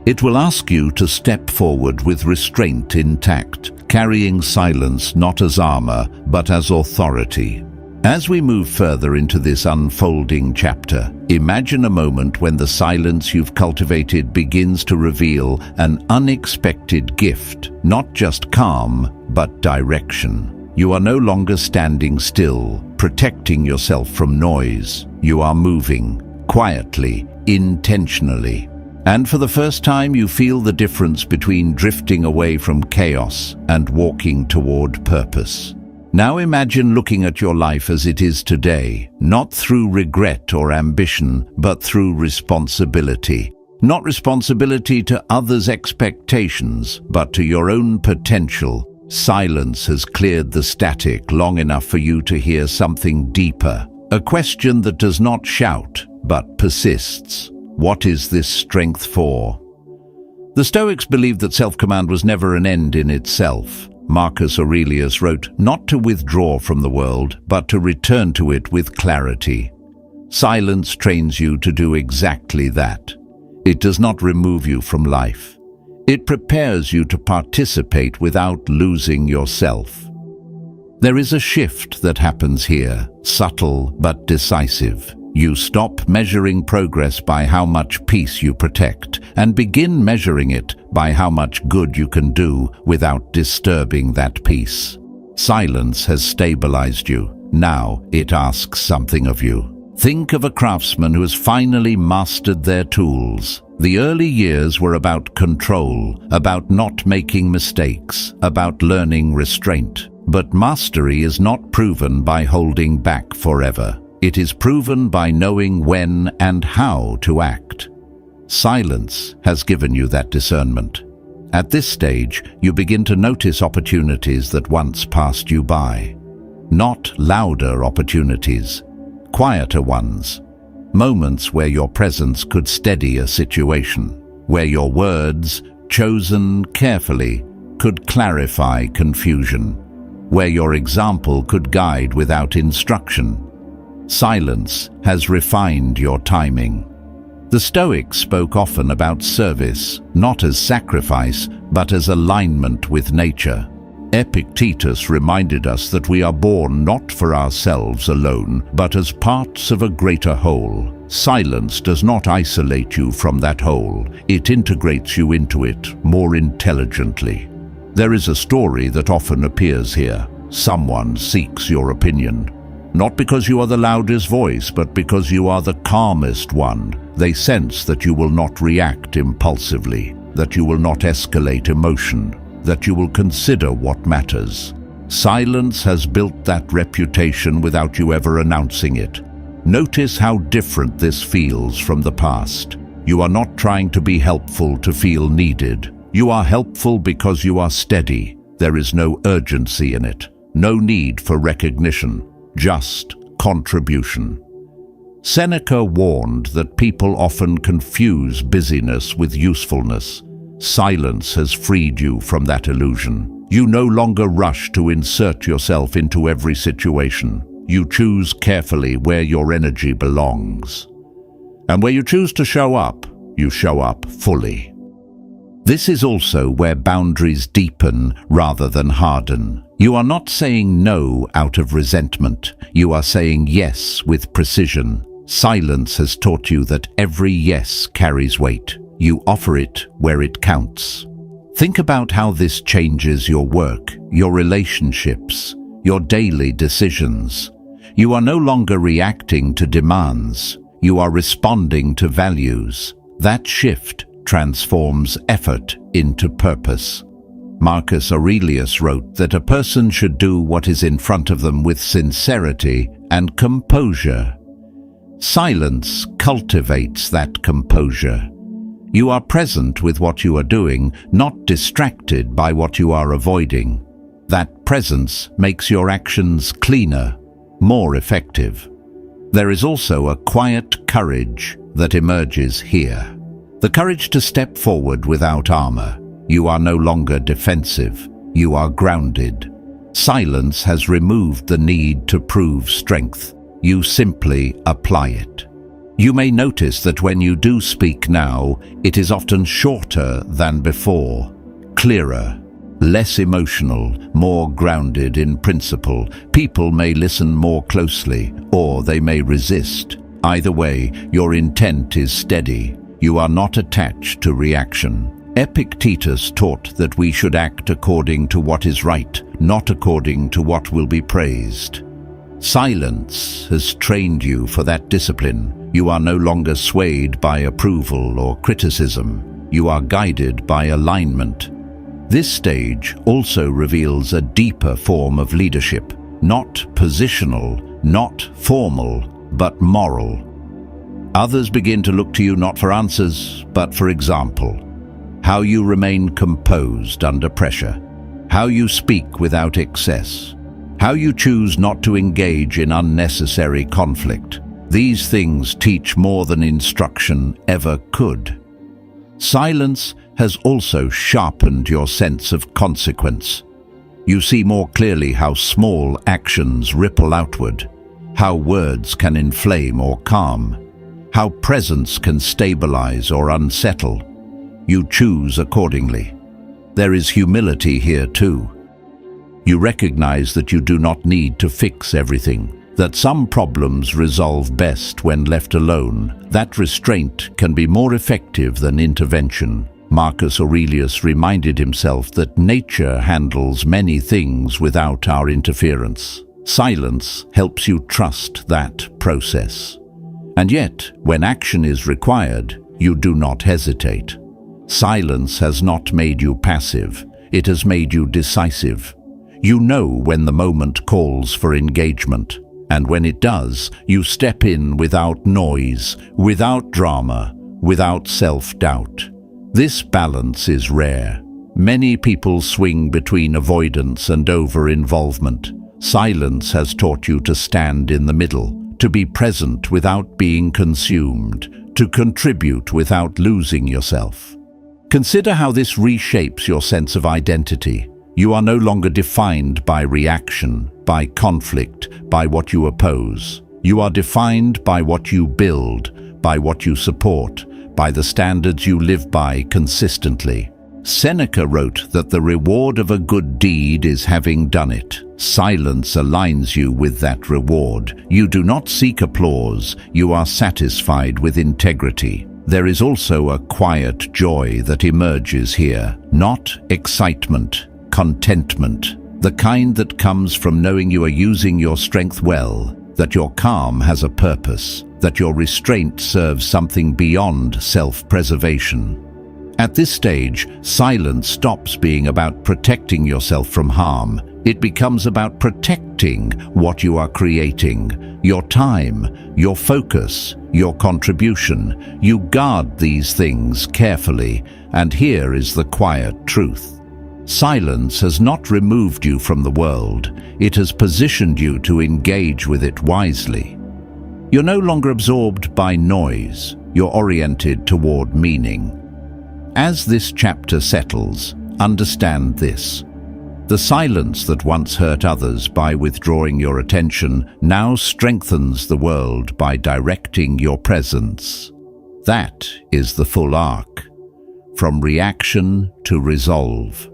It will ask you to step forward with restraint intact, carrying silence not as armor, but as authority. As we move further into this unfolding chapter, imagine a moment when the silence you've cultivated begins to reveal an unexpected gift, not just calm, but direction. You are no longer standing still, protecting yourself from noise. You are moving, quietly, intentionally. And for the first time, you feel the difference between drifting away from chaos and walking toward purpose. Now imagine looking at your life as it is today, not through regret or ambition, but through responsibility. Not responsibility to others' expectations, but to your own potential. Silence has cleared the static long enough for you to hear something deeper. A question that does not shout, but persists. What is this strength for? The Stoics believed that self-command was never an end in itself. Marcus Aurelius wrote, not to withdraw from the world, but to return to it with clarity. Silence trains you to do exactly that. It does not remove you from life. It prepares you to participate without losing yourself. There is a shift that happens here, subtle but decisive. You stop measuring progress by how much peace you protect and begin measuring it by how much good you can do without disturbing that peace. Silence has stabilized you. Now it asks something of you. Think of a craftsman who has finally mastered their tools. The early years were about control, about not making mistakes, about learning restraint. But mastery is not proven by holding back forever. It is proven by knowing when and how to act. Silence has given you that discernment. At this stage, you begin to notice opportunities that once passed you by. Not louder opportunities, quieter ones. Moments where your presence could steady a situation, where your words, chosen carefully, could clarify confusion, where your example could guide without instruction. Silence has refined your timing. The Stoics spoke often about service, not as sacrifice, but as alignment with nature. Epictetus reminded us that we are born not for ourselves alone, but as parts of a greater whole. Silence does not isolate you from that whole. It integrates you into it more intelligently. There is a story that often appears here. Someone seeks your opinion. Not because you are the loudest voice, but because you are the calmest one. They sense that you will not react impulsively, that you will not escalate emotion, that you will consider what matters. Silence has built that reputation without you ever announcing it. Notice how different this feels from the past. You are not trying to be helpful to feel needed. You are helpful because you are steady. There is no urgency in it, no need for recognition. Just contribution. Seneca warned that people often confuse busyness with usefulness. Silence has freed you from that illusion. You no longer rush to insert yourself into every situation. You choose carefully where your energy belongs. And where you choose to show up, you show up fully. This is also where boundaries deepen rather than harden. You are not saying no out of resentment. You are saying yes with precision. Silence has taught you that every yes carries weight. You offer it where it counts. Think about how this changes your work, your relationships, your daily decisions. You are no longer reacting to demands. You are responding to values. That shift transforms effort into purpose. Marcus Aurelius wrote that a person should do what is in front of them with sincerity and composure. Silence cultivates that composure. You are present with what you are doing, not distracted by what you are avoiding. That presence makes your actions cleaner, more effective. There is also a quiet courage that emerges here. The courage to step forward without armor. You are no longer defensive. You are grounded. Silence has removed the need to prove strength. You simply apply it. You may notice that when you do speak now, it is often shorter than before, clearer, less emotional, more grounded in principle. People may listen more closely, or they may resist. Either way, your intent is steady. You are not attached to reaction. Epictetus taught that we should act according to what is right, not according to what will be praised. Silence has trained you for that discipline. You are no longer swayed by approval or criticism. You are guided by alignment. This stage also reveals a deeper form of leadership, not positional, not formal, but moral. Others begin to look to you not for answers, but for example. How you remain composed under pressure, how you speak without excess, how you choose not to engage in unnecessary conflict. These things teach more than instruction ever could. Silence has also sharpened your sense of consequence. You see more clearly how small actions ripple outward, how words can inflame or calm, how presence can stabilize or unsettle. You choose accordingly. There is humility here too. You recognize that you do not need to fix everything, that some problems resolve best when left alone. That restraint can be more effective than intervention. Marcus Aurelius reminded himself that nature handles many things without our interference. Silence helps you trust that process. And yet, when action is required, you do not hesitate. Silence has not made you passive, it has made you decisive. You know when the moment calls for engagement, and when it does, you step in without noise, without drama, without self-doubt. This balance is rare. Many people swing between avoidance and over-involvement. Silence has taught you to stand in the middle, to be present without being consumed, to contribute without losing yourself. Consider how this reshapes your sense of identity. You are no longer defined by reaction, by conflict, by what you oppose. You are defined by what you build, by what you support, by the standards you live by consistently. Seneca wrote that the reward of a good deed is having done it. Silence aligns you with that reward. You do not seek applause, you are satisfied with integrity. There is also a quiet joy that emerges here, not excitement, contentment, the kind that comes from knowing you are using your strength well, that your calm has a purpose, that your restraint serves something beyond self-preservation. At this stage, silence stops being about protecting yourself from harm. It becomes about protecting what you are creating, your time, your focus, your contribution. You guard these things carefully, and here is the quiet truth. Silence has not removed you from the world. It has positioned you to engage with it wisely. You're no longer absorbed by noise. You're oriented toward meaning. As this chapter settles, understand this. The silence that once hurt others by withdrawing your attention now strengthens the world by directing your presence. That is the full arc. From reaction to resolve.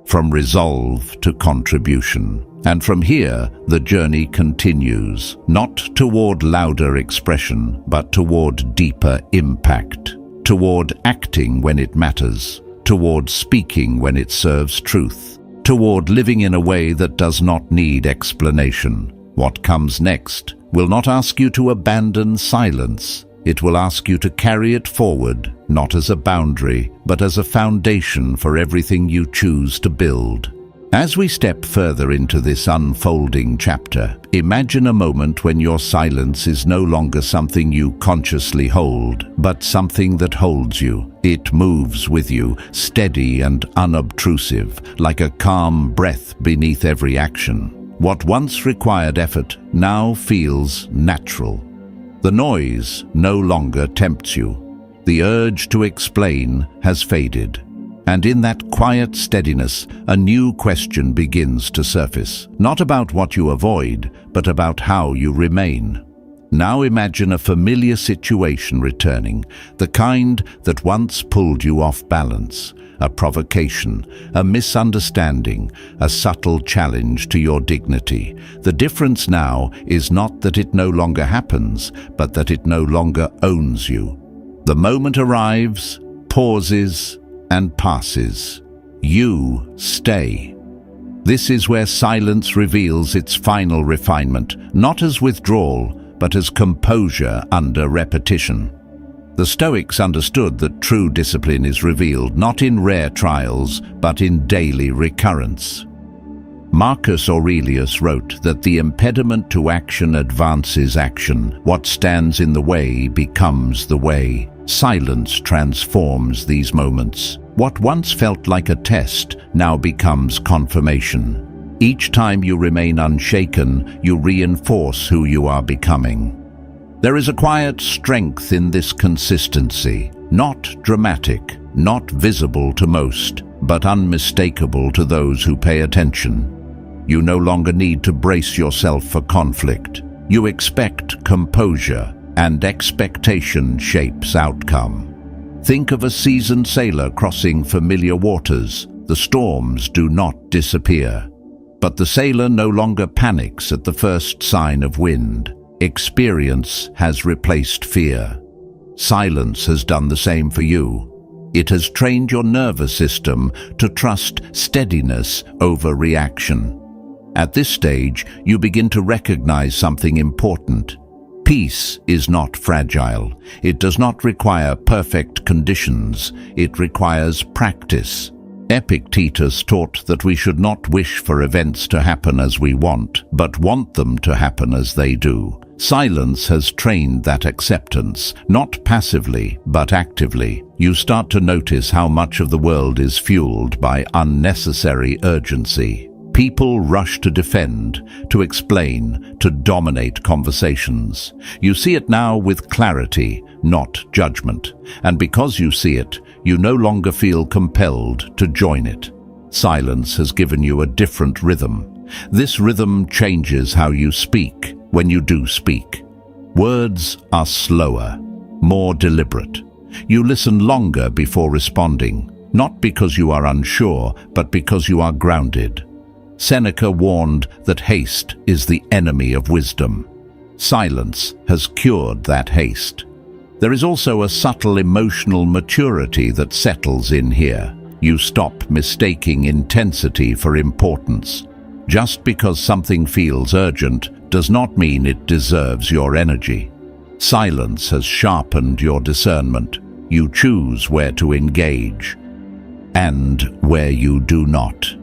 From resolve to contribution. And from here, the journey continues, not toward louder expression, but toward deeper impact. Toward acting when it matters. Toward speaking when it serves truth. Toward living in a way that does not need explanation. What comes next will not ask you to abandon silence. It will ask you to carry it forward, not as a boundary, but as a foundation for everything you choose to build. As we step further into this unfolding chapter, imagine a moment when your silence is no longer something you consciously hold, but something that holds you. It moves with you, steady and unobtrusive, like a calm breath beneath every action. What once required effort now feels natural. The noise no longer tempts you. The urge to explain has faded. And in that quiet steadiness, a new question begins to surface. Not about what you avoid, but about how you remain. Now imagine a familiar situation returning, the kind that once pulled you off balance. A provocation, a misunderstanding, a subtle challenge to your dignity. The difference now is not that it no longer happens, but that it no longer owns you. The moment arrives, pauses, and passes. You stay. This is where silence reveals its final refinement, not as withdrawal, but as composure under repetition. The Stoics understood that true discipline is revealed not in rare trials, but in daily recurrence. Marcus Aurelius wrote that the impediment to action advances action. What stands in the way becomes the way. Silence transforms these moments. What once felt like a test now becomes confirmation. Each time you remain unshaken, you reinforce who you are becoming. There is a quiet strength in this consistency, not dramatic, not visible to most, but unmistakable to those who pay attention. You no longer need to brace yourself for conflict. You expect composure, and expectation shapes outcome. Think of a seasoned sailor crossing familiar waters. The storms do not disappear. But the sailor no longer panics at the first sign of wind. Experience has replaced fear. Silence has done the same for you. It has trained your nervous system to trust steadiness over reaction. At this stage, you begin to recognize something important. Peace is not fragile. It does not require perfect conditions. It requires practice. Epictetus taught that we should not wish for events to happen as we want, but want them to happen as they do. Silence has trained that acceptance, not passively, but actively. You start to notice how much of the world is fueled by unnecessary urgency. People rush to defend, to explain, to dominate conversations. You see it now with clarity, not judgment. And because you see it, you no longer feel compelled to join it. Silence has given you a different rhythm. This rhythm changes how you speak when you do speak. Words are slower, more deliberate. You listen longer before responding, not because you are unsure, but because you are grounded. Seneca warned that haste is the enemy of wisdom. Silence has cured that haste. There is also a subtle emotional maturity that settles in here. You stop mistaking intensity for importance. Just because something feels urgent does not mean it deserves your energy. Silence has sharpened your discernment. You choose where to engage and where you do not.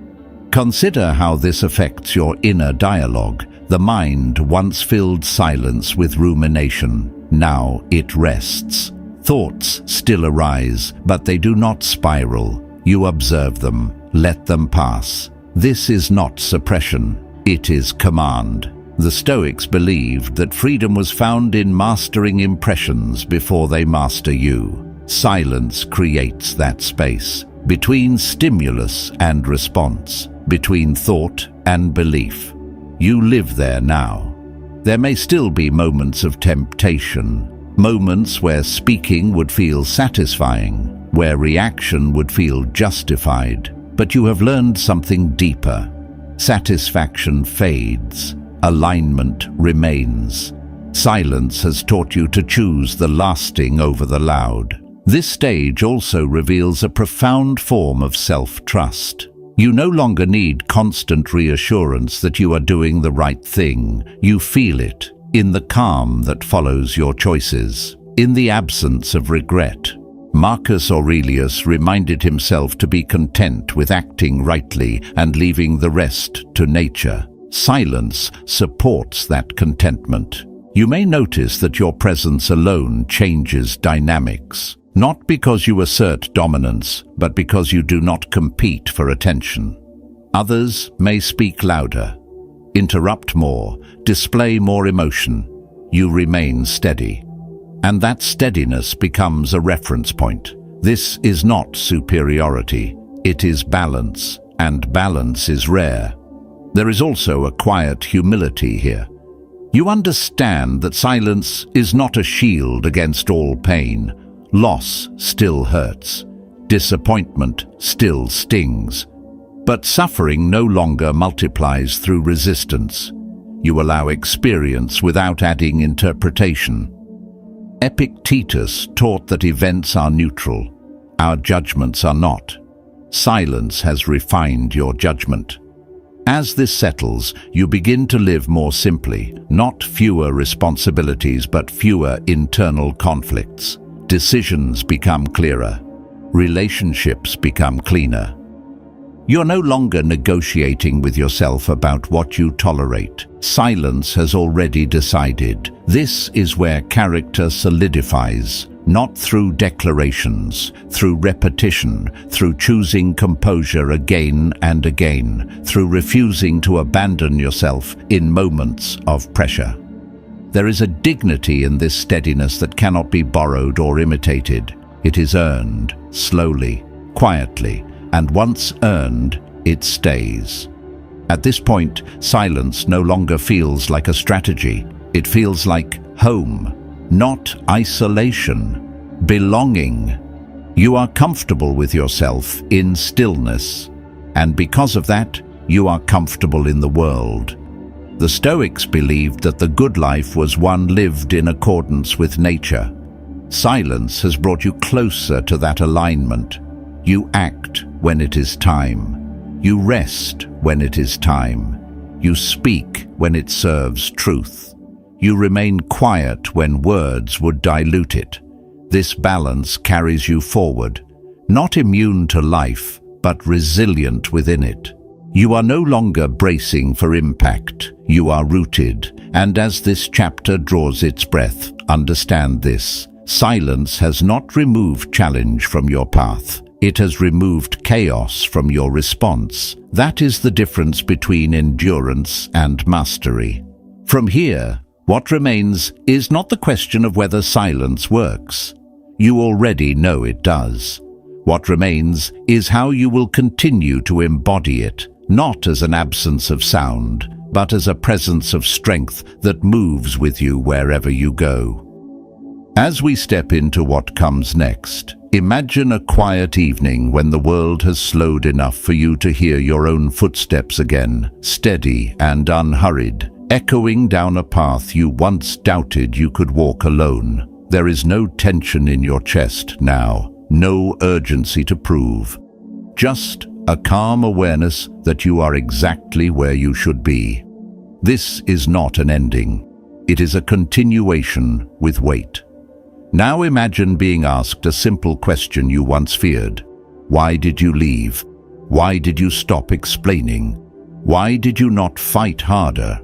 Consider how this affects your inner dialogue. The mind once filled silence with rumination. Now it rests. Thoughts still arise, but they do not spiral. You observe them, let them pass. This is not suppression, it is command. The Stoics believed that freedom was found in mastering impressions before they master you. Silence creates that space, between stimulus and response, between thought and belief. You live there now. There may still be moments of temptation, moments where speaking would feel satisfying, where reaction would feel justified, but you have learned something deeper. Satisfaction fades, alignment remains. Silence has taught you to choose the lasting over the loud. This stage also reveals a profound form of self-trust. You no longer need constant reassurance that you are doing the right thing. You feel it in the calm that follows your choices, in the absence of regret. Marcus Aurelius reminded himself to be content with acting rightly and leaving the rest to nature. Silence supports that contentment. You may notice that your presence alone changes dynamics, not because you assert dominance, but because you do not compete for attention. Others may speak louder, interrupt more, display more emotion. You remain steady. And that steadiness becomes a reference point. This is not superiority, it is balance, and balance is rare. There is also a quiet humility here. You understand that silence is not a shield against all pain. Loss still hurts. Disappointment still stings. But suffering no longer multiplies through resistance. You allow experience without adding interpretation. Epictetus taught that events are neutral. Our judgments are not. Silence has refined your judgment. As this settles, you begin to live more simply, not fewer responsibilities but fewer internal conflicts. Decisions become clearer. Relationships become cleaner. You're no longer negotiating with yourself about what you tolerate. Silence has already decided. This is where character solidifies, not through declarations, through repetition, through choosing composure again and again, through refusing to abandon yourself in moments of pressure. There is a dignity in this steadiness that cannot be borrowed or imitated. It is earned, slowly, quietly, and once earned, it stays. At this point, silence no longer feels like a strategy. It feels like home, not isolation, belonging. You are comfortable with yourself in stillness, and because of that, you are comfortable in the world. The Stoics believed that the good life was one lived in accordance with nature. Silence has brought you closer to that alignment. You act when it is time. You rest when it is time. You speak when it serves truth. You remain quiet when words would dilute it. This balance carries you forward, not immune to life, but resilient within it. You are no longer bracing for impact. You are rooted, and as this chapter draws its breath, understand this. Silence has not removed challenge from your path. It has removed chaos from your response. That is the difference between endurance and mastery. From here, what remains is not the question of whether silence works. You already know it does. What remains is how you will continue to embody it, not as an absence of sound, but as a presence of strength that moves with you wherever you go. As we step into what comes next, imagine a quiet evening when the world has slowed enough for you to hear your own footsteps again, steady and unhurried, echoing down a path you once doubted you could walk alone. There is no tension in your chest now, no urgency to prove. Just a calm awareness that you are exactly where you should be. This is not an ending. It is a continuation with weight. Now imagine being asked a simple question you once feared. Why did you leave? Why did you stop explaining? Why did you not fight harder?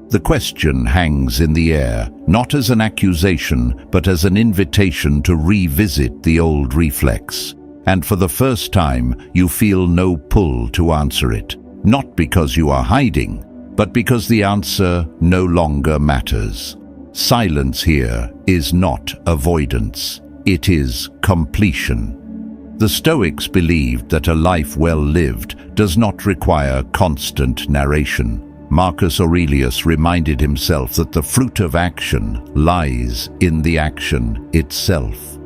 The question hangs in the air, not as an accusation, but as an invitation to revisit the old reflex. And for the first time, you feel no pull to answer it. Not because you are hiding, but because the answer no longer matters. Silence here is not avoidance, it is completion. The Stoics believed that a life well lived does not require constant narration. Marcus Aurelius reminded himself that the fruit of action lies in the action itself.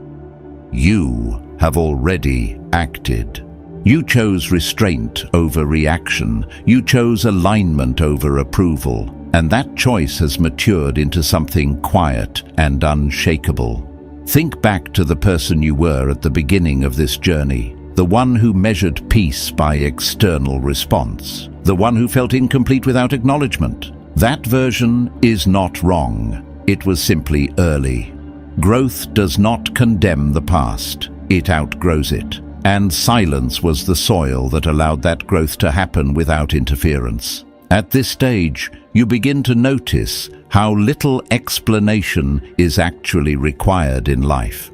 You have already acted. You chose restraint over reaction. You chose alignment over approval. And that choice has matured into something quiet and unshakable. Think back to the person you were at the beginning of this journey, the one who measured peace by external response, the one who felt incomplete without acknowledgement. That version is not wrong. It was simply early. Growth does not condemn the past, it outgrows it. And silence was the soil that allowed that growth to happen without interference. At this stage, you begin to notice how little explanation is actually required in life.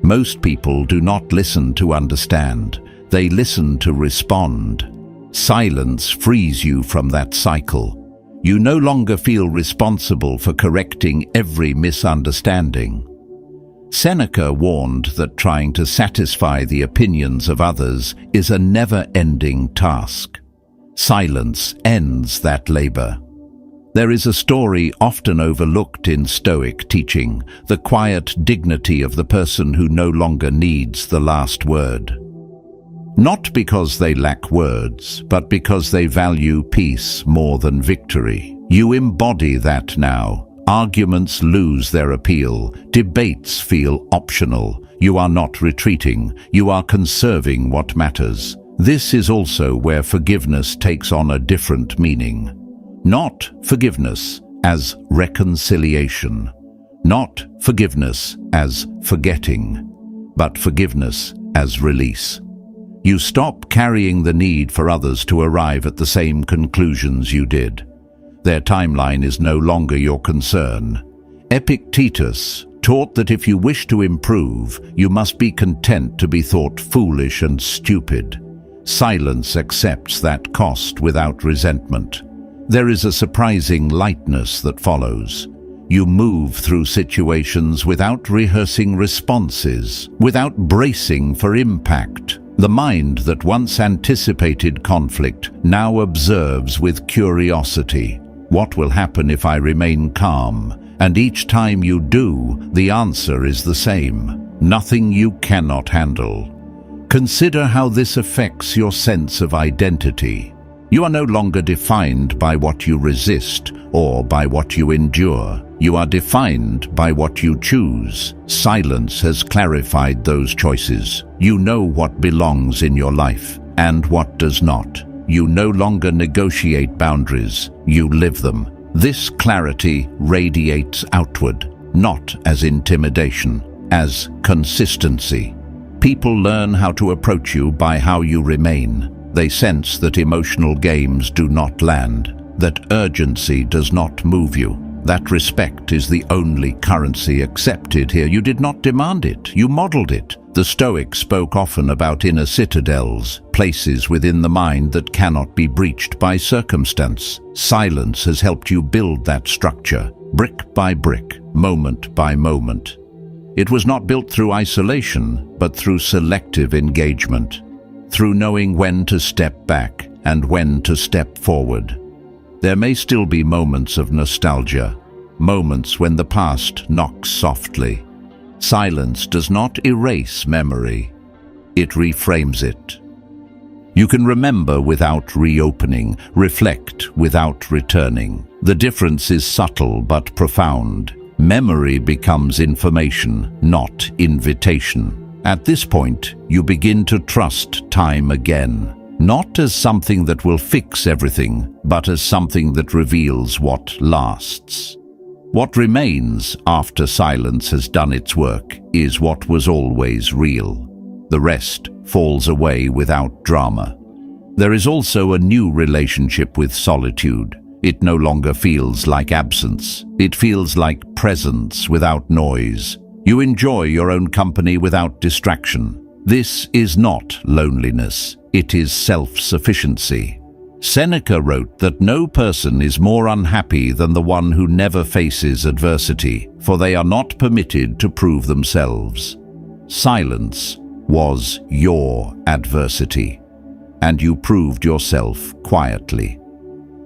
Most people do not listen to understand, they listen to respond. Silence frees you from that cycle. You no longer feel responsible for correcting every misunderstanding. Seneca warned that trying to satisfy the opinions of others is a never-ending task. Silence ends that labor. There is a story often overlooked in Stoic teaching, the quiet dignity of the person who no longer needs the last word. Not because they lack words, but because they value peace more than victory. You embody that now. Arguments lose their appeal. Debates feel optional. You are not retreating. You are conserving what matters. This is also where forgiveness takes on a different meaning. Not forgiveness as reconciliation. Not forgiveness as forgetting, but forgiveness as release. You stop carrying the need for others to arrive at the same conclusions you did. Their timeline is no longer your concern. Epictetus taught that if you wish to improve, you must be content to be thought foolish and stupid. Silence accepts that cost without resentment. There is a surprising lightness that follows. You move through situations without rehearsing responses, without bracing for impact. The mind that once anticipated conflict now observes with curiosity. What will happen if I remain calm? And each time you do, the answer is the same. Nothing you cannot handle. Consider how this affects your sense of identity. You are no longer defined by what you resist or by what you endure. You are defined by what you choose. Silence has clarified those choices. You know what belongs in your life and what does not. You no longer negotiate boundaries, you live them. This clarity radiates outward, not as intimidation, as consistency. People learn how to approach you by how you remain. They sense that emotional games do not land, that urgency does not move you. That respect is the only currency accepted here. You did not demand it, you modeled it. The Stoics spoke often about inner citadels, places within the mind that cannot be breached by circumstance. Silence has helped you build that structure, brick by brick, moment by moment. It was not built through isolation, but through selective engagement, through knowing when to step back and when to step forward. There may still be moments of nostalgia, moments when the past knocks softly. Silence does not erase memory, it reframes it. You can remember without reopening, reflect without returning. The difference is subtle but profound. Memory becomes information, not invitation. At this point, you begin to trust time again. Not as something that will fix everything, but as something that reveals what lasts. What remains after silence has done its work is what was always real. The rest falls away without drama. There is also a new relationship with solitude. It no longer feels like absence. It feels like presence without noise. You enjoy your own company without distraction. This is not loneliness. It is self-sufficiency. Seneca wrote that no person is more unhappy than the one who never faces adversity, for they are not permitted to prove themselves. Silence was your adversity, and you proved yourself quietly.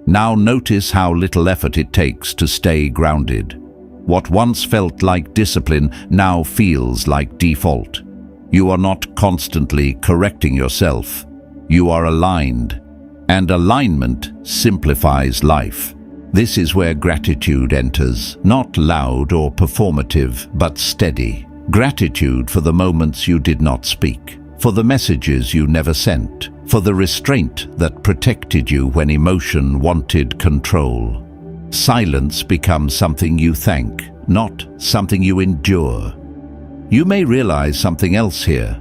Now notice how little effort it takes to stay grounded. What once felt like discipline now feels like default. You are not constantly correcting yourself. You are aligned, and alignment simplifies life. This is where gratitude enters, not loud or performative, but steady. Gratitude for the moments you did not speak, for the messages you never sent, for the restraint that protected you when emotion wanted control. Silence becomes something you thank, not something you endure. You may realize something else here.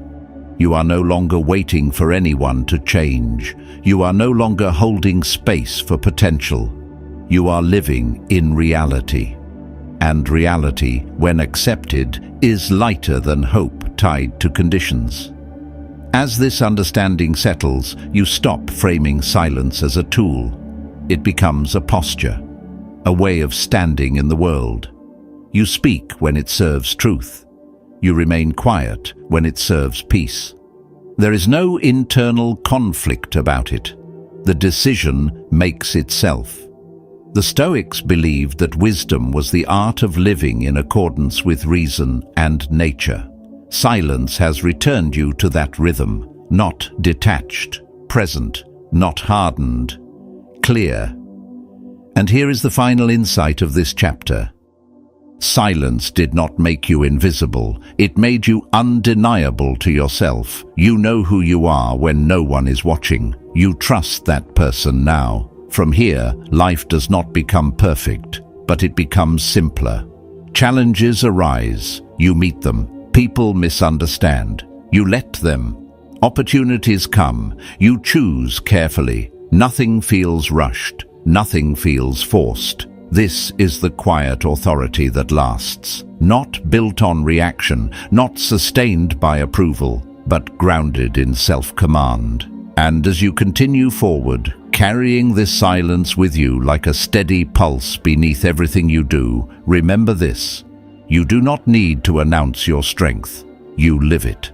You are no longer waiting for anyone to change. You are no longer holding space for potential. You are living in reality. And reality, when accepted, is lighter than hope tied to conditions. As this understanding settles, you stop framing silence as a tool. It becomes a posture, a way of standing in the world. You speak when it serves truth. You remain quiet when it serves peace. There is no internal conflict about it. The decision makes itself. The Stoics believed that wisdom was the art of living in accordance with reason and nature. Silence has returned you to that rhythm, not detached, present, not hardened, clear. And here is the final insight of this chapter. Silence did not make you invisible. It made you undeniable to yourself. You know who you are when no one is watching. You trust that person now. From here, life does not become perfect, but it becomes simpler. Challenges arise. You meet them. People misunderstand. You let them. Opportunities come. You choose carefully. Nothing feels rushed. Nothing feels forced. This is the quiet authority that lasts, not built on reaction, not sustained by approval, but grounded in self-command. And as you continue forward, carrying this silence with you like a steady pulse beneath everything you do, remember this: you do not need to announce your strength, you live it.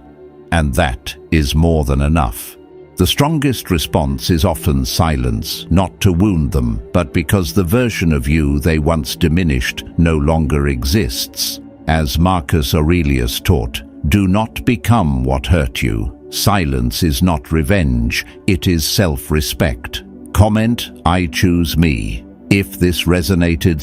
And that is more than enough. The strongest response is often silence, not to wound them, but because the version of you they once diminished no longer exists. As Marcus Aurelius taught, do not become what hurt you. Silence is not revenge, it is self-respect. Comment, I choose me. If this resonated,